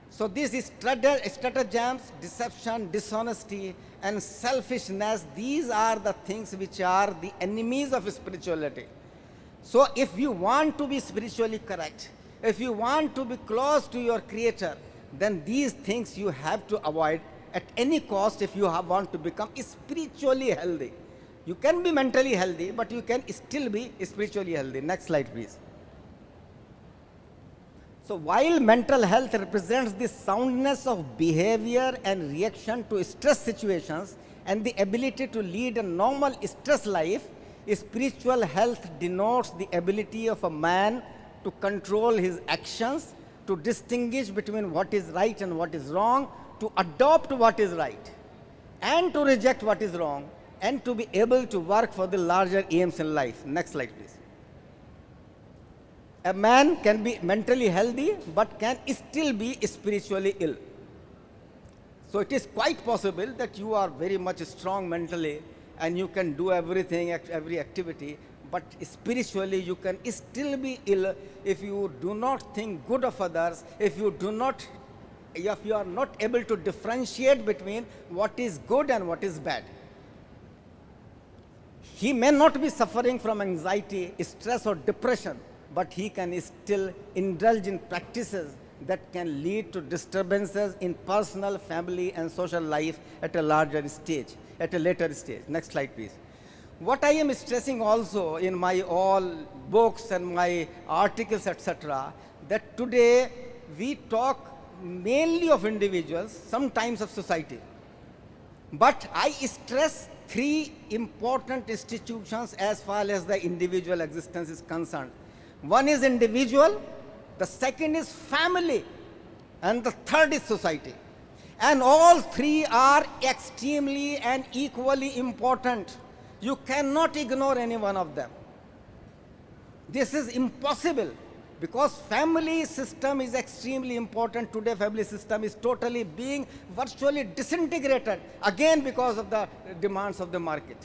So these stratagems, deception, dishonesty, and selfishness, these are the things which are the enemies of spirituality. So if you want to be spiritually correct, if you want to be close to your Creator, then these things you have to avoid at any cost if you want to become spiritually healthy. You can be mentally healthy, but you can still be spiritually healthy. Next slide, please. So while mental health represents the soundness of behavior and reaction to stress situations and the ability to lead a normal stress life, Spiritual health denotes the ability of a man to control his actions, to distinguish between what is right and what is wrong, to adopt what is right, and to reject what is wrong, and to be able to work for the larger aims in life. Next slide, please. A man can be mentally healthy but can still be spiritually ill. So it is quite possible that you are very much strong mentally and you can do everything, every activity, but spiritually you can still be ill if you do not think good of others, if you are not able to differentiate between what is good and what is bad. He may not be suffering from anxiety, stress or depression, but he can still indulge in practices that can lead to disturbances in personal, family and social life at a larger stage, at a later stage. Next slide, please. What I am stressing also in my all books and my articles, etc., that today we talk mainly of individuals, sometimes of society. But I stress three important institutions as far as the individual existence is concerned. One is individual, the second is family, and the third is society. And all three are extremely and equally important. You cannot ignore any one of them. This is impossible because family system is extremely important. Today family system is totally being virtually disintegrated, again because of the demands of the market.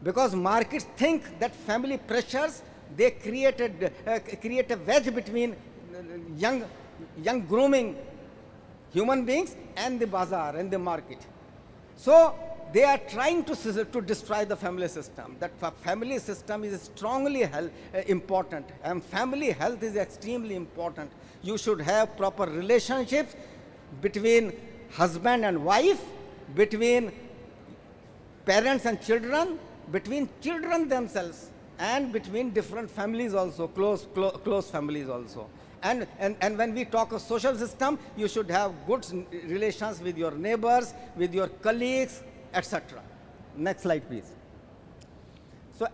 Because markets think that family pressures, they create a wedge between young grooming human beings and the bazaar and the market. So they are trying to destroy the family system. That family system is strongly important, and family health is extremely important. You should have proper relationships between husband and wife, between parents and children, between children themselves, and between different families also, close families also. And when we talk of social system, you should have good relations with your neighbors, with your colleagues, etc. Next slide, please. So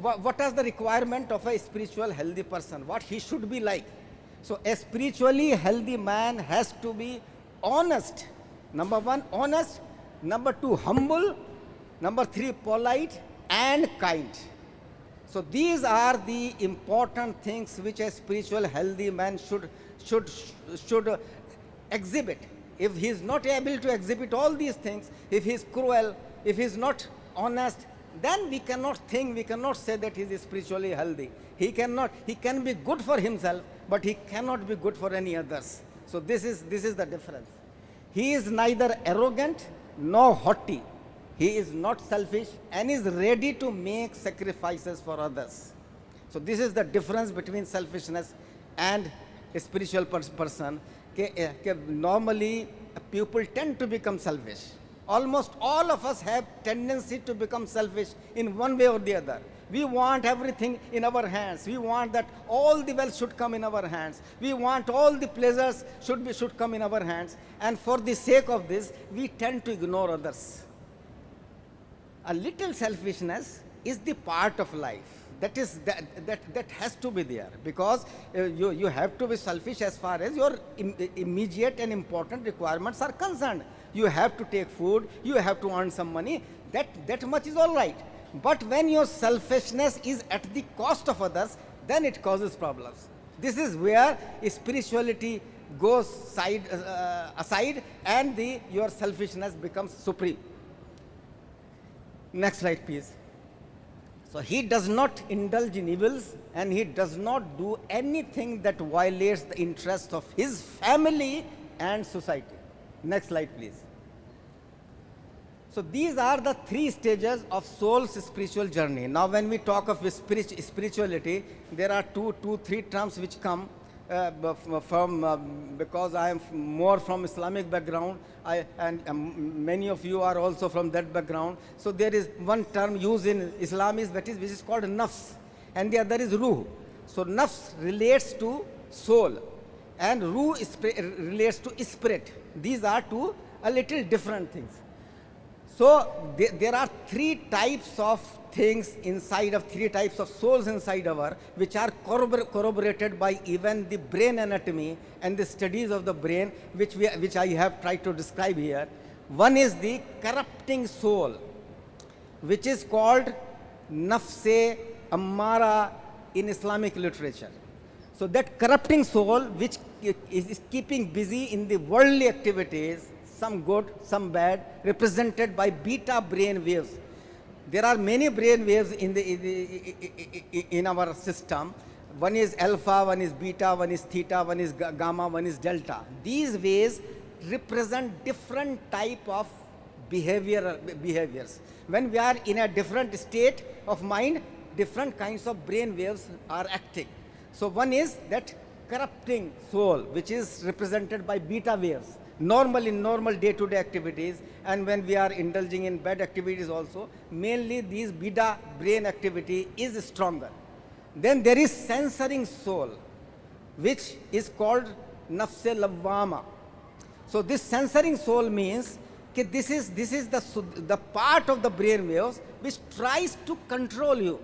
what is the requirement of a spiritual healthy person? What he should be like? So a spiritually healthy man has to be honest. Number one, honest. Number two, humble. Number three, polite and kind. So these are the important things which a spiritual healthy man should exhibit. If he is not able to exhibit all these things, if he is cruel, if he is not honest, then we cannot say that he is spiritually healthy. He can be good for himself, but he cannot be good for any others. So this is the difference. He is neither arrogant nor haughty. He is not selfish and is ready to make sacrifices for others. So this is the difference between selfishness and a spiritual person. Normally people tend to become selfish. Almost all of us have tendency to become selfish in one way or the other. We want everything in our hands. We want that all the wealth should come in our hands. We want all the pleasures should come in our hands. And for the sake of this, we tend to ignore others. A little selfishness is the part of life. That has to be there, because you have to be selfish as far as your immediate and important requirements are concerned. You have to take food, you have to earn some money, that much is all right. But when your selfishness is at the cost of others, then it causes problems. This is where spirituality goes aside and your selfishness becomes supreme. Next slide, please. So he does not indulge in evils and he does not do anything that violates the interests of his family and society. Next slide, please. So these are the three stages of soul's spiritual journey. Now when we talk of spirituality, there are three terms which come because I am more from Islamic background, and many of you are also from that background. So there is one term used in Islam which is called nafs, and the other is ruh. So nafs relates to soul, and ruh relates to spirit. These are two a little different things. So there are three types of things inside of three types of souls inside our, which are corroborated by even the brain anatomy and the studies of the brain, which I have tried to describe here. One is the corrupting soul, which is called nafse ammara in Islamic literature. So that corrupting soul, which is keeping busy in the worldly activities, some good, some bad, represented by beta brain waves. There are many brain waves in our system. One is alpha, one is beta, one is theta, one is gamma, one is delta. These waves represent different type of behaviors. When we are in a different state of mind, different kinds of brain waves are acting. So one is that corrupting soul, which is represented by beta waves, in normal day-to-day activities, and when we are indulging in bad activities also, mainly these beta brain activity is stronger. Then there is censoring soul, which is called nafse lawwama. So this censoring soul means that this is the part of the brain waves which tries to control you,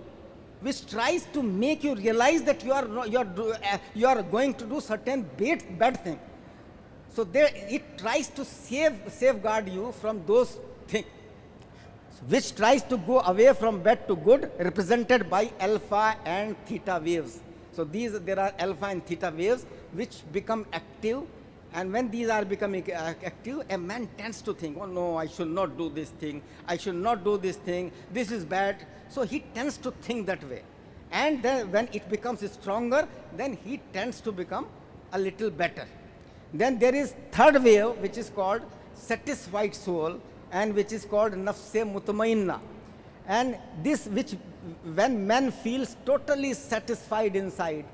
which tries to make you realize that you are going to do certain bad thing. So it tries to safeguard you from those things, which tries to go away from bad to good, represented by alpha and theta waves. So there are alpha and theta waves which become active, and when these are becoming active, a man tends to think, oh no, I should not do this thing, I should not do this thing, this is bad. So he tends to think that way. And then when it becomes stronger, then he tends to become a little better. Then there is third wave, which is called satisfied soul, and which is called nafse mutmainna. And this, which when man feels totally satisfied inside,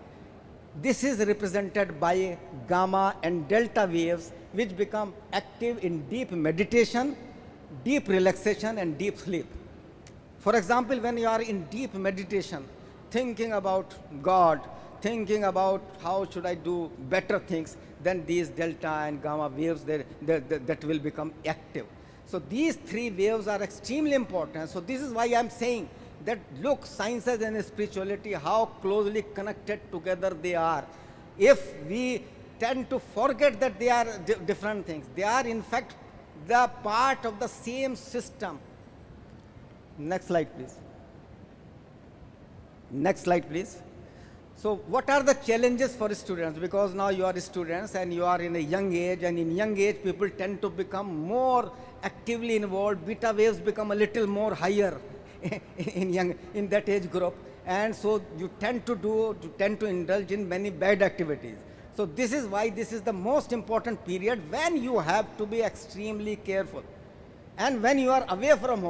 this is represented by gamma and delta waves, which become active in deep meditation, deep relaxation, and deep sleep. For example, when you are in deep meditation, thinking about God, thinking about how should I do better things, then these delta and gamma waves that will become active. So these three waves are extremely important. So this is why I am saying that look, sciences and spirituality, how closely connected together they are. If we tend to forget that they are different things, they are in fact the part of the same system. Next slide, please. Next slide, please. So what are the challenges for students? Because now you are students and you are in a young age, and in young age people tend to become more actively involved. Beta waves become a little more higher in that age group, and so you tend to indulge in many bad activities. So this is why this is the most important period when you have to be extremely careful. And when you are away from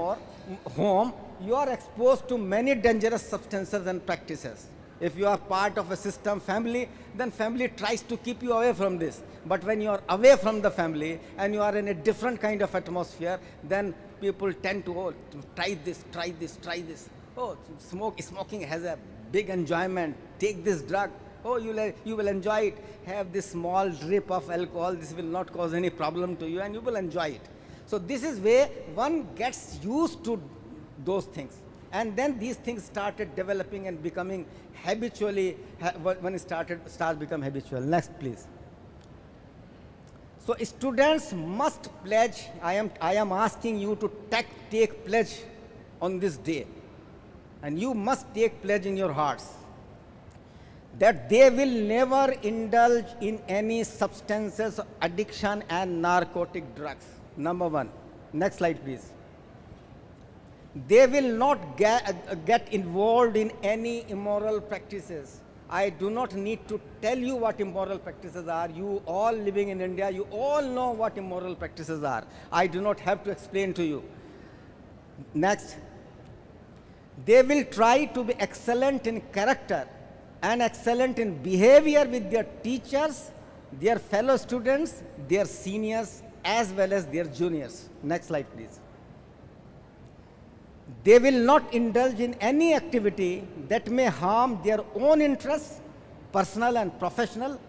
home, you are exposed to many dangerous substances and practices. If you are part of a system family, then family tries to keep you away from this. But when you are away from the family and you are in a different kind of atmosphere, then people tend to try this. Oh, smoking has a big enjoyment. Take this drug. Oh, you will enjoy it. Have this small drip of alcohol. This will not cause any problem to you, and you will enjoy it. So this is where one gets used to those things. And then these things started developing and becoming habitually, when it starts become habitual. Next, please. So students must pledge, I am asking you to take pledge on this day. And you must take pledge in your hearts that they will never indulge in any substances, addiction and narcotic drugs. Number one. Next slide, please. They will not get involved in any immoral practices. I do not need to tell you what immoral practices are. You all living in India, you all know what immoral practices are. I do not have to explain to you. Next. They will try to be excellent in character and excellent in behavior with their teachers, their fellow students, their seniors, as well as their juniors. Next slide, please. They will not indulge in any activity that may harm their own interests, personal and professional,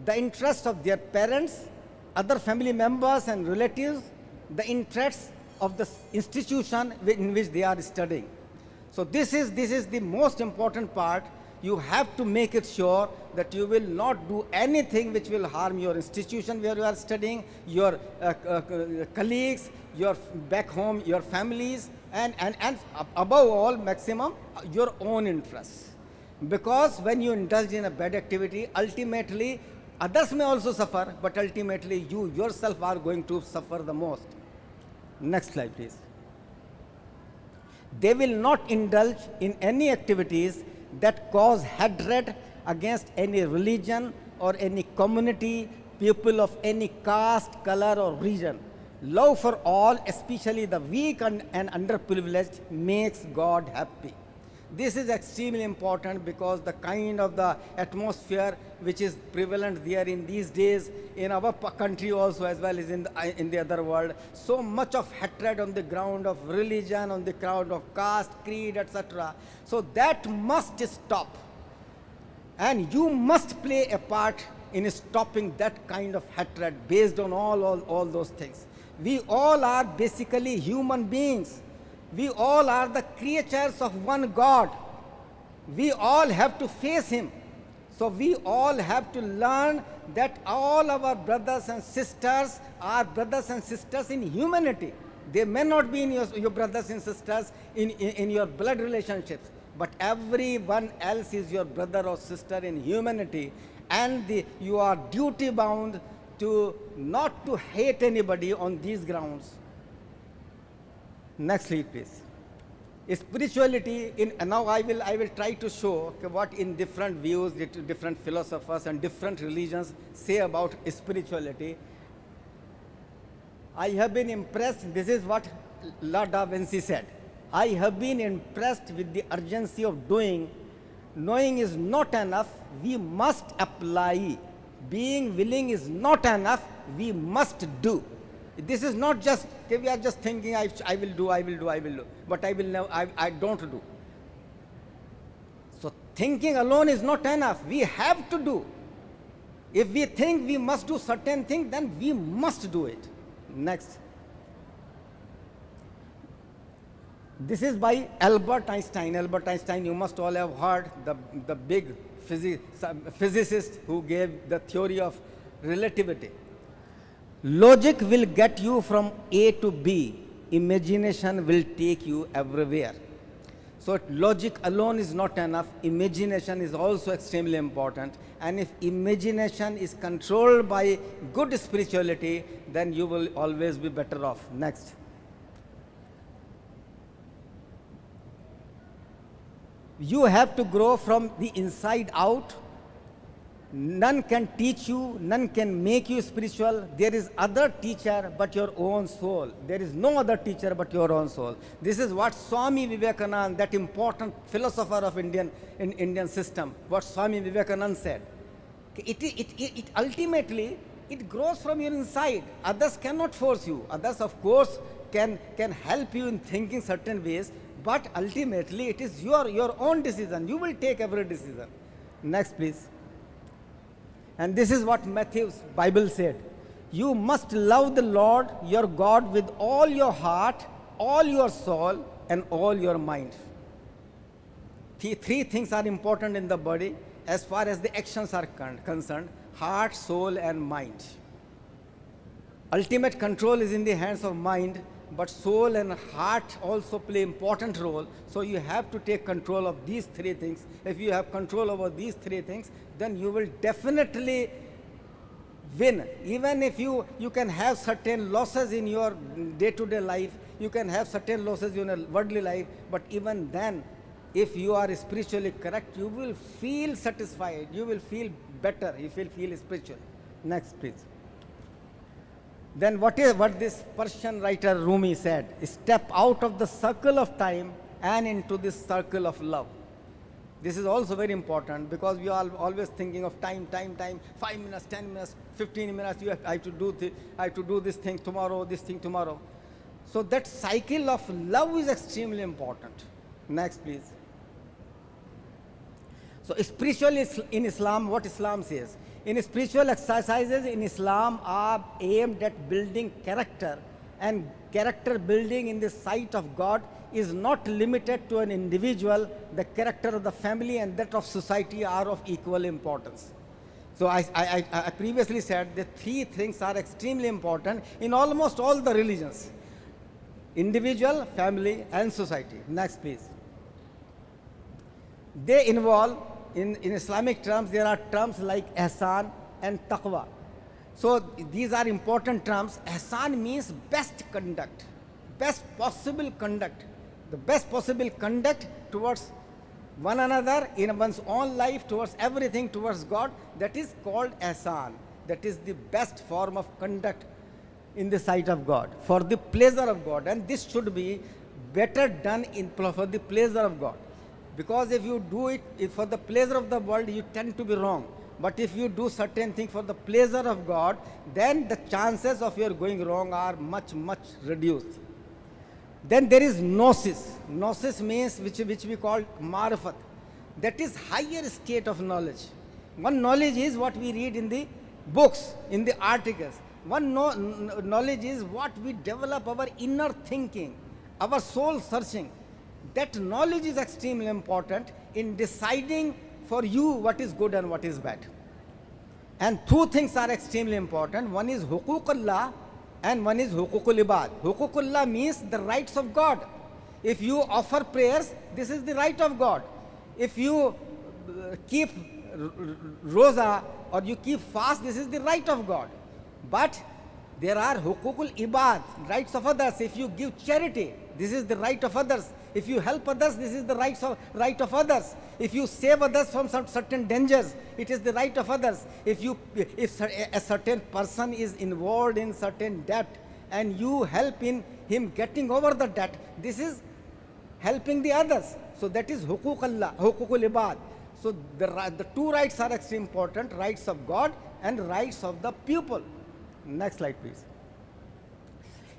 the interests of their parents, other family members and relatives, the interests of the institution in which they are studying. So this is the most important part. You have to make it sure that you will not do anything which will harm your institution where you are studying, your colleagues, your back home, your families, and above all, maximum, your own interests. Because when you indulge in a bad activity, ultimately, others may also suffer, but ultimately you yourself are going to suffer the most. Next slide, please. They will not indulge in any activities that cause hatred against any religion or any community, people of any caste, color or region. Love for all, especially the weak and underprivileged, makes God happy. This is extremely important because the kind of the atmosphere which is prevalent there in these days in our country also as well as in the other world, so much of hatred on the ground of religion, on the ground of caste, creed, etc. So that must stop, and you must play a part in stopping that kind of hatred based on all those things. We all are basically human beings. We all are the creatures of one God. We all have to face Him. So we all have to learn that all our brothers and sisters are brothers and sisters in humanity. They may not be in your brothers and sisters in your blood relationships, but everyone else is your brother or sister in humanity, and you are duty bound to not to hate anybody on these grounds. Next slide, please. Spirituality, now I will try to show what in different views, different philosophers and different religions say about spirituality. I have been impressed, this is what La Da Vinci said. I have been impressed with the urgency of doing. Knowing is not enough, we must apply. Being willing is not enough, we must do. This is not just, okay, we are just thinking, I will do, but I don't do. So thinking alone is not enough, we have to do. If we think we must do certain thing, then we must do it. Next. This is by Albert Einstein. Albert Einstein, you must all have heard, the big physicist who gave the theory of relativity. Logic will get you from A to B. Imagination will take you everywhere. So logic alone is not enough. Imagination is also extremely important. And if imagination is controlled by good spirituality, then you will always be better off. Next. You have to grow from the inside out. None can teach you, none can make you spiritual. There is other teacher but your own soul. There is no other teacher but your own soul. This is what Swami Vivekananda, that important philosopher of Indian system, what Swami Vivekananda said. It ultimately, it grows from your inside. Others cannot force you. Others, of course, can help you in thinking certain ways, but ultimately it is your own decision. You will take every decision. Next, please. And this is what Matthew's Bible said. You must love the Lord your God with all your heart, all your soul, and all your mind. Three things are important in the body as far as the actions are concerned: heart, soul, and mind. Ultimate control is in the hands of mind, but soul and heart also play important role. So you have to take control of these three things. If you have control over these three things, then you will definitely win. Even if you can have certain losses in your day-to-day life, you can have certain losses in your worldly life, but even then, if you are spiritually correct, you will feel satisfied, you will feel better, you will feel spiritual. Next, please. Then what this Persian writer Rumi said: step out of the circle of time and into this circle of love. This is also very important because we are always thinking of time, 5 minutes, 10 minutes, 15 minutes, I have to do this thing tomorrow. So that cycle of love is extremely important. Next, please. So spiritually in Islam, what Islam says: in spiritual exercises in Islam are aimed at building character and character building in the sight of God is not limited to an individual. The character of the family and that of society are of equal importance. So I previously said that three things are extremely important in almost all the religions: individual, family, and society. Next, please. They involve, in Islamic terms, there are terms like ihsan and taqwa. So these are important terms. Ihsan means best conduct, best possible conduct, the best possible conduct towards one another, in one's own life, towards everything, towards God. That is called ihsan. That is the best form of conduct in the sight of God, for the pleasure of God. And this should be better done for the pleasure of God. Because if you do it for the pleasure of the world, you tend to be wrong. But if you do certain things for the pleasure of God, then the chances of your going wrong are much, much reduced. Then there is gnosis. Gnosis means which we call marifat. That is higher state of knowledge. One knowledge is what we read in the books, in the articles. One knowledge is what we develop, our inner thinking, our soul searching. That knowledge is extremely important in deciding for you what is good and what is bad. And two things are extremely important. One is huququllah and one is huququl ibad. Huququllah means the rights of God. If you offer prayers, this is the right of God. If you keep roza or you keep fast, this is the right of God. But there are huququl ibad, rights of others. If you give charity, this is the right of others. If you help others, this is the right of others. If you save others from some certain dangers, it is the right of others. If a certain person is involved in certain debt and you help in him getting over the debt, this is helping the others. So that is huququllah, huququl ibad. So the two rights are extremely important: rights of God and rights of the people. Next slide, please.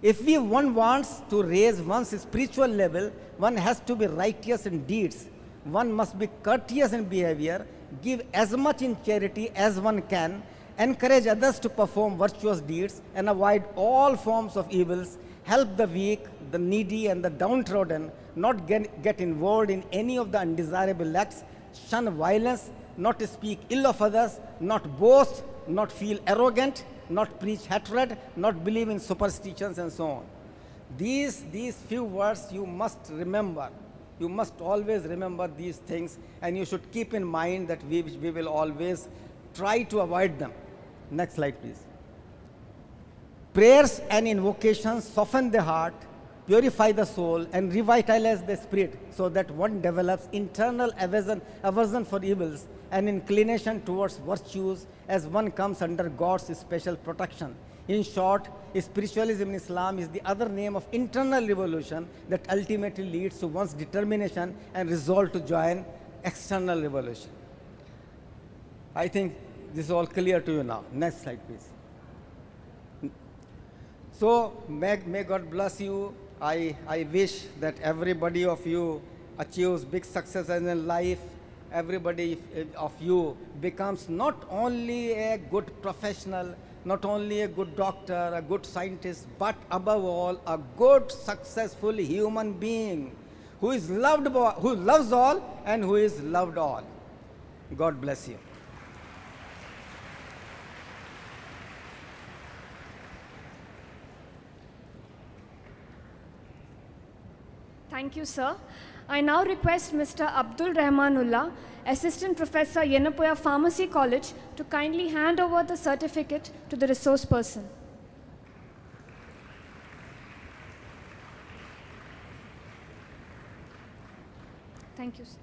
If one wants to raise one's spiritual level, one has to be righteous in deeds. One must be courteous in behavior, give as much in charity as one can, encourage others to perform virtuous deeds, and avoid all forms of evils, help the weak, the needy, and the downtrodden, not get involved in any of the undesirable acts, shun violence, not speak ill of others, not boast, not feel arrogant, not preach hatred, not believe in superstitions, and so on. These few words you must remember. You must always remember these things, and you should keep in mind that we will always try to avoid them. Next slide, please. Prayers and invocations soften the heart, purify the soul, and revitalize the spirit, so that one develops internal aversion for evils and inclination towards virtues as one comes under God's special protection. In short, spiritualism in Islam is the other name of internal revolution that ultimately leads to one's determination and resolve to join external revolution. I think this is all clear to you now. Next slide, please. So may God bless you. I wish that everybody of you achieves big successes in life. Everybody of you becomes not only a good professional, not only a good doctor, a good scientist, but above all, a good, successful human being who loves all and who is loved all. God bless you. Thank you, sir. I now request Mr. Abdul Rahmanullah, Assistant Professor, Yenapoya Pharmacy College, to kindly hand over the certificate to the resource person. Thank you, sir.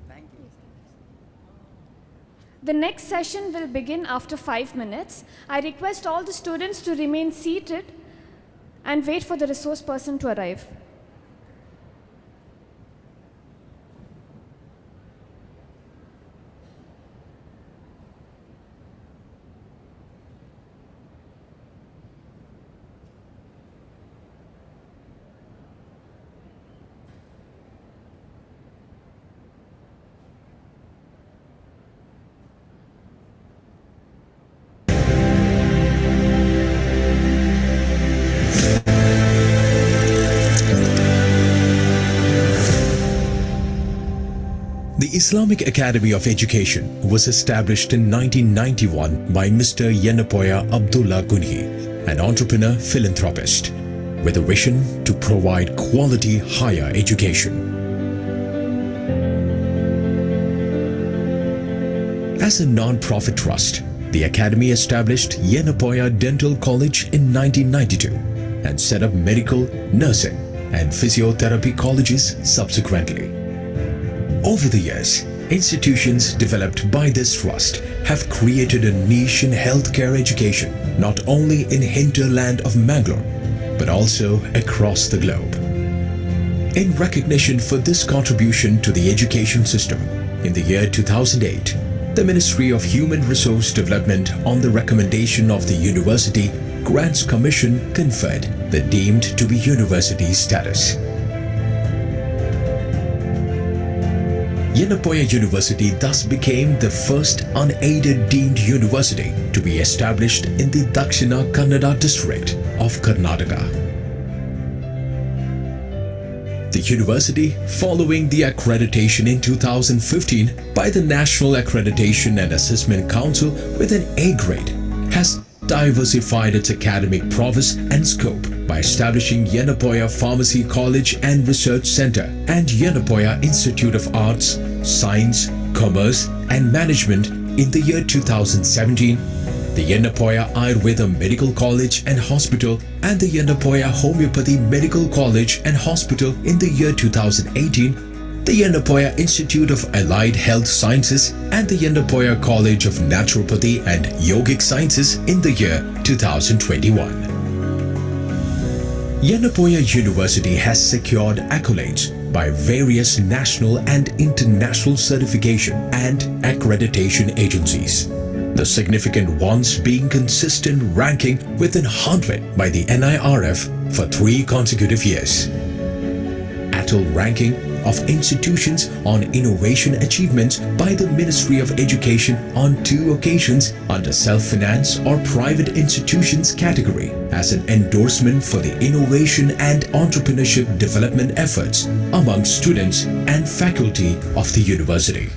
Thank you. The next session will begin after 5 minutes. I request all the students to remain seated and wait for the resource person to arrive. Islamic Academy of Education was established in 1991 by Mr. Yenapoya Abdullah Gunhi, an entrepreneur philanthropist, with a vision to provide quality higher education. As a non-profit trust, the Academy established Yenapoya Dental College in 1992 and set up medical, nursing and physiotherapy colleges subsequently. Over the years, institutions developed by this trust have created a niche in healthcare education, not only in hinterland of Mangalore, but also across the globe. In recognition for this contribution to the education system, in the year 2008, the Ministry of Human Resource Development, on the recommendation of the University Grants Commission, conferred the deemed to be university status. Yenapoya University thus became the first unaided deemed university to be established in the Dakshina Kannada district of Karnataka. The university, following the accreditation in 2015 by the National Accreditation and Assessment Council with an A grade, has diversified its academic prowess and scope by establishing Yenapoya Pharmacy College and Research Center and Yenapoya Institute of Arts, Science, Commerce and Management in the year 2017, the Yenapoya Ayurveda Medical College and Hospital and the Yenapoya Homeopathy Medical College and Hospital in the year 2018, the Yenapoya Institute of Allied Health Sciences and the Yenapoya College of Naturopathy and Yogic Sciences in the year 2021. Yenapoya University has secured accolades by various national and international certification and accreditation agencies. The significant ones being consistent ranking within 100 by the NIRF for 3 consecutive years. ATL ranking of institutions on innovation achievements by the Ministry of Education on 2 occasions under self-finance or private institutions category as an endorsement for the innovation and entrepreneurship development efforts among students and faculty of the university.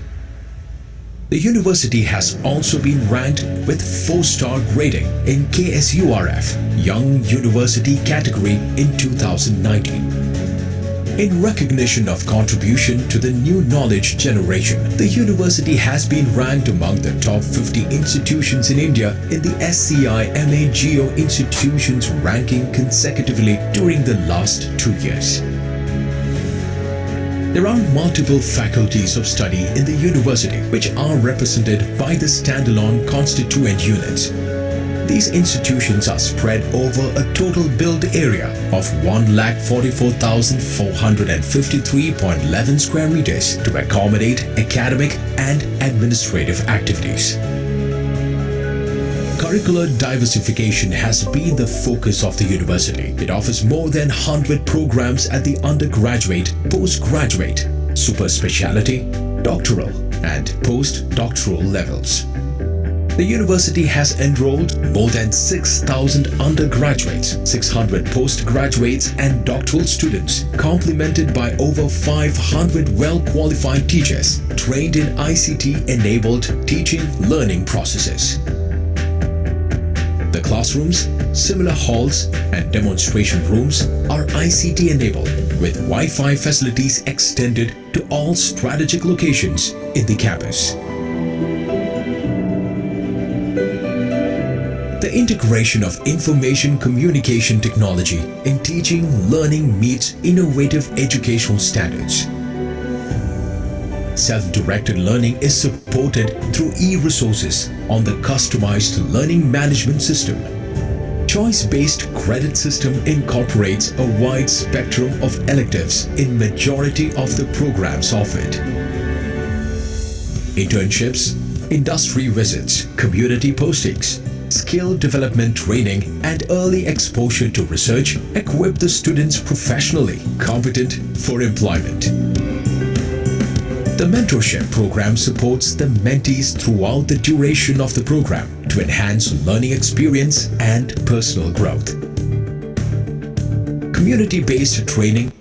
The university has also been ranked with 4-star grading in KSURF Young University category in 2019. In recognition of contribution to the new knowledge generation, the university has been ranked among the top 50 institutions in India in the SCI MA Geo Institutions ranking consecutively during the last 2 years. There are multiple faculties of study in the university which are represented by the standalone constituent units. These institutions are spread over a total built area of 144,453.11 square meters to accommodate academic and administrative activities. Curricular diversification has been the focus of the university. It offers more than 100 programs at the undergraduate, postgraduate, super specialty, doctoral and postdoctoral levels. The university has enrolled more than 6,000 undergraduates, 600 postgraduates and doctoral students, complemented by over 500 well-qualified teachers trained in ICT-enabled teaching-learning processes. The classrooms, seminar halls and demonstration rooms are ICT-enabled with Wi-Fi facilities extended to all strategic locations in the campus. The integration of information communication technology in teaching learning meets innovative educational standards. Self-directed learning is supported through e-resources on the customized learning management system. Choice-based credit system incorporates a wide spectrum of electives in majority of the programs offered. Internships, industry visits, community postings, skill development training and early exposure to research equip the students professionally competent for employment. The mentorship program supports the mentees throughout the duration of the program to enhance learning experience and personal growth. Community-based training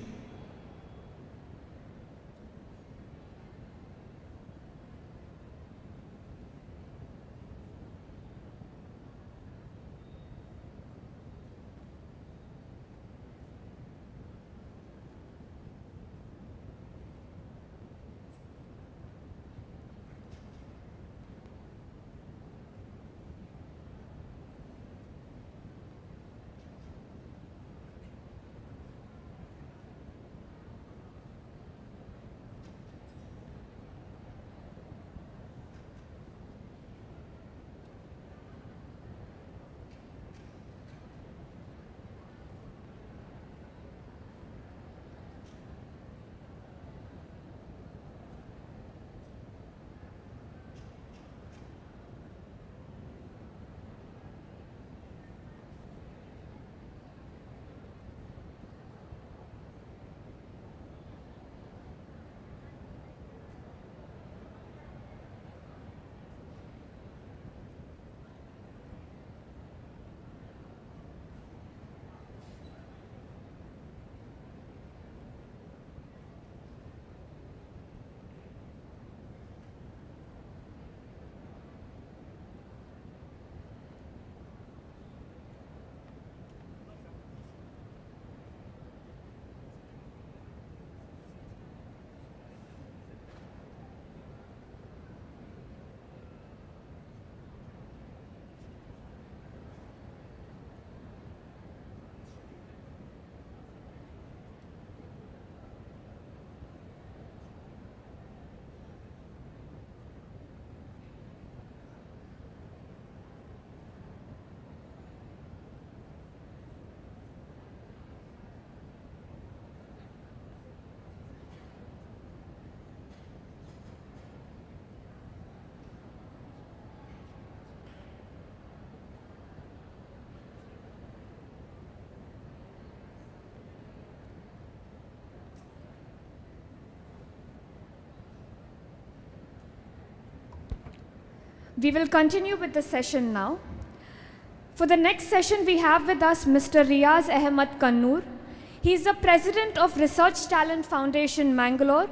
We will continue with the session now. For the next session, we have with us Mr. Riaz Ahmed Kannur. He is the President of Research Talent Foundation, Mangalore,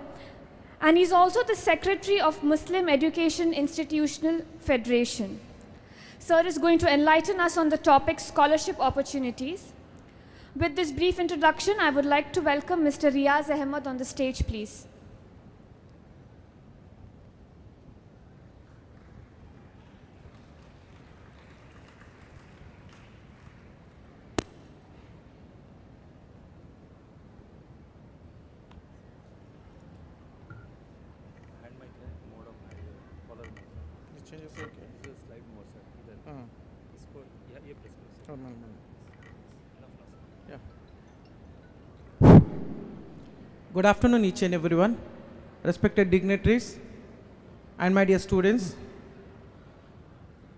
and he is also the Secretary of Muslim Education Institutional Federation. Sir is going to enlighten us on the topic scholarship opportunities. With this brief introduction, I would like to welcome Mr. Riaz Ahmed on the stage, please. Good afternoon, each and everyone, respected dignitaries and my dear students.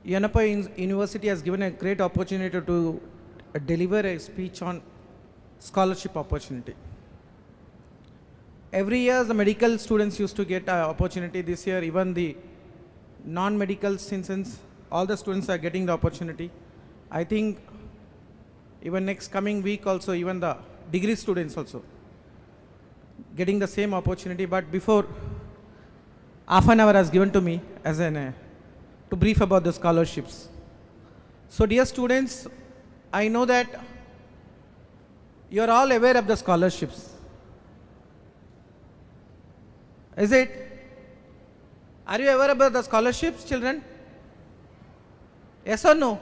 Yenapur University has given a great opportunity to deliver a speech on scholarship opportunity. Every year the medical students used to get an opportunity. This year even the non-medical since all the students are getting the opportunity. I think even next coming week also even the degree students also getting the same opportunity. But before, half an hour has given to me as to brief about the scholarships. So dear students, I know that you are all aware of the scholarships. Is it? Are you aware about the scholarships, children? Yes or no?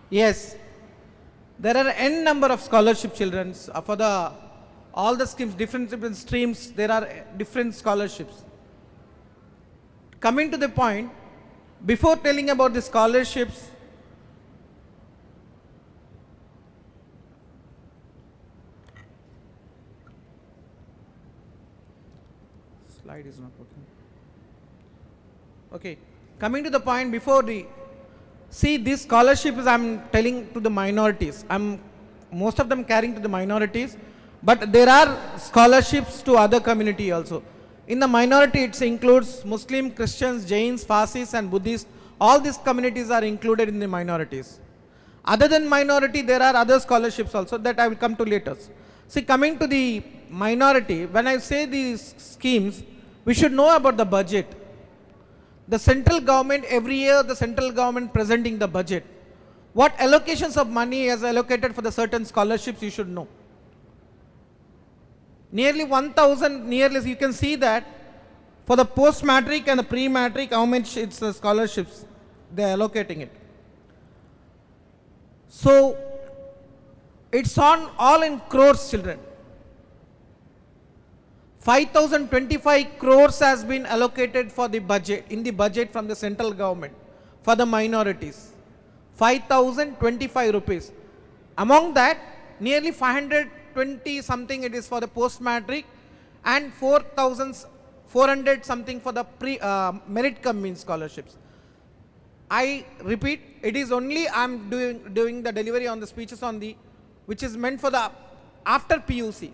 Yes. There are n number of scholarship children for the all the schemes, different streams, there are different scholarships. Coming to the point, before telling about the scholarships, slide is not working. Okay, coming to the point before see these scholarships I'm telling to the minorities. Most of them carrying to the minorities. But there are scholarships to other community also. In the minority it includes Muslim, Christians, Jains, Parsis and Buddhists. All these communities are included in the minorities. Other than minority there are other scholarships also that I will come to later. See, coming to the minority, when I say these schemes, we should know about the budget. The central government, every year the central government presenting the budget. What allocations of money is allocated for the certain scholarships you should know. Nearly 1,000, nearly you can see that for the post-matric and the pre-matric, how much it's the scholarships, they are allocating it. So, it's on all in crores, children. 5,025 crores has been allocated for the budget, in the budget from the central government for the minorities. 5,025 rupees. Among that, nearly 520 something it is for the post-matric and 4,400 something for the merit cum means scholarships. I repeat, it is only I am doing the delivery on the speeches on the, which is meant for the after PUCs.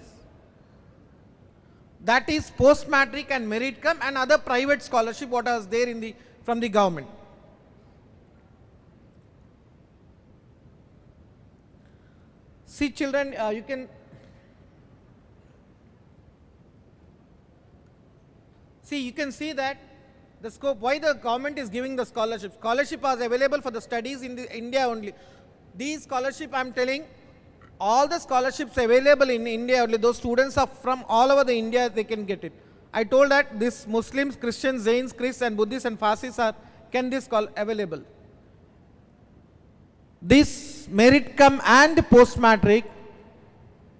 That is post-matric and merit cum and other private scholarship what was there in the, from the government. See children, you can see, you can see that the scope, why the government is giving the scholarship. Scholarship was available for the studies in the India only. These scholarship I am telling, all the scholarships available in India only, those students are from all over the India, they can get it. I told that this Muslims, Christians, Jains, Christs and Buddhists and Parsis are, can this call available. This merit cum and post-matric,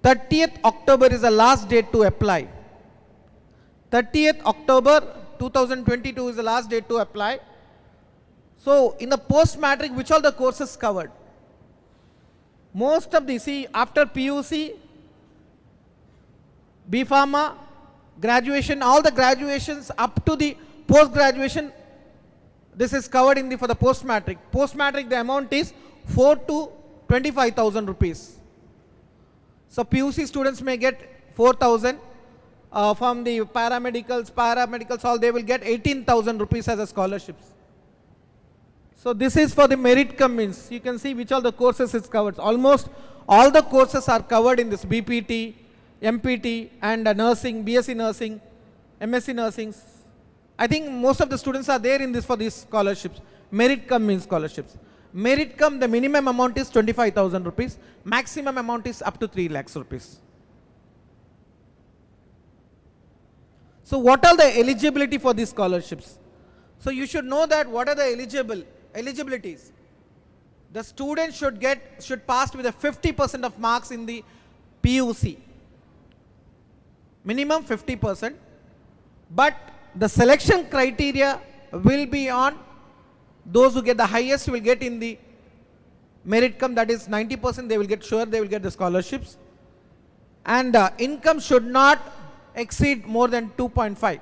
30th October is the last date to apply. 30th October 2022 is the last date to apply. So, in the post-matric, which all the courses covered? Most of the, see, after PUC, B.Pharma, graduation, all the graduations up to the post-graduation, this is covered in the, for the post-matric. Post-matric, the amount is 4 to 25,000 rupees. So, PUC students may get 4,000. From the paramedicals, all they will get 18,000 rupees as a scholarships. So this is for the merit cum means. You can see which all the courses is covered. Almost all the courses are covered in this BPT, MPT and nursing, BSc nursing, MSc nursing. I think most of the students are there in this for these scholarships. Merit cum means scholarships. Merit cum, the minimum amount is 25,000 rupees. Maximum amount is up to 3 lakhs rupees. So what are the eligibility for these scholarships? So you should know that what are the eligibilities. The student should pass with a 50% of marks in the PUC. Minimum 50%. But the selection criteria will be on those who get the highest will get in the merit cum, that is 90%, they will get the scholarships. And income should not exceed more than 2.5.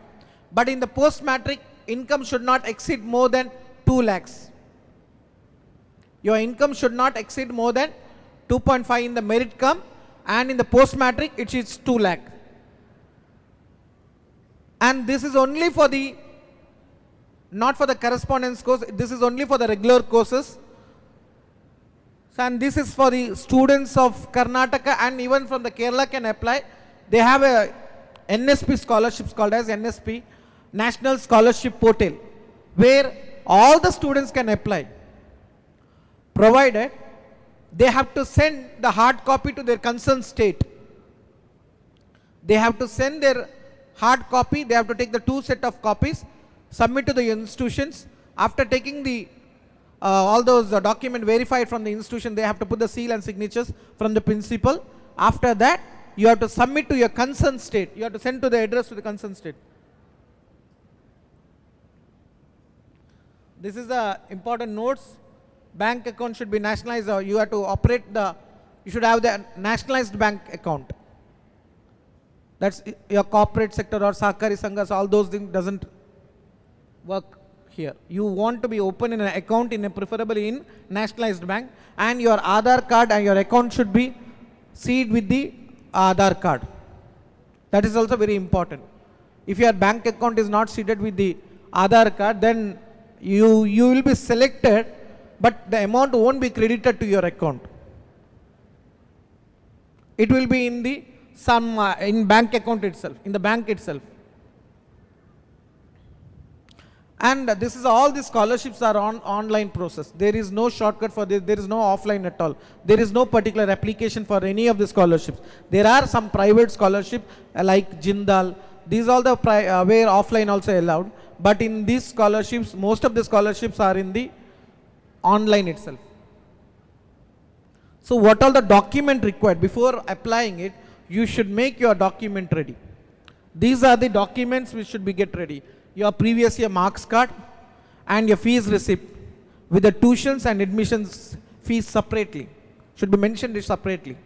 But in the post matric, income should not exceed more than 2 lakhs. Your income should not exceed more than 2.5 in the merit cum, and in the post matric it is 2 lakh. And this is only for the, not for the correspondence course, this is only for the regular courses. And this is for the students of Karnataka, and even from the Kerala can apply. They have a NSP scholarships called as NSP, National Scholarship Portal, where all the students can apply, provided they have to send the hard copy to their concerned state. They have to send their hard copy, they have to take the 2 set of copies, submit to the institutions. After taking the all those document verified from the institution, they have to put the seal and signatures from the principal. After that, you have to submit to your concerned state. You have to send to the address to the concerned state. This is the important notes. Bank account should be nationalized, or you have to operate you should have the nationalized bank account. That's your corporate sector or Sahkari Sanghas, all those things doesn't work here. You want to be open in an account preferably in nationalized bank, and your Aadhaar card and your account should be sealed with the Aadhaar card. That is also very important. If your bank account is not seated with the Aadhaar card, then you will be selected, but the amount won't be credited to your account. It will be in the in bank account itself, in the bank itself. And this is all the scholarships are on online process. There is no shortcut for this. There is no offline at all. There is no particular application for any of the scholarships. There are some private scholarships like Jindal. These all the where offline also allowed. But in these scholarships, most of the scholarships are in the online itself. So what all the document required before applying it? You should make your document ready. These are the documents which should be get ready. Your previous year marks card and your fees receipt with the tuitions and admissions fees separately. Should be mentioned separately.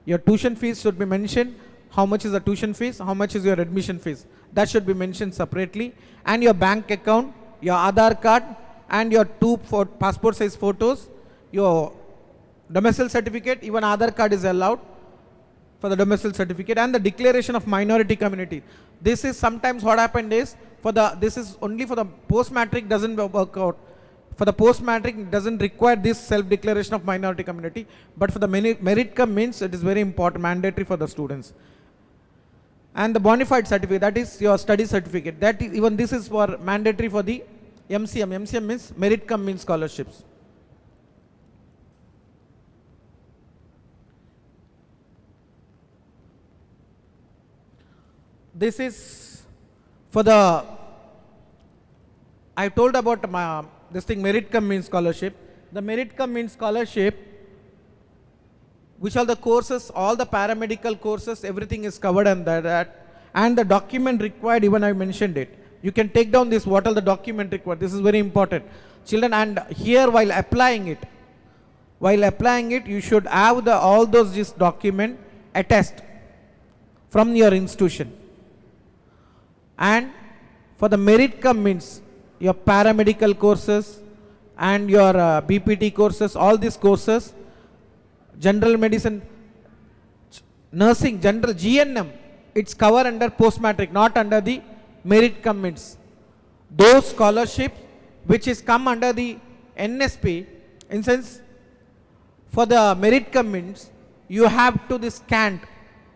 Your tuition fees should be mentioned. How much is the tuition fees? How much is your admission fees? That should be mentioned separately. And your bank account, your Aadhaar card, and your 2 passport size photos, your domicile certificate, even Aadhaar card is allowed for the domicile certificate, and the declaration of minority community. This is sometimes what happened is, this is only for the post-matric, doesn't work out. For the post-matric doesn't require this self-declaration of minority community, but for the merit cum means it is very important, mandatory for the students. And the bona fide certificate, that is your study certificate, that is, even this is for mandatory for the MCM. MCM means merit cum means scholarships. This is for the, I told about this thing, merit cum means scholarship. The merit cum means scholarship, which are the courses, all the paramedical courses, everything is covered under that. And the document required, even I mentioned it. You can take down this, what are the document required. This is very important. Children, and here while applying it, you should have all those document attest from your institution. And for the merit cum means your paramedical courses and your BPT courses, all these courses, general medicine, nursing, general GNM, it's covered under post-matric, not under the merit cum means. Those scholarships which is come under the NSP, in sense, for the merit comments, you have to scan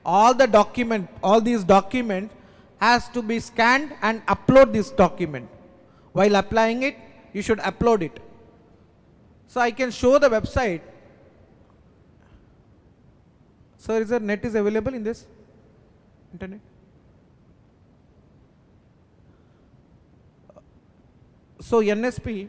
all the document, all these documents has to be scanned and upload this document. While applying it, you should upload it. So I can show the website. Sir, is there net is available in this internet? So NSP,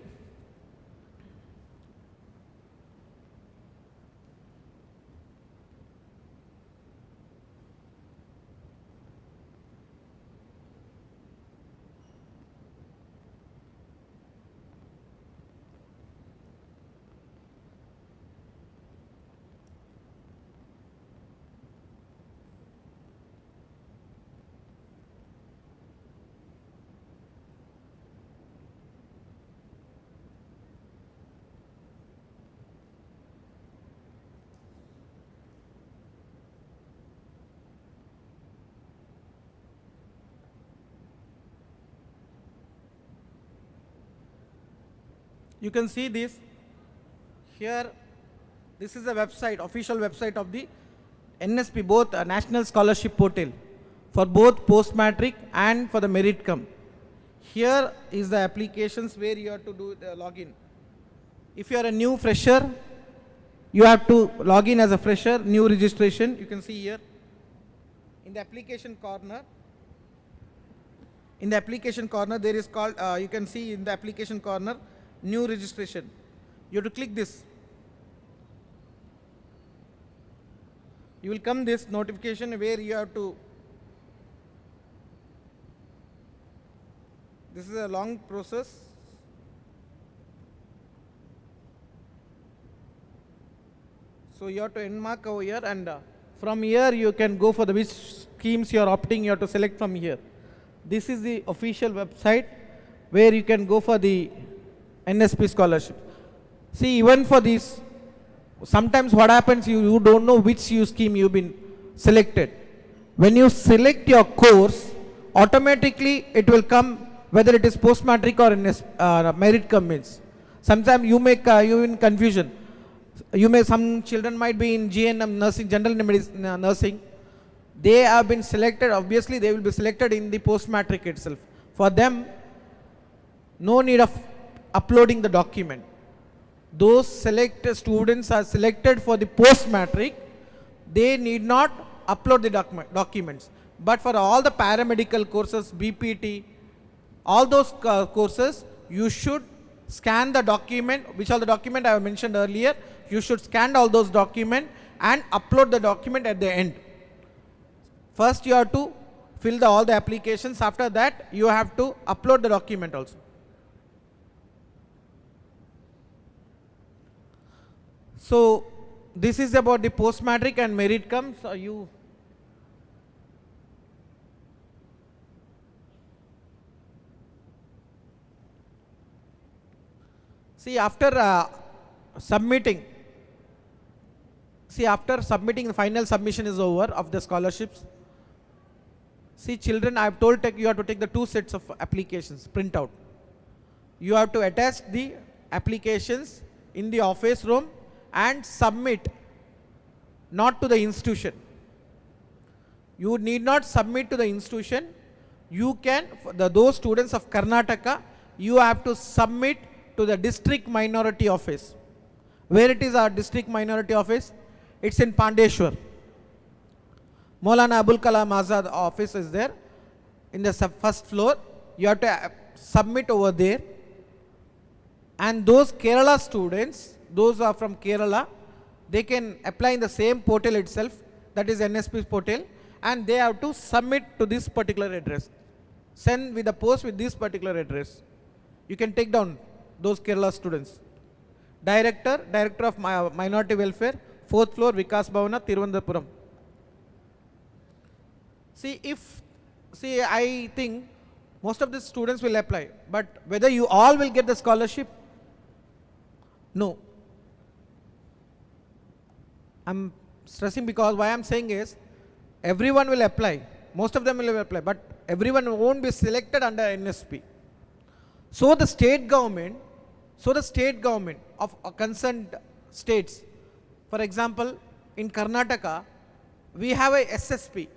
you can see this here. This is the website, official website of the NSP, both National Scholarship Portal, for both post-matric and for the merit come. Here is the applications where you have to do the login. If you are a new fresher, you have to log in as a fresher, new registration. You can see here in the application corner. In the application corner, there is called, you can see in the application corner, new registration. You have to click this. You will come this notification where you have to, this is a long process. So you have to end mark over here, and from here you can go for the which schemes you are opting, you have to select from here. This is the official website where you can go for the NSP scholarship. See, even for this, sometimes what happens, you don't know which scheme you've been selected. When you select your course, automatically it will come whether it is post-matric or merit commits. Sometimes you you in confusion. Some children might be in GNM nursing, general nursing. They have been selected, obviously they will be selected in the post-matric itself. For them, no need of uploading the document. Those selected students are selected for the post-matric, they need not upload the documents. But for all the paramedical courses, BPT, all those courses, you should scan the document, which are the document I have mentioned earlier. You should scan all those documents and upload the document at the end. First you have to fill all the applications, after that you have to upload the document also. So this is about the post-matric and merit comes. See, after submitting, the final submission is over of the scholarships. See, children, I have told you have to take the 2 sets of applications, print out. You have to attach the applications in the office room and submit, not to the institution. You need not submit to the institution. You can, those students of Karnataka, you have to submit to the district minority office. Where it is our district minority office? It's in Pandeshwar. Maulana Abul Kalam Azad office is there in the first floor. You have to submit over there. And those Kerala students, those are from Kerala, they can apply in the same portal itself, that is NSP portal, and they have to submit to this particular address. Send with the post with this particular address. You can take down those Kerala students. Director of Minority Welfare, 4th floor, Vikas Bhavana, Thiruvananthapuram. See, I think most of the students will apply, but whether you all will get the scholarship, no. I'm stressing because why I'm saying is, everyone will apply, most of them will apply, but everyone won't be selected under NSP. So the state government So the state government of concerned states, for example, in Karnataka, we have a SSP,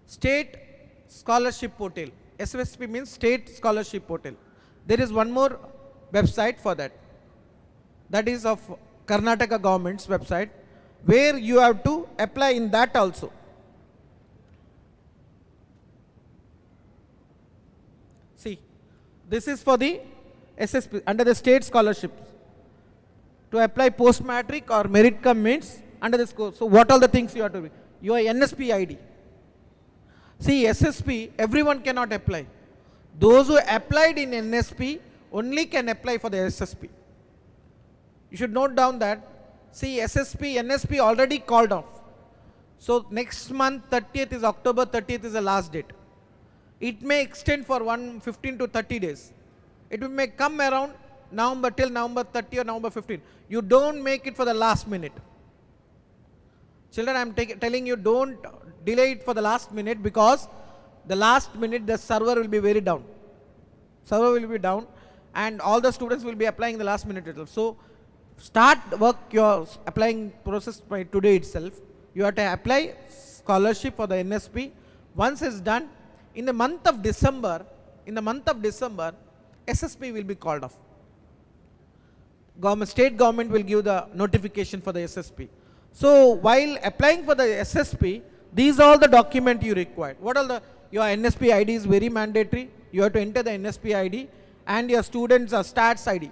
State Scholarship Portal. SSP means State Scholarship Portal. There is one more website for that. That is of Karnataka government's website, where you have to apply in that also. See, this is for the SSP under the state scholarships. To apply post matric or merit cum means under this course. So what all the things you have to be? Your NSP ID. See, SSP, everyone cannot apply. Those who applied in NSP only can apply for the SSP. You should note down that, see, SSP, NSP already called off. So next month 30th is October 30th is the last date. It may extend for 15 to 30 days. It may come around November till November 30 or November 15. You don't make it for the last minute. Children, I am telling you, don't delay it for the last minute, because the last minute the server will be very down. Server will be down and all the students will be applying the last minute itself. So start work your applying process by today itself. You have to apply scholarship for the NSP. Once it's done, in the month of December, SSP will be called off. State government will give the notification for the SSP. So while applying for the SSP, these are all the document you require. What are the, your NSP ID is very mandatory. You have to enter the NSP ID and your students' stats ID.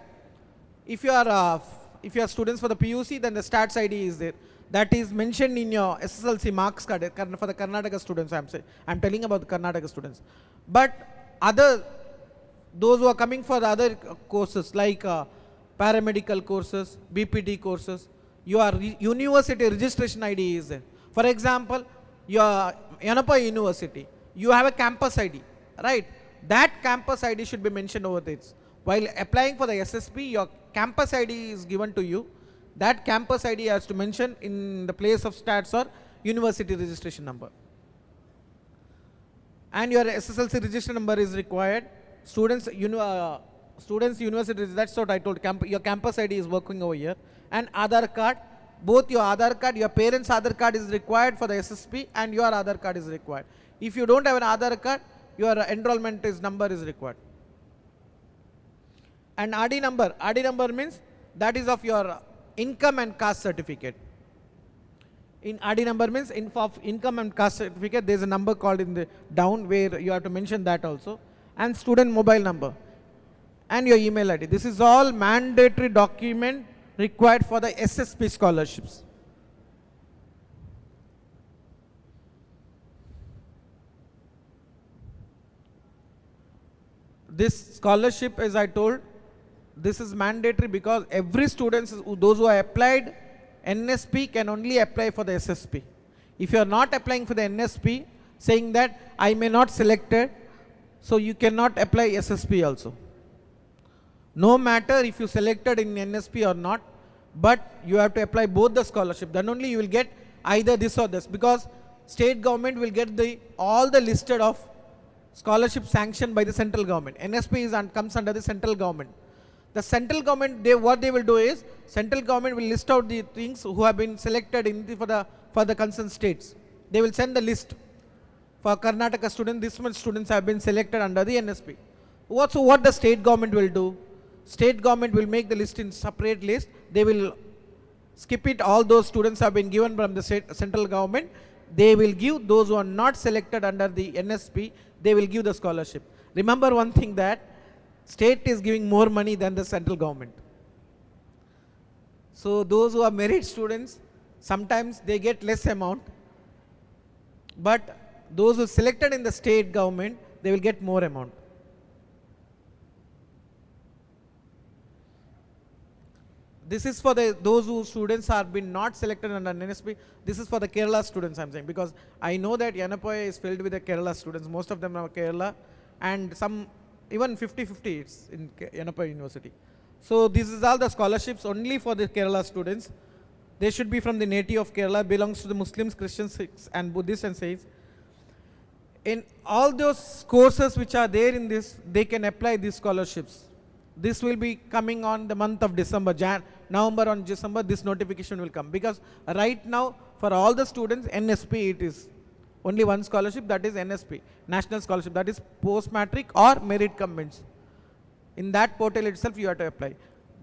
If you are students for the PUC, then the stats ID is there. That is mentioned in your SSLC marks card for the Karnataka students. I'm telling about the Karnataka students. But those who are coming for the other courses like paramedical courses, BPT courses, your university registration ID is there. For example, your Yanapa University, you have a campus ID, right? That campus ID should be mentioned over there. While applying for the SSP, your campus ID is given to you. That campus ID has to mention in the place of stats or university registration number. And your SSLC registration number is required. Students university, that's what I told. Your campus ID is working over here. And Aadhaar card, both your Aadhaar card, your parents' Aadhaar card is required for the SSP and your Aadhaar card is required. If you don't have an Aadhaar card, your enrollment number is required. And RD number means that is of your income and caste certificate. In RD number means of income and caste certificate, there is a number called in the down where you have to mention that also. And student mobile number and your email ID. This is all mandatory document required for the SSP scholarships. This scholarship, as I told, this is mandatory because every student, those who have applied NSP can only apply for the SSP. If you are not applying for the NSP, saying that I may not selected, so you cannot apply SSP also. No matter if you selected in NSP or not, but you have to apply both the scholarship. Then only you will get either this or this, because state government will get all the listed of scholarship sanctioned by the central government. NSP comes under the central government. The central government, what they will do is, central government will list out the things who have been selected for the concerned states. They will send the list. For Karnataka students, this much students have been selected under the NSP. So what the state government will do? State government will make the list in separate list. They will skip it. All those students have been given from the central government. They will give those who are not selected under the NSP, they will give the scholarship. Remember one thing, that state is giving more money than the central government. So those who are merit students, sometimes they get less amount, but those who are selected in the state government, they will get more amount. This is for those who students have been not selected under NSP. This is for the Kerala students, I'm saying, because I know that Yanapaya is filled with the Kerala students. Most of them are Kerala, and some even 50-50 it's in Yanapaya University. So this is all the scholarships only for the Kerala students. They should be from the native of Kerala, belongs to the Muslims, Christians and Buddhists and Saints. In all those courses which are there in this, they can apply these scholarships. This will be coming on the month of December, November on December, this notification will come. Because right now, for all the students, NSP it is. Only one scholarship, that is NSP, National Scholarship, that is post-matric or merit comments. In that portal itself, you have to apply.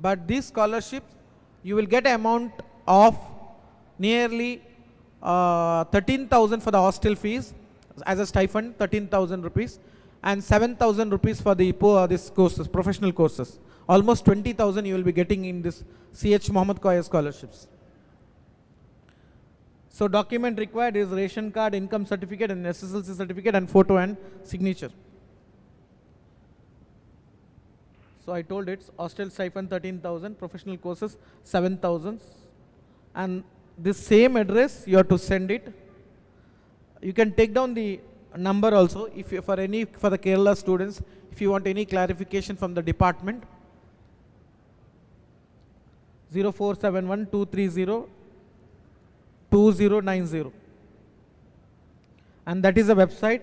But these scholarships, you will get an amount of nearly 13,000 for the hostel fees as a stipend, 13,000 rupees, and 7,000 rupees for the this courses, professional courses. Almost 20,000 you will be getting in this CH Mohammed Koya scholarships. So document required is ration card, income certificate and SSLC certificate and photo and signature. So I told it's hostel stipend 13,000, professional courses 7,000, and this same address you have to send it. You can take down the number also if you, for the Kerala students, if you want any clarification from the department. 0471 230 2090, and that is a website,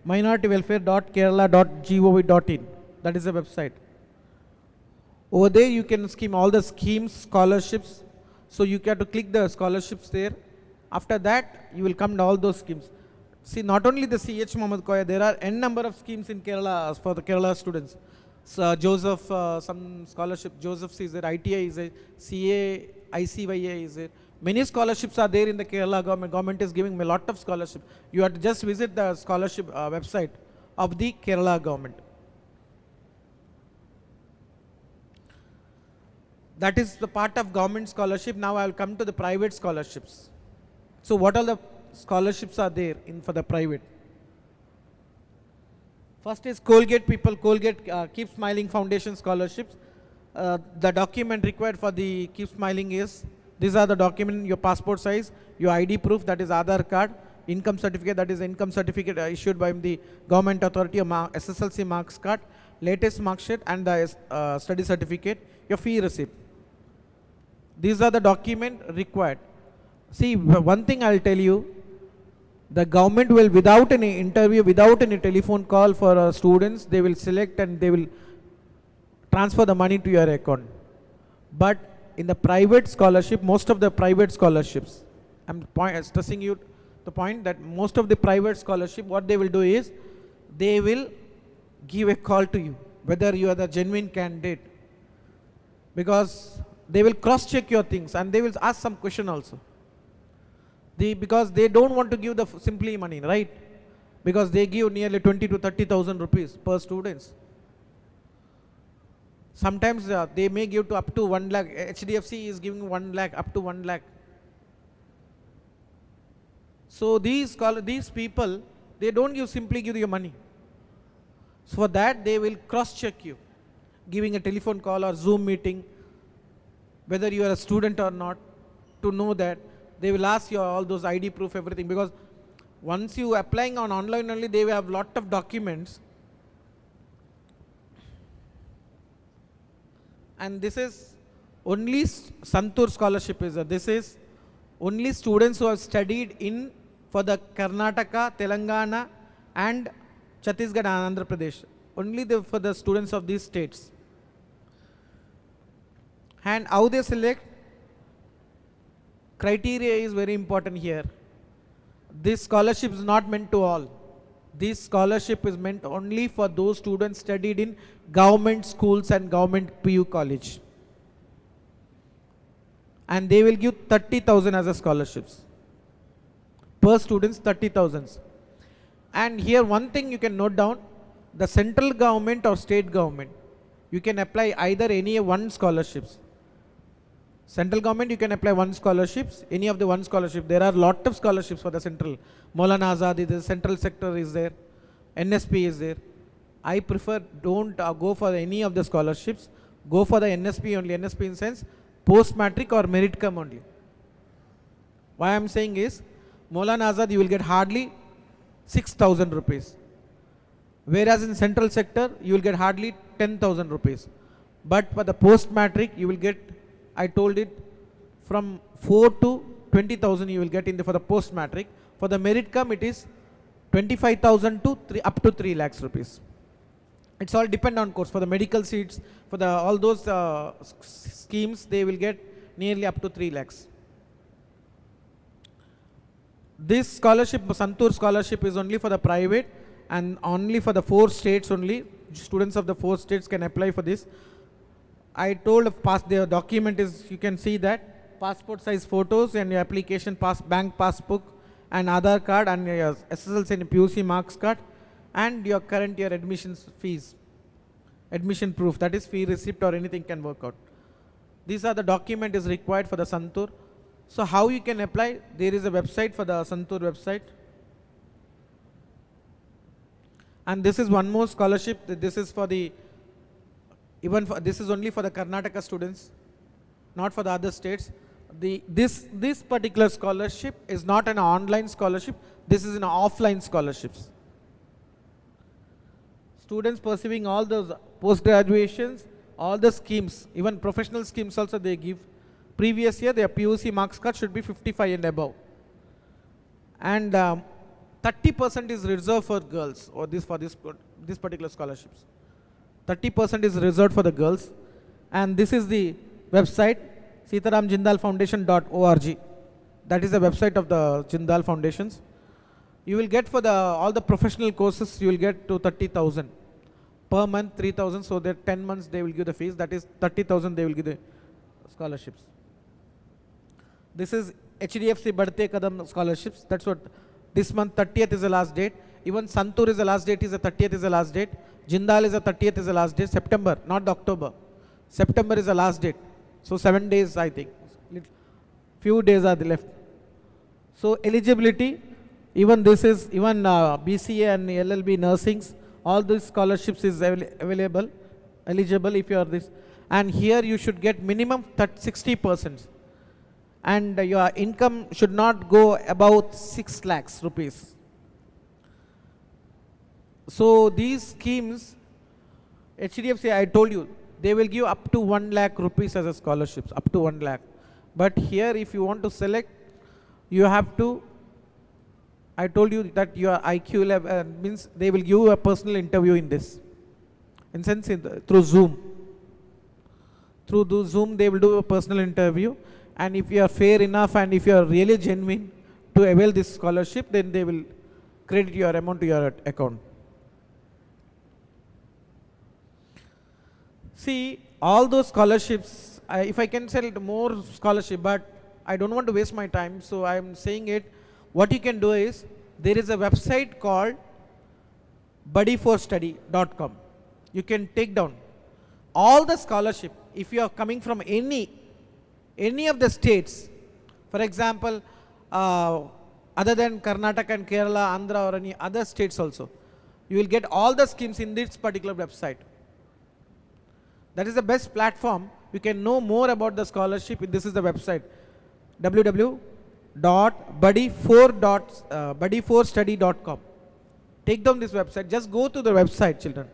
minorityWelfare.kerala.gov.in. That is a website. Over there you can scheme all the schemes, scholarships. So you have to click the scholarships there. After that, you will come to all those schemes. See, not only the CH Mohammed Koya, there are n number of schemes in Kerala for the Kerala students. So Joseph, some scholarship, Joseph is there, ITI is there, CA, ICYA is there. Many scholarships are there in the Kerala government. Government is giving a lot of scholarships. You have to just visit the scholarship website of the Kerala government. That is the part of government scholarship. Now I will come to the private scholarships. So what all the scholarships are there for the private? First is Colgate Keep Smiling Foundation scholarships. The document required for the Keep Smiling is, these are the document, your passport size, your ID proof, that is Aadhaar card, income certificate, that is income certificate issued by the government authority, SSLC marks card, latest mark sheet and the study certificate, your fee receipt. These are the document required. See, one thing I will tell you, the government will, without any interview, without any telephone call for students, they will select and they will transfer the money to your account. But in the private scholarship, most of the private scholarships, I'm stressing you the point that most of the private scholarship, what they will do is, they will give a call to you, whether you are the genuine candidate. Because they will cross-check your things and they will ask some question also. Because they don't want to give the simply money, right? Because they give nearly 20 to 30,000 rupees per students. Sometimes they may give to up to 1 lakh. HDFC is giving 1 lakh, up to 1 lakh. So these people, they don't simply give you money. So for that, they will cross-check you, giving a telephone call or Zoom meeting, whether you are a student or not, to know that. They will ask you all those ID proof, everything, because once you applying on online only, they will have lot of documents. And this is only Santur scholarship is this is only students who have studied for the Karnataka, Telangana and Chhattisgarh and Andhra Pradesh. Only for the students of these states. And how they select? Criteria is very important here. This scholarship is not meant to all. This scholarship is meant only for those students studied in government schools and government PU college. And they will give 30,000 as a scholarships. Per students 30,000. And here one thing you can note down, the central government or state government, you can apply either any one scholarships. Central government, you can apply one scholarships, any of the one scholarship. There are lot of scholarships for the central. Maulana Azad, the central sector is there. NSP is there. I prefer don't go for any of the scholarships. Go for the NSP only. NSP in sense, post-matric or merit cum only. Why I am saying is, Maulana Azad, you will get hardly 6,000 rupees. Whereas in central sector, you will get hardly 10,000 rupees. But for the post-matric, you will get, I told it, from 4 to 20,000 you will get for the post-matric. For the merit cum, it is 25,000 to up to 3 lakhs rupees. It's all depend on course. For the medical seats, for the all those schemes, they will get nearly up to 3 lakhs. This scholarship, Santur scholarship, is only for the private and only for the 4 states only. Students of the 4 states can apply for this. I told the document is, you can see that, passport size photos and your application bank passbook and Aadhaar card and your SSLC and PUC marks card and your current year admissions fees, admission proof, that is fee receipt or anything can work out. These are the document is required for the Santur. So how you can apply? There is a website for the Santur website. And this is one more scholarship. This is for the, this is only for the Karnataka students, not for the other states. This particular scholarship is not an online scholarship. This is an offline scholarships. Students pursuing all those post graduations, all the schemes, even professional schemes also they give. Previous year their PUC marks card should be 55 and above. And 30% is reserved for girls, or this particular scholarships. 30% is reserved for the girls. And this is the website, sitaramjindalfoundation.org. That is the website of the Jindal Foundations. You will get for all the professional courses, you will get to 30,000 per month, 3,000. So that 10 months they will give the fees. That is 30,000 they will give the scholarships. This is HDFC Badhte Kadam scholarships. That's what this month 30th is the last date. Even Santur is the last date, is the 30th is the last date. Jindal is the 30th is the last date. September, not October. September is the last date. So 7 days I think. Few days are left. So eligibility, even this is, even BCA and LLB nursings, all these scholarships is available, eligible if you are this. And here you should get minimum 60%. And your income should not go above 6 lakhs rupees. So these schemes, HDFC, I told you, they will give up to 1 lakh rupees as a scholarships, up to 1 lakh. But here if you want to select, you have to, I told you that your IQ level means they will give you a personal interview in this. In sense, through Zoom. Through the Zoom they will do a personal interview. And if you are fair enough and if you are really genuine to avail this scholarship, then they will credit your amount to your account. See, all those scholarships, if I can sell more scholarship, but I don't want to waste my time, so I am saying it. What you can do is, there is a website called buddyforstudy.com. You can take down all the scholarship. If you are coming from any of the states, for example, other than Karnataka and Kerala, Andhra or any other states also, you will get all the schemes in this particular website. That is the best platform. You can know more about the scholarship. This is the website, www.buddyforstudy.com. Take down this website. Just go to the website, children.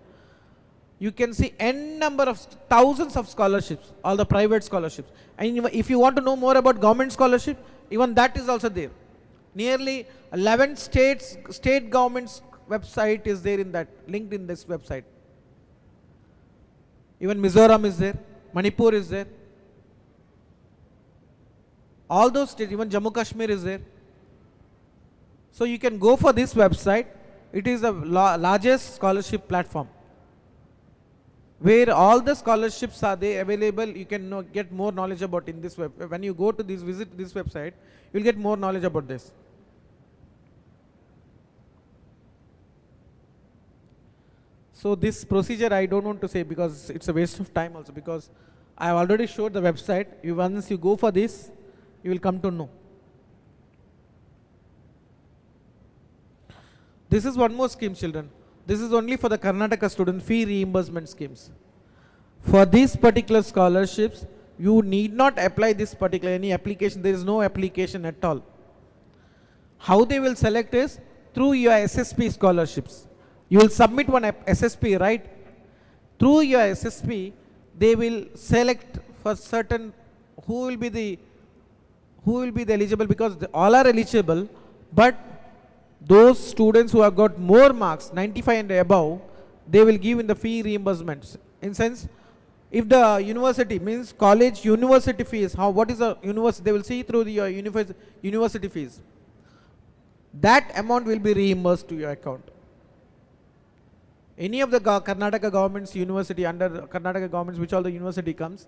You can see n number of thousands of scholarships, all the private scholarships. And if you want to know more about government scholarship, even that is also there. Nearly 11 state governments website is there in that, linked in this website. Even Mizoram is there, Manipur is there. All those states, even Jammu Kashmir is there. So you can go for this website. It is the largest scholarship platform, where all the scholarships are there available. You can get more knowledge about in this web. When you go to this, visit this website, you will get more knowledge about this. So this procedure I don't want to say because it's a waste of time also, because I have already showed the website. Once you go for this, you will come to know. This is one more scheme, children. This is only for the Karnataka student fee reimbursement schemes. For these particular scholarships, you need not apply this particular any application. There is no application at all. How they will select is through your SSP scholarships. You will submit one SSP, right? Through your SSP, they will select for certain who will be the eligible, because all are eligible, but those students who have got more marks, 95 and above, they will give in the fee reimbursements. In sense, if the university means college university fees, what is the university, they will see through the university fees. That amount will be reimbursed to your account. Any of the Karnataka government's university, under Karnataka government's, which all the university comes,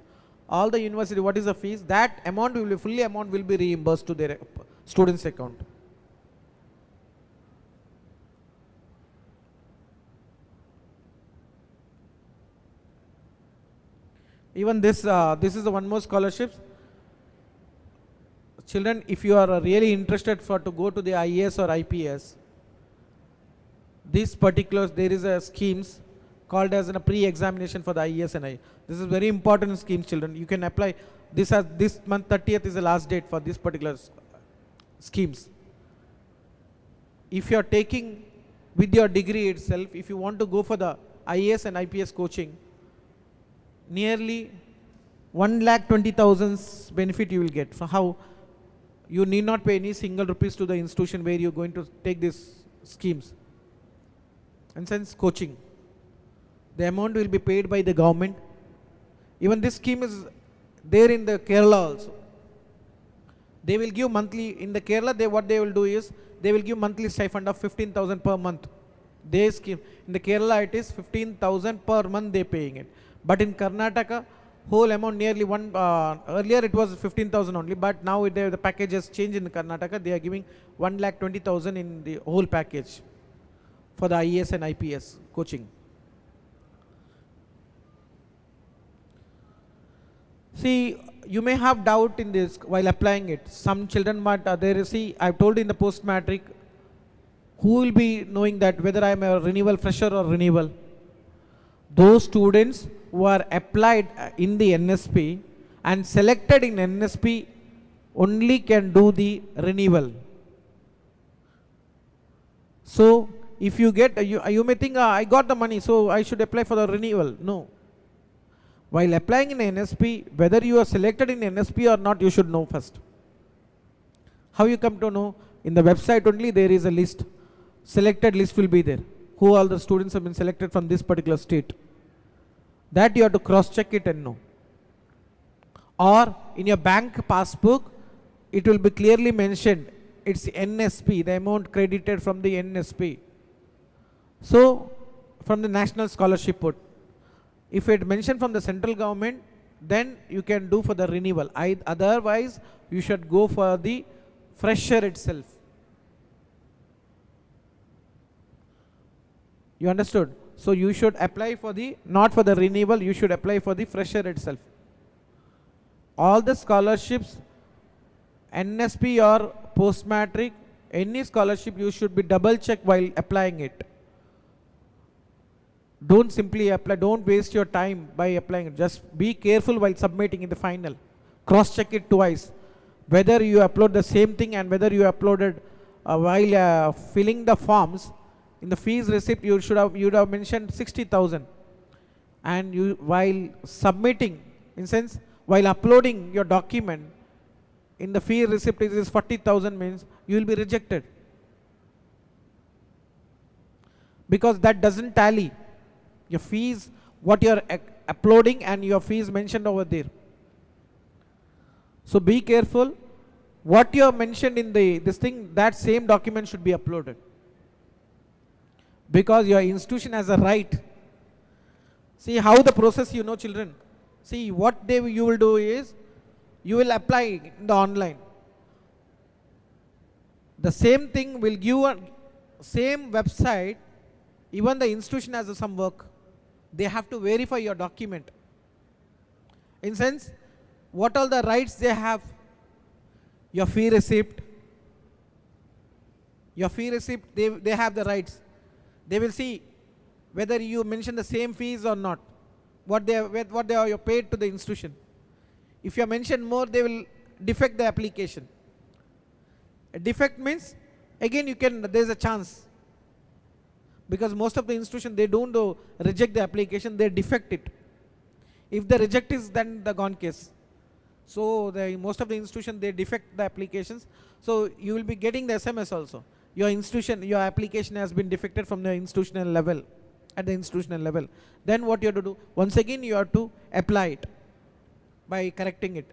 all the university, what is the fees, that amount will be, fully amount will be reimbursed to their students' account. Even this is the one more scholarship. Children, if you are really interested to go to the IAS or IPS, these particulars, there is a schemes called as a pre-examination for the IAS and IPS. This is very important scheme, children. You can apply this as this month 30th is the last date for these particular schemes. If you are taking with your degree itself, if you want to go for the IAS and IPS coaching, nearly 1,20,000 benefit you will get. For how you need not pay any single rupees to the institution where you are going to take these schemes. And since coaching, the amount will be paid by the government. Even this scheme is there in the Kerala also. They will give monthly, in the Kerala, what they will do is, they will give monthly stipend of 15,000 per month. They scheme, in the Kerala it is 15,000 per month they paying it. But in Karnataka, whole amount nearly earlier it was 15,000 only, but now the package has changed in Karnataka. They are giving 1,20,000 in the whole package for the IAS and IPS coaching. See, you may have doubt in this while applying it. Some children might, I've told in the post-matric, who will be knowing that whether I am a renewal fresher or renewal? Those students who are applied in the NSP and selected in NSP only can do the renewal. So, if you get, you may think, I got the money, so I should apply for the renewal. No. While applying in NSP, whether you are selected in NSP or not, you should know first. How you come to know? In the website only there is a list. Selected list will be there. Who all the students have been selected from this particular state. That you have to cross check it and know. Or in your bank passbook, it will be clearly mentioned. It's NSP, the amount credited from the NSP. So, from the National Scholarship Board. If it mentioned from the central government, then you can do for the renewal. Otherwise, you should go for the fresher itself. You understood? So you should apply for the, not for the renewal, you should apply for the fresher itself. All the scholarships, NSP or post-matric, any scholarship, you should be double check while applying it. Don't simply apply, don't waste your time by applying it. Just be careful while submitting in the final. Cross check it twice. Whether you upload the same thing and whether you uploaded while filling the forms. In the fees receipt you would have mentioned 60,000. And you while submitting, in sense while uploading your document, in the fee receipt it is 40,000 means you will be rejected. Because that doesn't tally. Your fees, what you are uploading and your fees mentioned over there. So be careful. What you have mentioned in this thing, that same document should be uploaded. Because your institution has a right. See how the process, you know, children. See what you will do is, you will apply in the online. The same thing will give a same website. Even the institution has some work. They have to verify your document. In sense, what all the rights they have? Your fee receipt. Your fee receipt, they have the rights. They will see whether you mention the same fees or not. What they are paid to the institution. If you mention more, they will defect the application. A defect means, again there is a chance. Because most of the institutions, they don't reject the application, they defect it. If the reject is, then the gone case. So most of the institutions, they defect the applications. So you will be getting the SMS also. Your institution, your application has been defected from the institutional level. at the institutional level. Then what you have to do? Once again, you have to apply it by correcting it.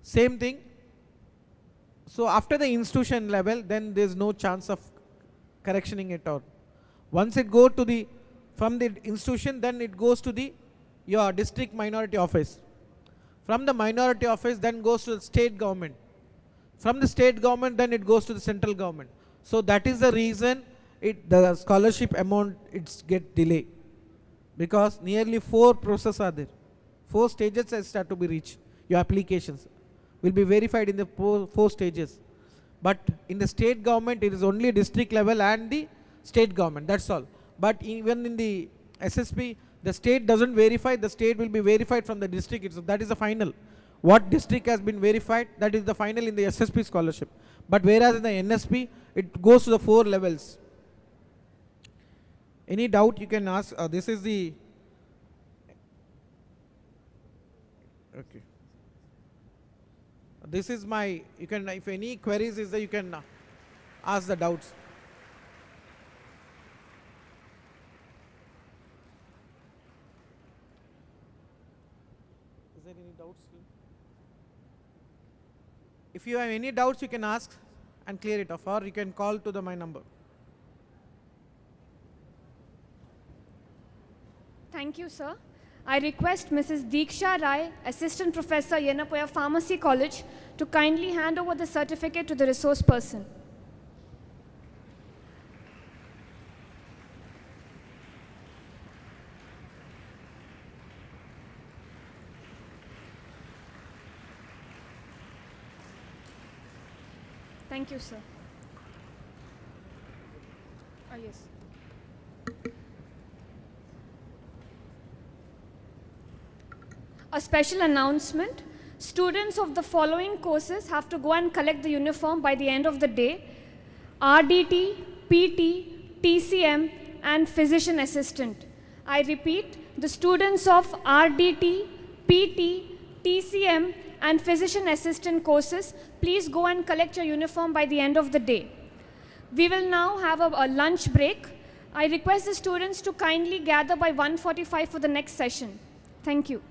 Same thing. So after the institution level, then there is no chance of correctioning it out. Once it go to the from the institution, then it goes to the your district minority office. From the minority office, then goes to the state government. From the state government, then it goes to the central government. So that is the reason the scholarship amount get delay, because nearly 4 processes are there. 4 stages has start to be reached. Your applications will be verified in the 4 stages. But in the state government, it is only district level and the state government, that's all. But even in the SSP, the state doesn't verify, the state will be verified from the district itself. That is the final. What district has been verified, that is the final in the SSP scholarship. But whereas in the NSP, it goes to the 4 levels. Any doubt you can ask? This is the, okay. This is my, you can, if any queries is there, you can ask the doubts. Is there any doubts? If you have any doubts, you can ask and clear it off, or you can call to my number. Thank you, sir. I request Mrs. Deeksha Rai, Assistant Professor, Yenapoya Pharmacy College, to kindly hand over the certificate to the resource person. Thank you, sir. Yes. A special announcement. Students of the following courses have to go and collect the uniform by the end of the day: RDT, PT, TCM, and physician assistant. I repeat, the students of RDT, PT, TCM, and physician assistant courses, please go and collect your uniform by the end of the day. We will now have a lunch break. I request the students to kindly gather by 1:45 for the next session. Thank you.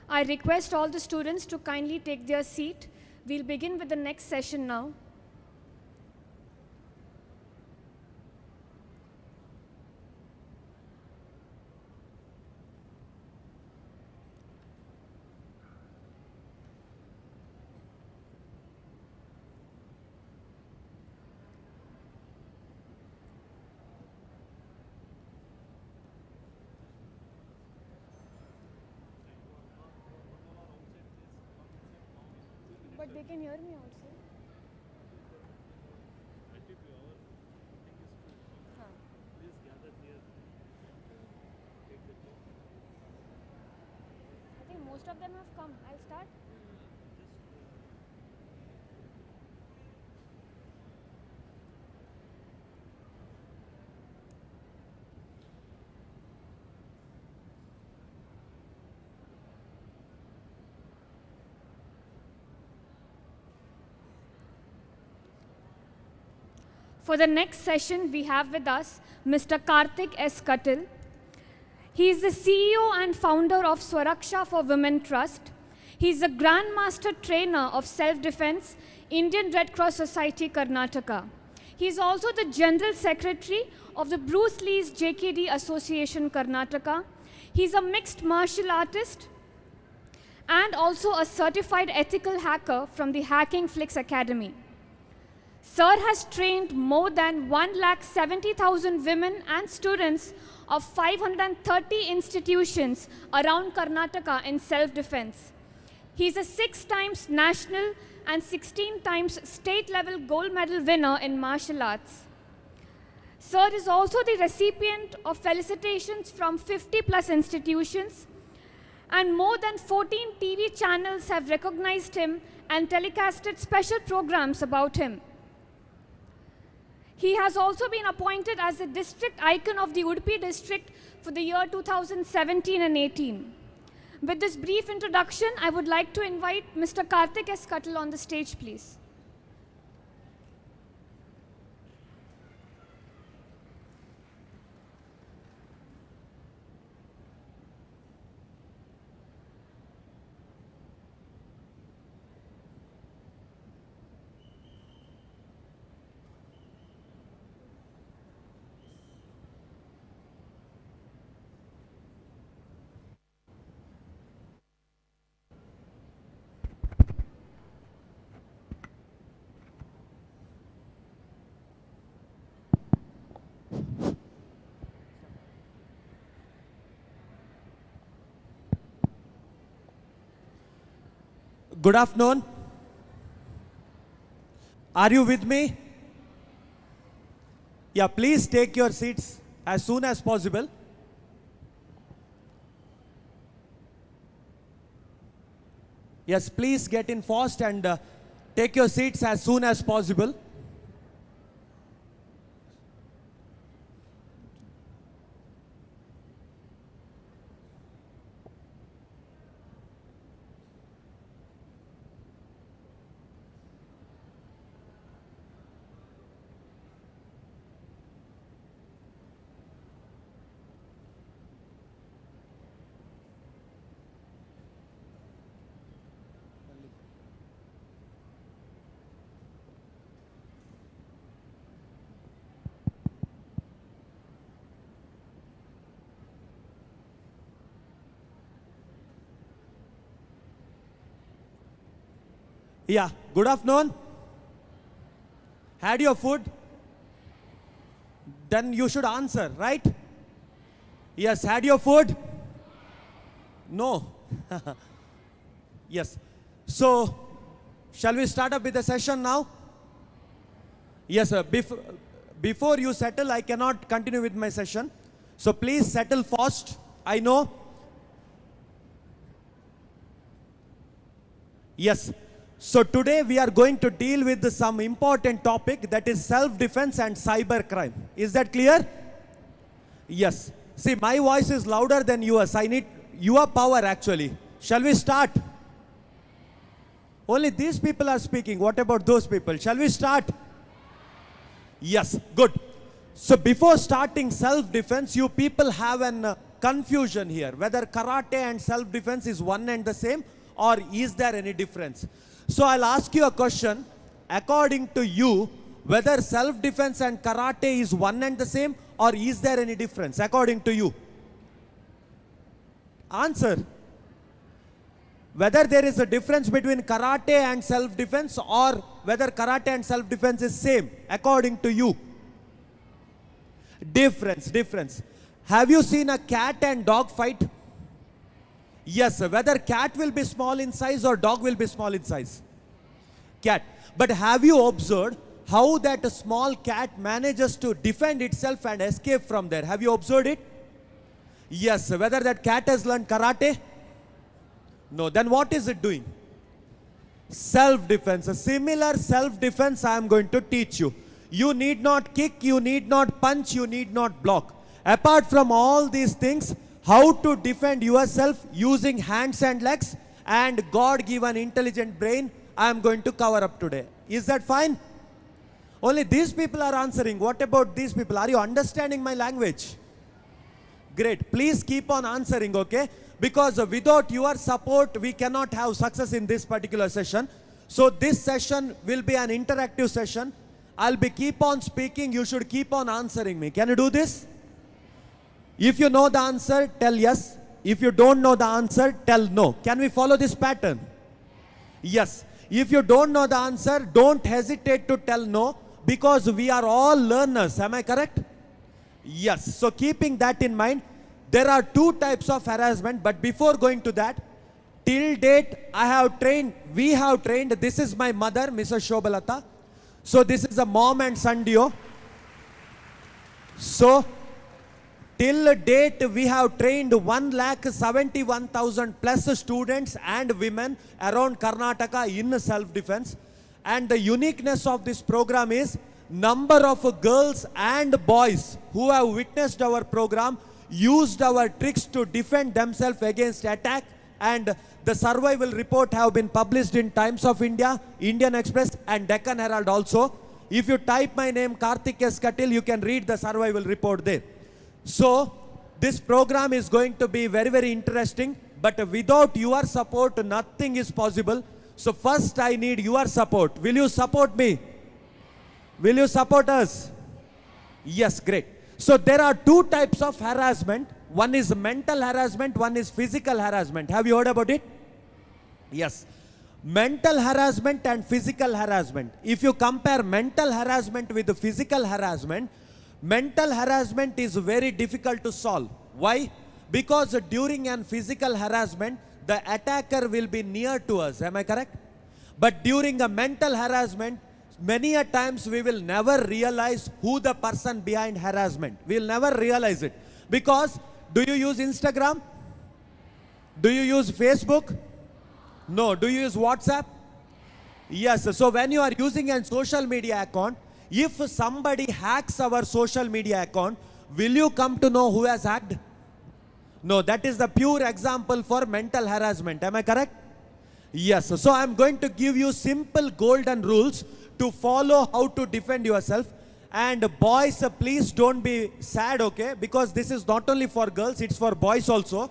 I request all the students to kindly take their seat. We'll begin with the next session now. But they can hear me also. Huh. I think most of them have come. I'll start. For the next session, we have with us Mr. Karthik S. Katil. He is the CEO and founder of Swaraksha for Women Trust. He is a Grandmaster Trainer of Self-Defense, Indian Red Cross Society, Karnataka. He is also the General Secretary of the Bruce Lee's JKD Association, Karnataka. He is a mixed martial artist and also a certified ethical hacker from the Hacking Flix Academy. Sir has trained more than 1,70,000 women and students of 530 institutions around Karnataka in self-defense. He is a 6 times national and 16 times state-level gold medal winner in martial arts. Sir is also the recipient of felicitations from 50+ institutions, and more than 14 TV channels have recognized him and telecasted special programs about him. He has also been appointed as the district icon of the Udupi district for the year 2017 and 18. With this brief introduction, I would like to invite Mr. Karthik S. Katil on the stage, please. Good afternoon. Are you with me? Yeah, please take your seats as soon as possible. Yes, please get in fast and take your seats as soon as possible. Yeah, good afternoon. Had your food? Then you should answer, right? Yes, had your food? No. Yes. So, shall we start up with the session now? Yes, sir. Before you settle, I cannot continue with my session. So please settle fast. I know. Yes. So today we are going to deal with some important topic, that is self-defense and cybercrime. Is that clear? Yes. See, my voice is louder than yours. I need your power actually. Shall we start? Only these people are speaking. What about those people? Shall we start? Yes, good. So before starting self-defense, you people have an confusion here, whether karate and self-defense is one and the same, or is there any difference? So I'll ask you a question. According to you, whether self-defense and karate is one and the same, or is there any difference according to you? Answer. Whether there is a difference between karate and self-defense, or whether karate and self-defense is same according to you. Difference. Have you seen a cat and dog fight? Yes, whether cat will be small in size or dog will be small in size. Cat. But have you observed how that a small cat manages to defend itself and escape from there? Have you observed it? Yes, whether that cat has learned karate? No, then what is it doing? Self-defense. A similar self-defense I am going to teach you. You need not kick, you need not punch, you need not block. Apart from all these things, how to defend yourself using hands and legs and God-given intelligent brain, I am going to cover up today. Is that fine? Only these people are answering. What about these people? Are you understanding my language? Great. Please keep on answering, okay? Because without your support, we cannot have success in this particular session. So this session will be an interactive session. I'll be keep on speaking. You should keep on answering me. Can you do this? If you know the answer, tell yes. If you don't know the answer, tell no. Can we follow this pattern? Yes. If you don't know the answer, don't hesitate to tell no, because we are all learners. Am I correct? Yes. So keeping that in mind, there are two types of harassment, but before going to that, till date we have trained, this is my mother, Mrs. Shobalata. So this is a mom and son duo. So till date we have trained 1,71,000 plus students and women around Karnataka in self-defense. And the uniqueness of this program is number of girls and boys who have witnessed our program used our tricks to defend themselves against attack, and the survival report have been published in Times of India, Indian Express and Deccan Herald also. If you type my name Karthik S. Katil, you can read the survival report there. So this program is going to be very, very interesting, but without your support, nothing is possible. So first I need your support. Will you support me? Will you support us? Yes, great. So there are two types of harassment. One is mental harassment, one is physical harassment. Have you heard about it? Yes. Mental harassment and physical harassment. If you compare mental harassment with the physical harassment, mental harassment is very difficult to solve. Why? Because during an physical harassment, the attacker will be near to us. Am I correct? But during a mental harassment, many a times we will never realize who the person behind harassment. We will never realize it. Because, do you use Instagram? Do you use Facebook? No. Do you use WhatsApp? Yes. So when you are using a social media account, if somebody hacks our social media account, will you come to know who has hacked? No. That is the pure example for mental harassment. Am I correct? Yes. So I am going to give you simple golden rules to follow how to defend yourself. And boys, please don't be sad, okay? Because this is not only for girls, it's for boys also.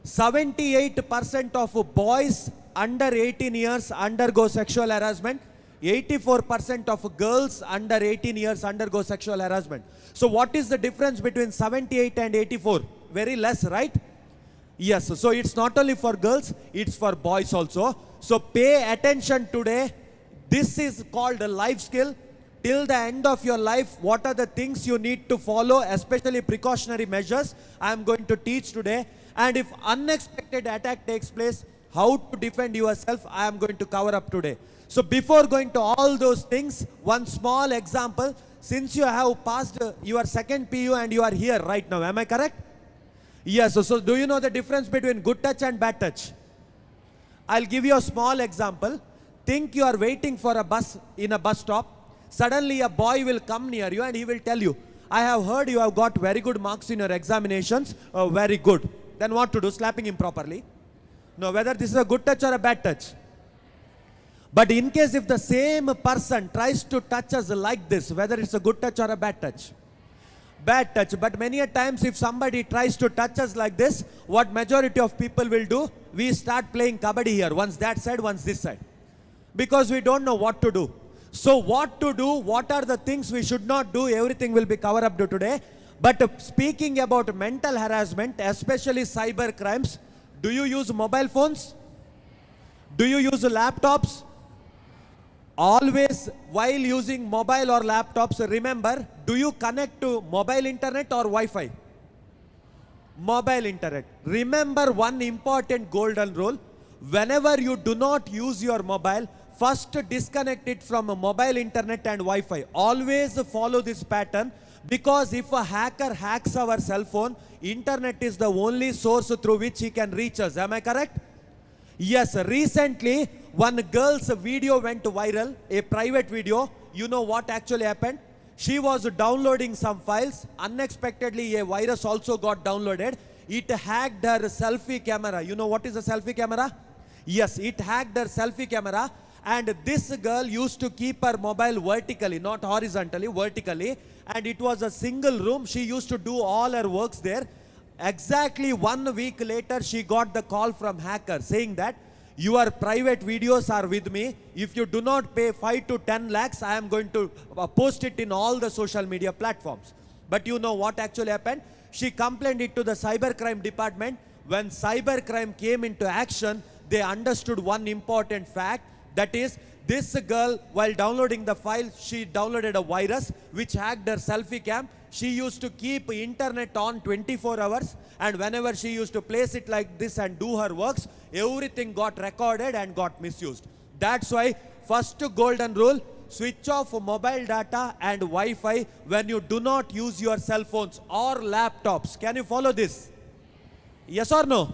78% of boys under 18 years undergo sexual harassment. 84% of girls under 18 years undergo sexual harassment. So what is the difference between 78 and 84? Very less, right? Yes. So it's not only for girls, it's for boys also. So pay attention today. This is called a life skill. Till the end of your life, what are the things you need to follow, especially precautionary measures, I am going to teach today. And if unexpected attack takes place, how to defend yourself, I am going to cover up today. So before going to all those things, one small example. Since you have passed your second PU and you are here right now, am I correct? Yes. So do you know the difference between good touch and bad touch? I'll give you a small example. Think you are waiting for a bus in a bus stop. Suddenly a boy will come near you and he will tell you, I have heard you have got very good marks in your examinations. Very good. Then what to do? Slapping him properly? No, whether this is a good touch or a bad touch. But in case if the same person tries to touch us like this, whether it's a good touch or a bad touch, Bad touch. But many a times if somebody tries to touch us like this, what majority of people will do? We start playing kabaddi here. Once that side, once this side. Because we don't know what to do. So what to do? What are the things we should not do? Everything will be covered up to today. But speaking about mental harassment, especially cyber crimes, do you use mobile phones? Do you use laptops? Always while using mobile or laptops, remember, do you connect to mobile internet or Wi-Fi? Mobile internet. Remember one important golden rule. Whenever you do not use your mobile, first disconnect it from a mobile internet and Wi-Fi. Always follow this pattern, because if a hacker hacks our cell phone, internet is the only source through which he can reach us. Am I correct? Yes, recently one girl's video went viral, a private video. You know what actually happened? She was downloading some files. Unexpectedly, a virus also got downloaded. It hacked her selfie camera. You know what is a selfie camera? Yes, it hacked her selfie camera. And this girl used to keep her mobile vertically, not horizontally, vertically. And it was a single room. She used to do all her works there. Exactly 1 week later, she got the call from hacker saying that your private videos are with me. If you do not pay 5 to 10 lakhs, I am going to post it in all the social media platforms. But you know what actually happened? She complained it to the cybercrime department. When cybercrime came into action, they understood one important fact. That is, this girl, while downloading the file, she downloaded a virus which hacked her selfie cam. She used to keep internet on 24 hours, and whenever she used to place it like this and do her works, everything got recorded and got misused. That's why first golden rule, switch off mobile data and Wi-Fi when you do not use your cell phones or laptops. Can you follow this? Yes or no?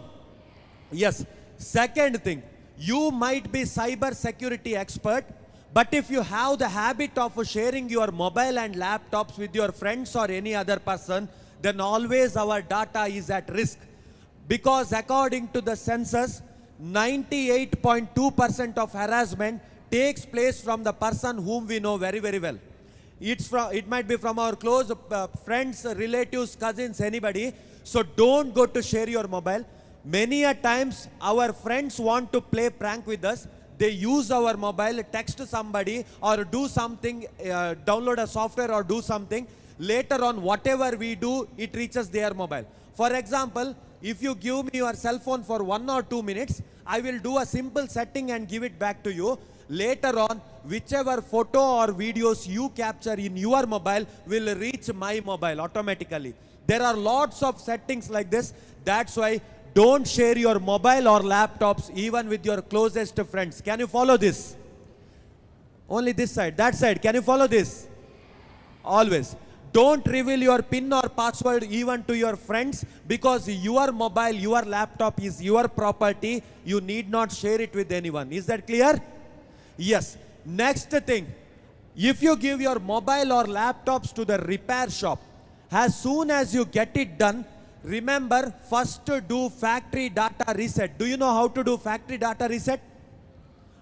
Yes. Second thing, you might be cyber security expert, but if you have the habit of sharing your mobile and laptops with your friends or any other person, then always our data is at risk. Because according to the census, 98.2% of harassment takes place from the person whom we know very, very well. It might be from our close friends, relatives, cousins, anybody. So don't go to share your mobile. Many a times our friends want to play prank with us. They use our mobile, text somebody or do something, download a software or do something. Later on, whatever we do, it reaches their mobile. For example, if you give me your cell phone for 1 or 2 minutes, I will do a simple setting and give it back to you. Later on, whichever photo or videos you capture in your mobile will reach my mobile automatically. There are lots of settings like this. That's why don't share your mobile or laptops even with your closest friends. Can you follow this? Only this side, that side. Can you follow this? Always. Don't reveal your PIN or password even to your friends, because your mobile, your laptop is your property. You need not share it with anyone. Is that clear? Yes. Next thing, if you give your mobile or laptops to the repair shop, as soon as you get it done, remember, first do factory data reset. Do you know how to do factory data reset?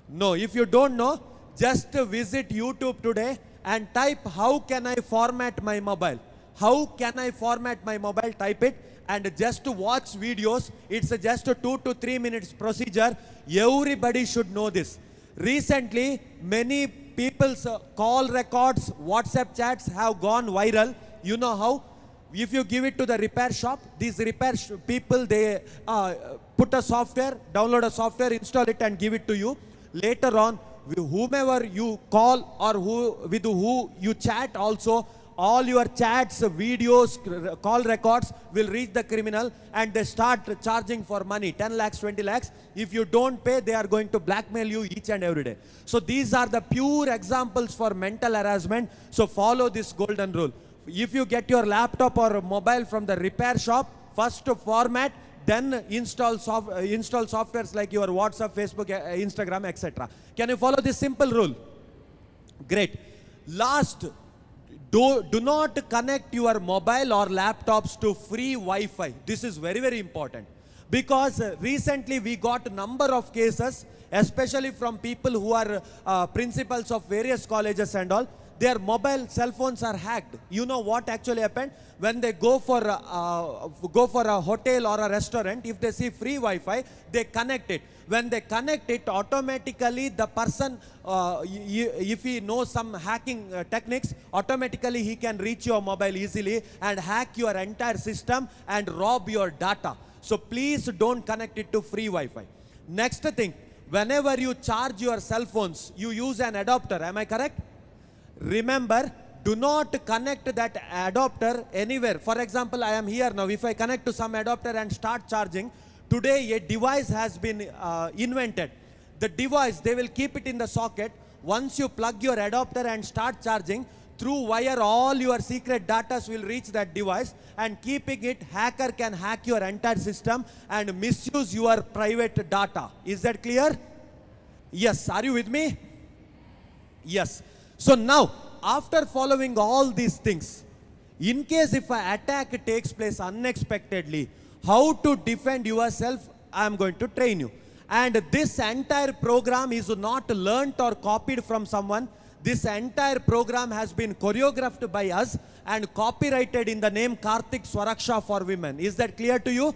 No. If you don't know, just visit YouTube today and type, how can I format my mobile? How can I format my mobile? Type it and just watch videos. It's just a 2 to 3 minutes procedure. Everybody should know this. Recently, many people's call records, WhatsApp chats have gone viral. You know how? If you give it to the repair shop, these repair people, they put a software, download a software, install it and give it to you. Later on, whomever you call or with who you chat also, all your chats, videos, call records will reach the criminal and they start charging for money, 10 lakhs, 20 lakhs. If you don't pay, they are going to blackmail you each and every day. So these are the pure examples for mental harassment. So follow this golden rule. If you get your laptop or mobile from the repair shop, first format, then install softwares like your WhatsApp, Facebook, Instagram, etc. Can you follow this simple rule? Great. Last, do not connect your mobile or laptops to free Wi-Fi. This is very, very important. Because recently we got a number of cases, especially from people who are principals of various colleges and all. their mobile cell phones are hacked. You know what actually happened? When they go for a hotel or a restaurant, if they see free Wi-Fi, they connect it. When they connect it, automatically the person, if he knows some hacking techniques, automatically he can reach your mobile easily and hack your entire system and rob your data. So please don't connect it to free Wi-Fi. Next thing, whenever you charge your cell phones, you use an adapter. Am I correct? Remember, do not connect that adapter anywhere. For example, I am here now. If I connect to some adapter and start charging, today a device has been invented. The device, they will keep it in the socket. Once you plug your adapter and start charging, through wire all your secret data will reach that device, and keeping it, hacker can hack your entire system and misuse your private data. Is that clear? Yes. Are you with me? Yes. So now, after following all these things, in case if an attack takes place unexpectedly, how to defend yourself, I am going to train you. And this entire program is not learnt or copied from someone. This entire program has been choreographed by us and copyrighted in the name Karthik Swaraksha for Women. Is that clear to you?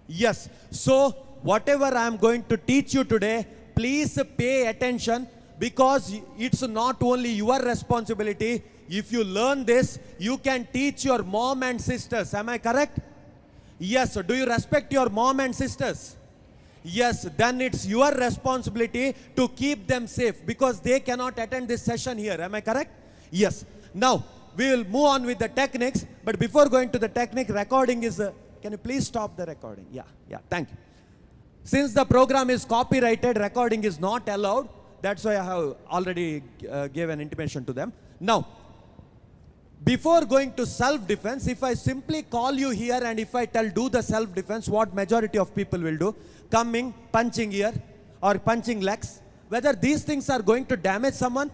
Yes. So whatever I am going to teach you today, please pay attention, because it's not only your responsibility. If you learn this, you can teach your mom and sisters. Am I correct? Yes. Do you respect your mom and sisters? Yes. Then it's your responsibility to keep them safe, because they cannot attend this session here. Am I correct? Yes. Now, we will move on with the techniques. But before going to the technique, recording is... can you please stop the recording? Yeah. Thank you. Since the program is copyrighted, recording is not allowed. That's why I have already gave an intimation to them. Now, before going to self-defense, if I simply call you here and if I tell do the self-defense, what majority of people will do? Coming, punching here or punching legs. Whether these things are going to damage someone?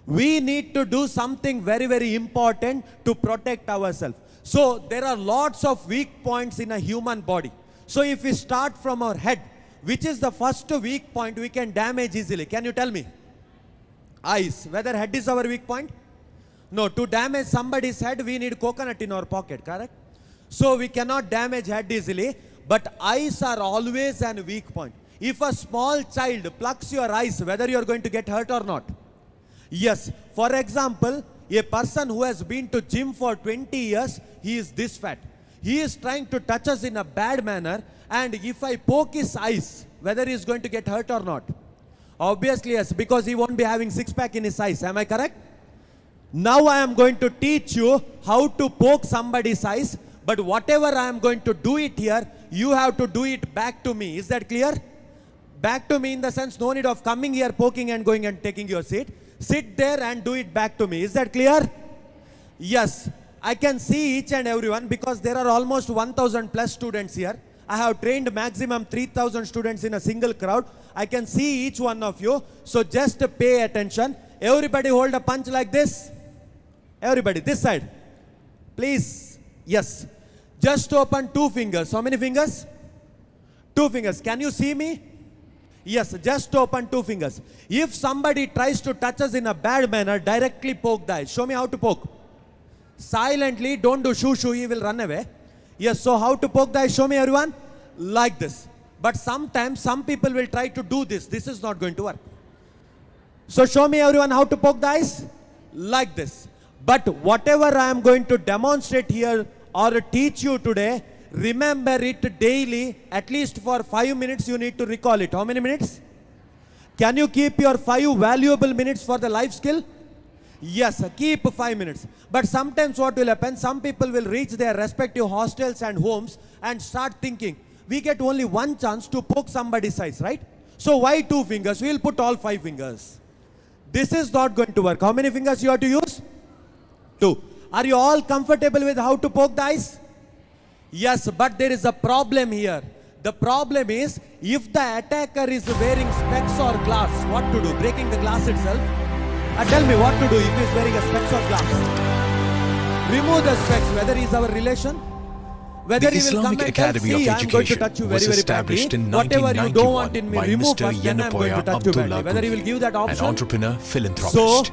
We need to do something very, very important to protect ourselves. So there are lots of weak points in a human body. So if we start from our head, which is the first weak point we can damage easily? Can you tell me? Eyes. Whether head is our weak point? No. To damage somebody's head, we need coconut in our pocket, correct? So we cannot damage head easily, but eyes are always a weak point. If a small child plucks your eyes, whether you are going to get hurt or not? Yes. For example, a person who has been to gym for 20 years, he is this fat. He is trying to touch us in a bad manner, and if I poke his eyes, whether he is going to get hurt or not? Obviously yes, because he won't be having six-pack in his eyes. Am I correct? Now I am going to teach you how to poke somebody's eyes, but whatever I am going to do it here, you have to do it back to me. Is that clear? Back to me in the sense, no need of coming here, poking and going and taking your seat. Sit there and do it back to me. Is that clear? Yes. I can see each and everyone, because there are almost 1,000 plus students here. I have trained maximum 3,000 students in a single crowd. I can see each one of you. So just pay attention. Everybody hold a punch like this. Everybody, this side. Please. Yes. Just open 2 fingers. How many fingers? 2 fingers. Can you see me? Yes, just open 2 fingers. If somebody tries to touch us in a bad manner, directly poke the eyes. Show me how to poke. Silently, don't do shoo, he will run away. Yes, so how to poke the eyes? Show me everyone. Like this. But sometimes, some people will try to do this. This is not going to work. So show me everyone how to poke the eyes. Like this. But whatever I am going to demonstrate here or teach you today, remember it daily. At least for 5 minutes you need to recall it. How many minutes? Can you keep your 5 valuable minutes for the life skill? Yes, keep 5 minutes. But sometimes what will happen, some people will reach their respective hostels and homes and start thinking, we get only one chance to poke somebody's eyes, right? So why 2 fingers? We will put all 5 fingers. This is not going to work. How many fingers you have to use? 2. Are you all comfortable with how to poke the eyes? Yes, but there is a problem here. The problem is, if the attacker is wearing specs or glass, what to do? Breaking the glass itself? Tell me what to do if he is wearing a specs or glass. Remove the specs, whether he is our relation, whether The he will come Islamic and tell, Academy of see, I am going to Education touch you was very, very established badly. in Whatever you don't want 1991 in me, by remove Mr. first, then I am going to Yanapoya touch you badly. Abdullah Whether he will Gumi, give that an option. entrepreneur So, philanthropist.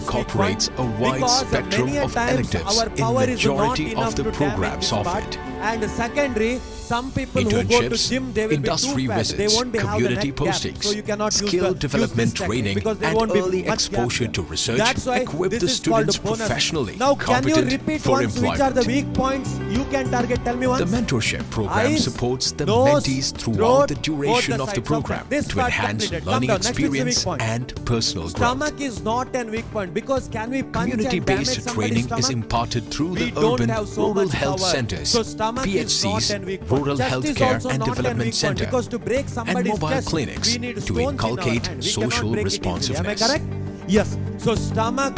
incorporates a wide because spectrum many a of times electives our in power is not majority enough of the to programs damage this offered. part. And secondary, some people who go to Internships, gym, they will industry be too fat. They visits, won't be have the community neck gap, postings, so you cannot skill use development this technique training, because there and won't be early much gap exposure there. to research That's why equip this the is called students a bonus. professionally Now, can you competent repeat for once which are the employment. weak points you can target? Tell me once. The mentorship program Eyes, supports the nose, mentees throughout throat, the both duration the of the sides. program This to part enhance completed. Come learning down. Next is the weak experience point. and personal growth. Stomach is not a weak point because can we punch and damage Community-based somebody's training stomach? is imparted through We the don't urban have so rural much health power. centers, So stomach is not PHCs, an weak point. rural Chest health is care also and not an development weak point center, because to break and somebody's mobile chest, clinics we need to stones in our inculcate hand. We social cannot break it easily. Am I responsiveness. correct? Yes. So stomach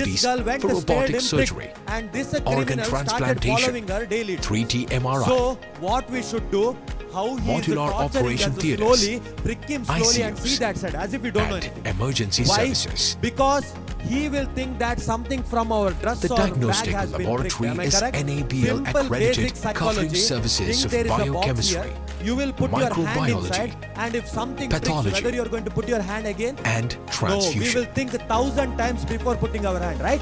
facilities girl went for to stared robotic him, surgery, pricked, and this organ criminal started transplantation, following her daily. 3T MRI, So what we should do, how he is Modular torturing operation us to theatres, slowly prick him slowly and ICUs, see that side as if we don't know and anything. emergency Why? services. Because he will think that something from our dress The or bag diagnostic has been laboratory pricked. Am I is correct? NABL Simple accredited, basic covering psychology. services Think of there is a box biochemistry, here. You will put your hand microbiology, inside, and if something pricks, pathology, whether you are going to put your hand again, and no, we transfusion. will think 1,000 times before putting our hand, right?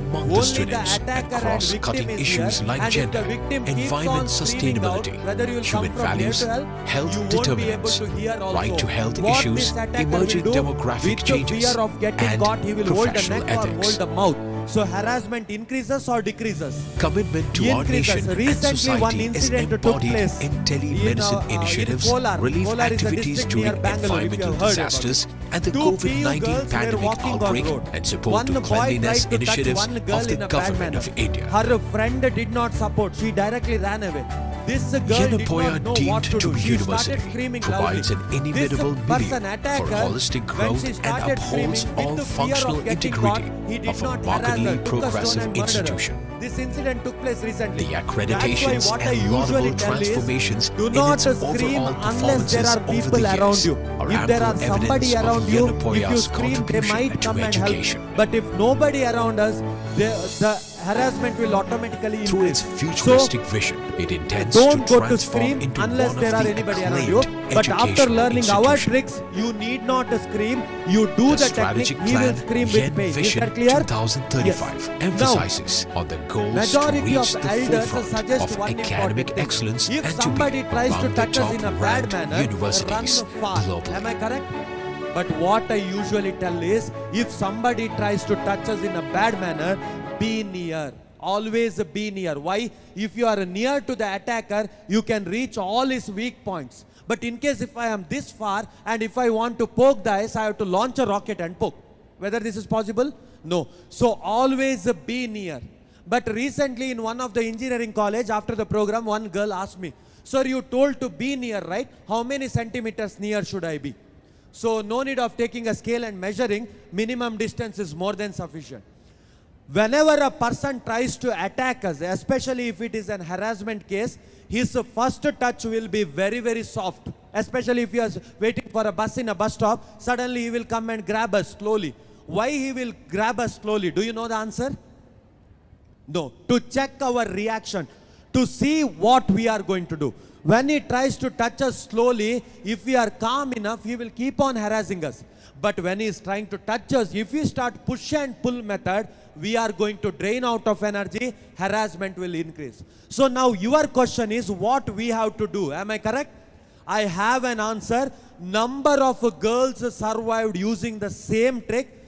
among the Only students attacker and across victim cutting is issues here, like and if the gender, victim keeps on environment screaming out, sustainability, whether you'll human come from values, here to help, health you won't be able determinants, to hear also right to health what issues, this attacker emerging will do. demographic With changes, the fear of getting and caught, he will hold the professional neck or ethics. hold the mouth. So harassment increases or decreases? Commitment to our Increases. nation and Recently, one society is incident took embodied place in telemedicine in initiatives, Kolar. relief Kolar is a activities district during near Bangalore, if you environmental have heard about disasters, and the Two PU COVID-19 girls were pandemic walking on outbreak road. and support to One boy cleanliness tried to touch initiatives one girl of the in a bad government manner. of India. Her friend did not support. She directly ran away. This girl did Yenapoya, not know deemed what to to do. be She university, started screaming provides loudly. an inimitable This person milieu attacker, for holistic when growth she and started upholds screaming, all with the fear functional of getting integrity caught, he did of a not harass markedly her, took a stone progressive and murdered her. institution. This incident took place recently. The That's why accreditations what I and usually laudable tell is, transformations do in not its scream overall unless there performances are over the people around years you. are If there are ample somebody evidence around of you, if you Yenapoya's scream, they contribution might to come and education. help. But if nobody around us, the harassment will automatically Through increase. its futuristic vision, it intends to Don't go to transform scream into unless one there of are the anybody around you. acclaimed But after educational learning our institution. tricks, you need not scream. You do the technique. strategic He will plan scream Yen with pain. Is Vision that clear? 2035 Yes. emphasizes on the goals to Majority reach of the elders forefront suggest of one academic important thing. excellence If and to be somebody tries to among the touch us in a bad top-ranked manner, universities run far. globally. Am I correct? But what I usually tell is, if somebody tries to touch us in a bad manner, be near. Always be near. Why? If you are near to the attacker, you can reach all his weak points. But in case if I am this far and if I want to poke the eyes, I have to launch a rocket and poke. Whether this is possible? No. So always be near. But recently in one of the engineering college, after the program, one girl asked me, "Sir, you told to be near, right? How many centimeters near should I be?" So no need of taking a scale and measuring. Minimum distance is more than sufficient. Whenever a person tries to attack us, especially if it is an harassment case, his first touch will be very, very soft. Especially if he is waiting for a bus in a bus stop, suddenly he will come and grab us slowly. Why he will grab us slowly? Do you know the answer? No. To check our reaction, to see what we are going to do. When he tries to touch us slowly, if we are calm enough, he will keep on harassing us. But when he is trying to touch us, if we start push and pull method, we are going to drain out of energy, harassment will increase. So now your question is what we have to do. Am I correct? I have an answer. Number of girls survived using the same trick.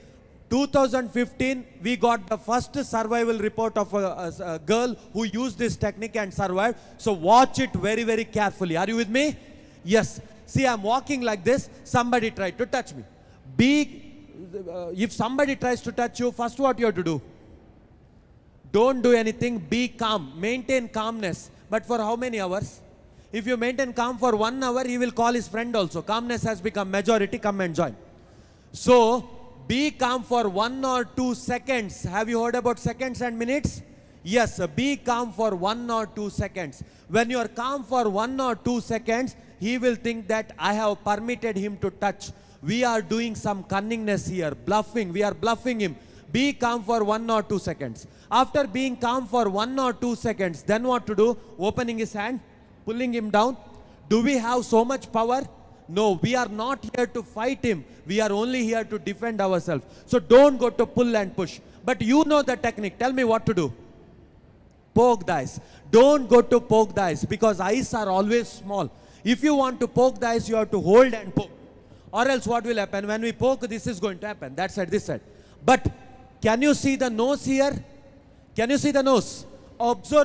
2015, we got the first survival report of a girl who used this technique and survived. So watch it very, very carefully. Are you with me? Yes. See, I'm walking like this. Somebody tried to touch me. If somebody tries to touch you, first what you have to do? Don't do anything. Be calm. Maintain calmness. But for how many hours? If you maintain calm for 1 hour, he will call his friend also. Calmness has become majority. Come and join. So, be calm for 1 or 2 seconds. Have you heard about seconds and minutes? Yes, be calm for 1 or 2 seconds. When you are calm for 1 or 2 seconds, he will think that I have permitted him to touch. We are doing some cunningness here, bluffing. We are bluffing him. Be calm for 1 or 2 seconds. After being calm for 1 or 2 seconds, then what to do? Opening his hand, pulling him down. Do we have so much power? No, we are not here to fight him. We are only here to defend ourselves. So don't go to pull and push. But you know the technique. Tell me what to do. Poke the eyes. Don't go to poke the eyes because eyes are always small. If you want to poke the eyes, you have to hold and poke. Or else what will happen? When we poke, this is going to happen. That side, this side. But can you see the nose here? Can you see the nose? Observe.